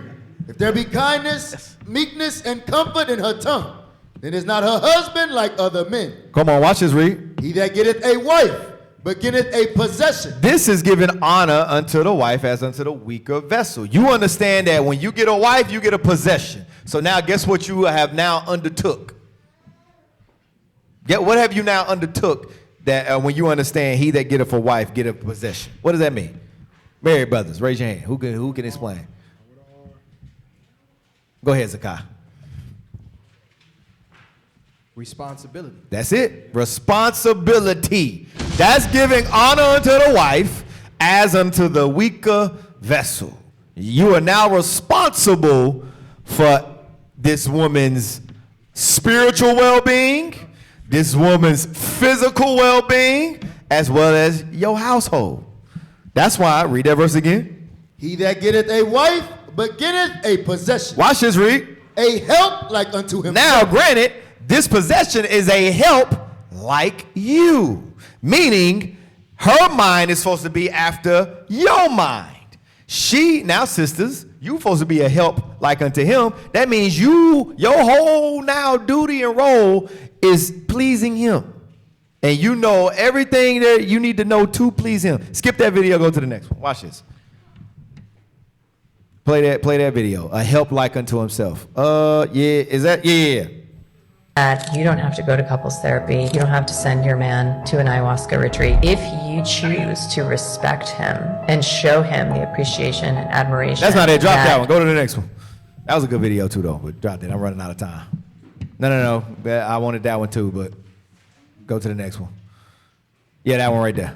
If there be kindness, meekness, and comfort in her tongue, then is not her husband like other men. Come on, watch this, read. He that getteth a wife, but getteth a possession. This is giving honor unto the wife as unto the weaker vessel. You understand that when you get a wife, you get a possession. So now guess what you have now undertook? What have you now undertook that when you understand he that getteth a wife, get a possession? What does that mean? Married brothers, raise your hand. Who can explain? Go ahead, Zakai. Responsibility. That's it. Responsibility. That's giving honor unto the wife as unto the weaker vessel. You are now responsible for this woman's spiritual well-being, this woman's physical well-being, as well as your household. That's why, read that verse again. He that getteth a wife, but getteth a possession. Watch this, read. A help like unto himself. Now, granted, this possession is a help like you. Meaning, her mind is supposed to be after your mind. Now sisters, you supposed to be a help like unto him. That means your whole now duty and role is pleasing him. And you know everything that you need to know to please him. Skip that video, go to the next one. Watch this. Play that video. A help like unto himself. Yeah. That you don't have to go to couples therapy. You don't have to send your man to an ayahuasca retreat. If you choose to respect him and show him the appreciation and admiration. That's not it. Drop that one. Go to the next one. That was a good video too, though. But drop that. I'm running out of time. No. I wanted that one too, but go to the next one. Yeah, that one right there.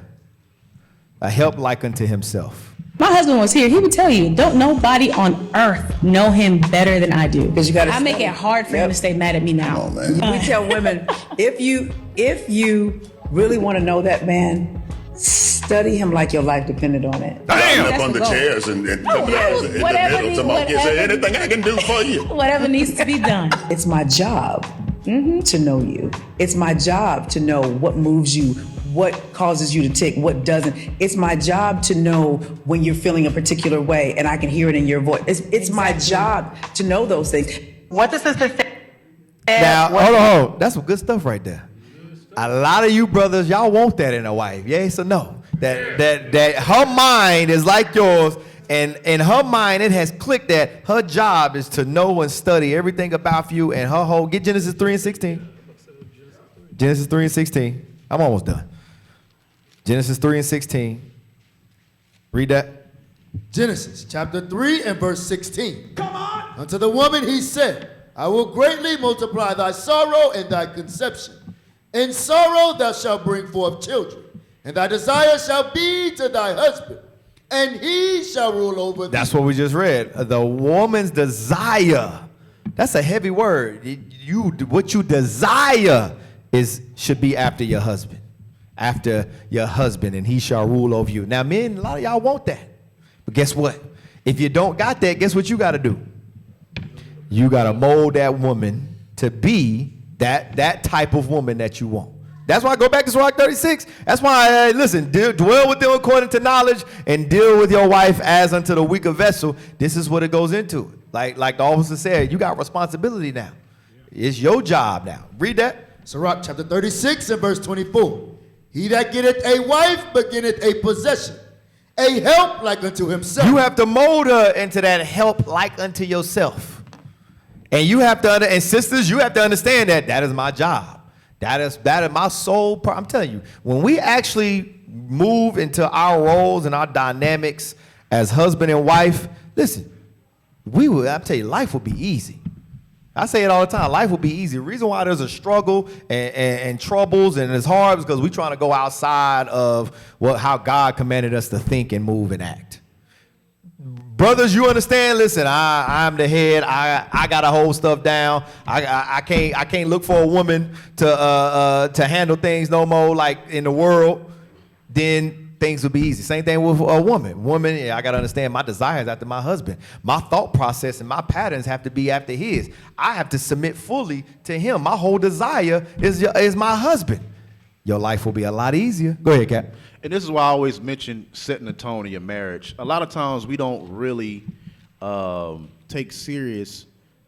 A help like unto himself. My husband was here. He would tell you, don't nobody on earth know him better than I do. Because I make it hard for him to stay mad at me now. We tell women, if you really want to know that man, study him like your life depended on it. Damn! Up on the chairs and in the middle. Is there anything I can do for you? Whatever needs to be done. It's my job to know you. It's my job to know what moves you, what causes you to tick, what doesn't. It's my job to know when you're feeling a particular way, and I can hear it in your voice. It's my job to know those things. What does sister say? Now, hold on. That's some good stuff right there. A lot of you brothers, y'all want that in a wife. Yes or no? That her mind is like yours, and in her mind, it has clicked that her job is to know and study everything about you, and her whole, get Genesis 3:16. Genesis 3:16. I'm almost done. Genesis 3:16. Read that. Genesis chapter 3 and verse 16. Come on. Unto the woman he said, I will greatly multiply thy sorrow and thy conception. In sorrow thou shalt bring forth children, and thy desire shall be to thy husband, and he shall rule over thee. That's what we just read. The woman's desire. That's a heavy word. What you desire should be after your husband. After your husband, and he shall rule over you. Now, men, a lot of y'all want that. But guess what? If you don't got that, guess what you got to do? You got to mold that woman to be that type of woman that you want. That's why I go back to Sirach 36. That's why, listen, dwell with them according to knowledge and deal with your wife as unto the weaker vessel. This is what it goes into. Like the officer said, you got responsibility now. It's your job now. Read that. Sirach chapter 36 and verse 24. He that getteth a wife beginneth a possession, a help like unto himself. You have to mold her into that help like unto yourself. And you have to, and sisters, you have to understand that is my job. That is my sole, I'm telling you, when we actually move into our roles and our dynamics as husband and wife, listen, I'm telling you, life will be easy. I say it all the time. Life will be easy. The reason why there's a struggle and troubles and it's hard is because we're trying to go outside of how God commanded us to think and move and act. Brothers, you understand? Listen, I'm the head. I gotta hold stuff down. I can't look for a woman to handle things no more like in the world. Then things will be easy. Same thing with a woman. Woman, I got to understand my desires after my husband. My thought process and my patterns have to be after his. I have to submit fully to him. My whole desire is my husband. Your life will be a lot easier. Go ahead, Cap. And this is why I always mention setting the tone in your marriage. A lot of times we don't really take serious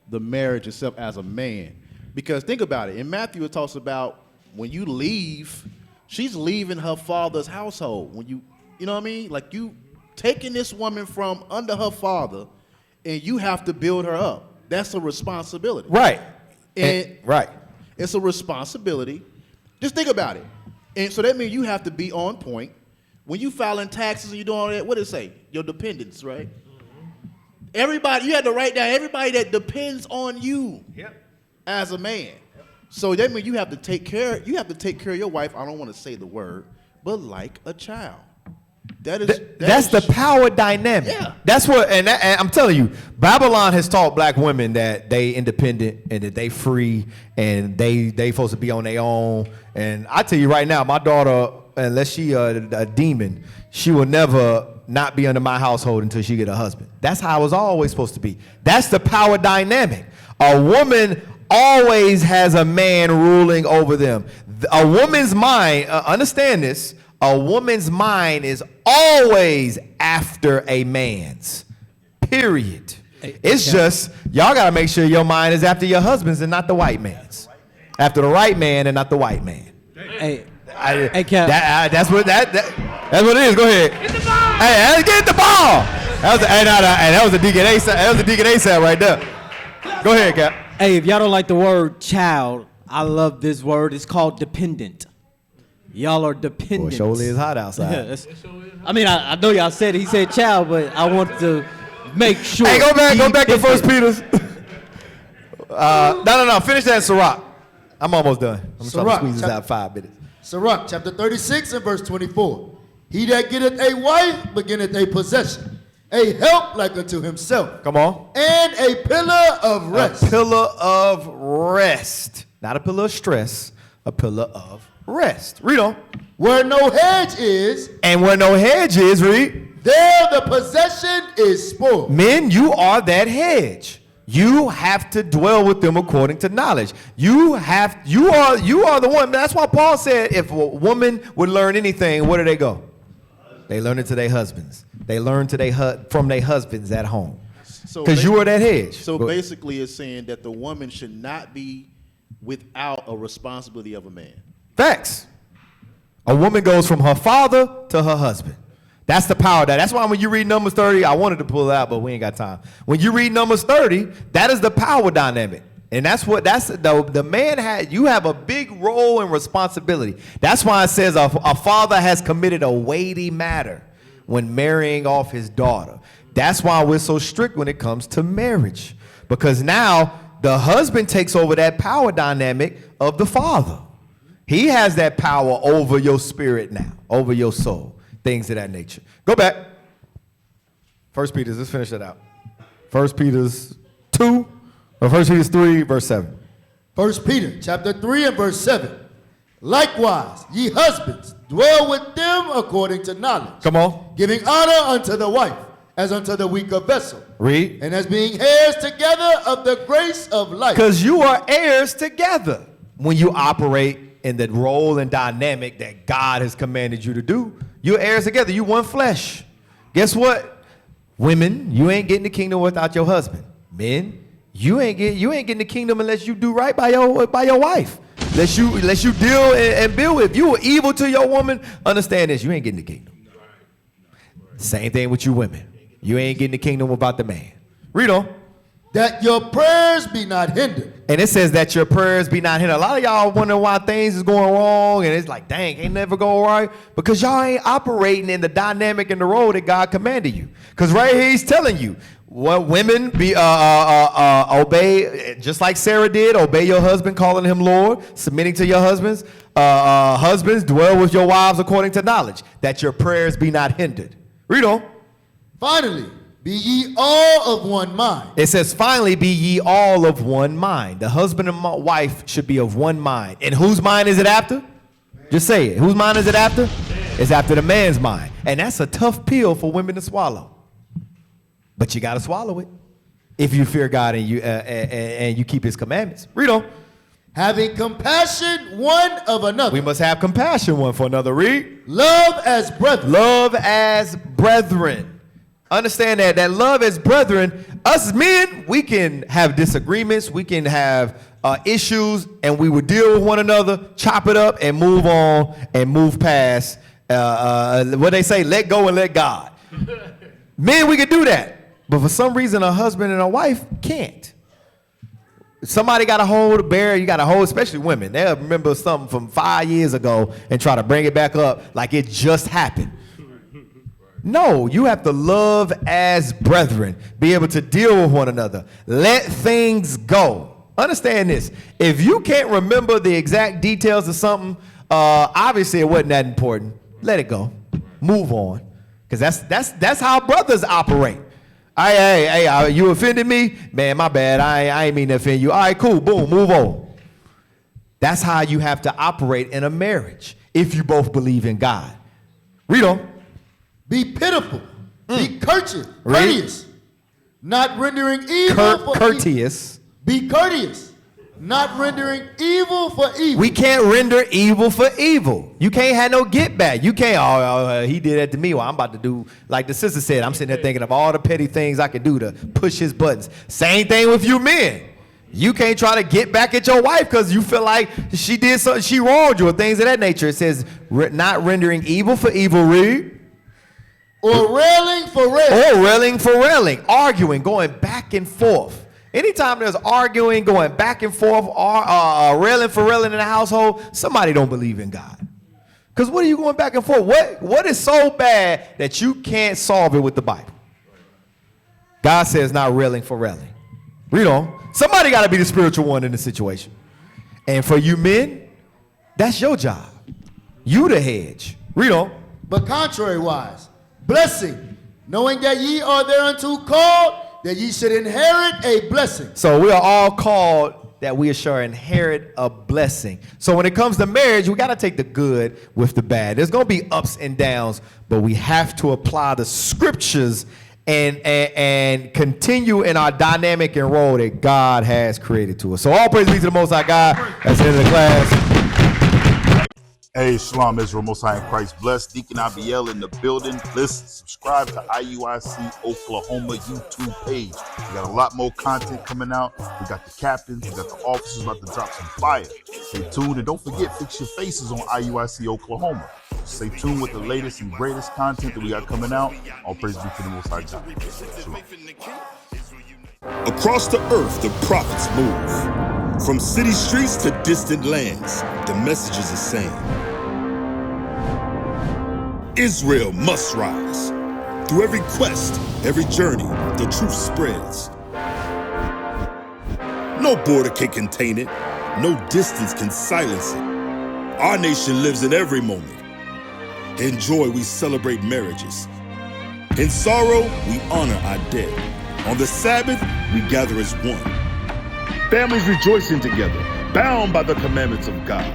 the marriage itself as a man. Because think about it. In Matthew, it talks about when you leave, she's leaving her father's household. When you know what I mean? Like you taking this woman from under her father, and you have to build her up. That's a responsibility. Right. Right. It's a responsibility. Just think about it. And so that means you have to be on point. When you filing taxes and you doing all that, what does it say? Your dependents, right? Everybody, you have to write down everybody that depends on you as a man. So that means you have to take care of your wife, I don't want to say the word, but like a child. That's the power dynamic. Yeah. That's what, and I'm telling you, Babylon has taught black women that they independent and that they free and they supposed to be on their own. And I tell you right now, my daughter, unless she a demon, she will never not be under my household until she get a husband. That's how it was always supposed to be. That's the power dynamic. A woman always has a man ruling over them. A woman's mind, understand this, A woman's mind is always after a man's. Period. It's just, y'all got to make sure your mind is after your husband's and not the white man's. After the right man and not the white man. Hey, Cap. That's what it is. Go ahead. Get the ball. Hey, get the ball. That was a Deacon A. That was a Deacon A. right there. Go ahead, Cap. Hey, if y'all don't like the word child, I love this word. It's called dependent. Y'all are dependent. Boy, surely is hot outside. I mean, I know y'all said he said child, but I want to make sure. Hey, go back to 1 Peter's. No. Finish that in Sirach. I'm almost done. I'm trying to squeeze this out 5 minutes. Sirach, chapter 36 and verse 24. He that getteth a wife beginneth a possession, a help like unto himself. Come on. And a pillar of rest. A pillar of rest. Not a pillar of stress, a pillar of rest. Read on. Where no hedge is. And where no hedge is, read. There the possession is spoiled. Men, you are that hedge. You have to dwell with them according to knowledge. You are the one. That's why Paul said if a woman would learn anything, where do they go? They learn it to their husbands. They learn from their husbands at home. Because you are that hedge. So basically it's saying that the woman should not be without a responsibility of a man. Facts. A woman goes from her father to her husband. That's the power. That's why when you read Numbers 30, I wanted to pull it out, but we ain't got time. When you read Numbers 30, that is the power dynamic. And that's the man you have a big role and responsibility. That's why it says a father has committed a weighty matter when marrying off his daughter. That's why we're so strict when it comes to marriage. Because now the husband takes over that power dynamic of the father. He has that power over your spirit now, over your soul. Things of that nature. Go back. 1 Peter, let's finish that out. 1 Peter 2, or 1 Peter 3, verse 7. 1 Peter chapter 3 and verse 7. Likewise, ye husbands, dwell with them according to knowledge. Come on. Giving honor unto the wife, as unto the weaker vessel. Read. And as being heirs together of the grace of life. Because you are heirs together when you operate in the role and dynamic that God has commanded you to do. You're heirs together. You one flesh. Guess what? Women, you ain't getting the kingdom without your husband. Men, you ain't getting the kingdom unless you do right by your wife. Unless you deal and build with. If you were evil to your woman, understand this. You ain't getting the kingdom. Same thing with you women. You ain't getting the kingdom without the man. Read on. That your prayers be not hindered. And it says that your prayers be not hindered. A lot of y'all wonder why things is going wrong, and it's like, dang, ain't never go right. Because y'all ain't operating in the dynamic and the role that God commanded you. Because right here he's telling you, what women be obey, just like Sarah did, obey your husband, calling him Lord, submitting to your husbands. Husbands, dwell with your wives according to knowledge, that your prayers be not hindered. Read on. Finally, be ye all of one mind. It says, finally, be ye all of one mind. The husband and wife should be of one mind. And whose mind is it after? Just say it. Whose mind is it after? It's after the man's mind. And that's a tough pill for women to swallow. But you got to swallow it if you fear God and you keep his commandments. Read on. Having compassion one of another. We must have compassion one for another. Read. Love as brethren. Love as brethren. Understand that love as brethren, us men, we can have disagreements, we can have issues, and we would deal with one another, chop it up, and move on and move past. What they say, let go and let God. Men, we can do that. But for some reason, a husband and a wife can't. Somebody got to hold a bear, you got to hold, especially women. They'll remember something from 5 years ago and try to bring it back up like it just happened. No, you have to love as brethren, be able to deal with one another, let things go. Understand this. If you can't remember the exact details of something, obviously it wasn't that important. Let it go. Move on. Because that's how brothers operate. Hey, you offended me? Man, my bad. I ain't mean to offend you. All right, cool. Boom, move on. That's how you have to operate in a marriage if you both believe in God. Read on. Be pitiful. Be courteous. Not rendering evil for courteous. Be courteous. Not rendering evil for evil. We can't render evil for evil. You can't have no get back. You can't, he did that to me. Well, I'm about to do, like the sister said, I'm sitting there thinking of all the petty things I could do to push his buttons. Same thing with you men. You can't try to get back at your wife because you feel like she did something, she wronged you or things of that nature. It says, not rendering evil for evil, read. Or railing for railing. Or railing for railing. Arguing, going back and forth. Anytime there's arguing, going back and forth, or railing for railing in the household, somebody don't believe in God. Because what are you going back and forth? What is so bad that you can't solve it with the Bible? God says not railing for railing. Read on. Somebody got to be the spiritual one in the situation. And for you men, that's your job. You the hedge. Read on. But contrariwise, blessing, knowing that ye are thereunto called, that ye should inherit a blessing. So we are all called that we shall inherit a blessing. So when it comes to marriage, we got to take the good with the bad. There's going to be ups and downs, but we have to apply the scriptures and continue in our dynamic and role that God has created to us. So all praise be to the Most High God. That's the end of the class. Hey, Shalom Israel, Most High in Christ blessed. Deacon Abiel in the building. Listen, subscribe to IUIC Oklahoma YouTube page. We got a lot more content coming out. We got the captains, we got the officers about to drop some fire. Stay tuned and don't forget, fix your faces on IUIC Oklahoma. Stay tuned with the latest and greatest content that we got coming out. All praise be to the Most High God. Shalom. Across the earth, the prophets move. From city streets to distant lands, the message is the same. Israel must rise. Through every quest, every journey, the truth spreads. No border can contain it. No distance can silence it. Our nation lives in every moment. In joy, we celebrate marriages. In sorrow, we honor our dead. On the Sabbath, we gather as one. Families rejoicing together, bound by the commandments of God.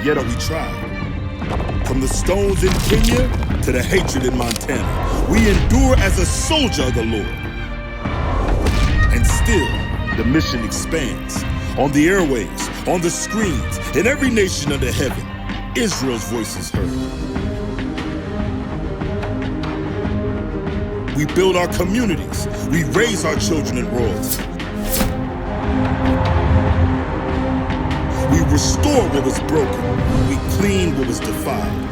Yet are we tried. From the stones in Kenya to the hatred in Montana, we endure as a soldier of the Lord. And still, the mission expands. On the airways, on the screens, in every nation under heaven, Israel's voice is heard. We build our communities. We raise our children in royalty. We restore what was broken. We clean what was defiled.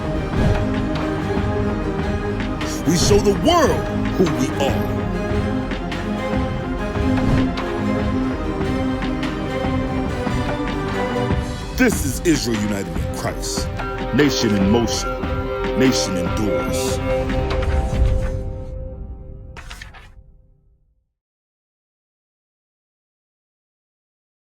We show the world who we are. This is Israel united in Christ. Nation in motion. Nation endures.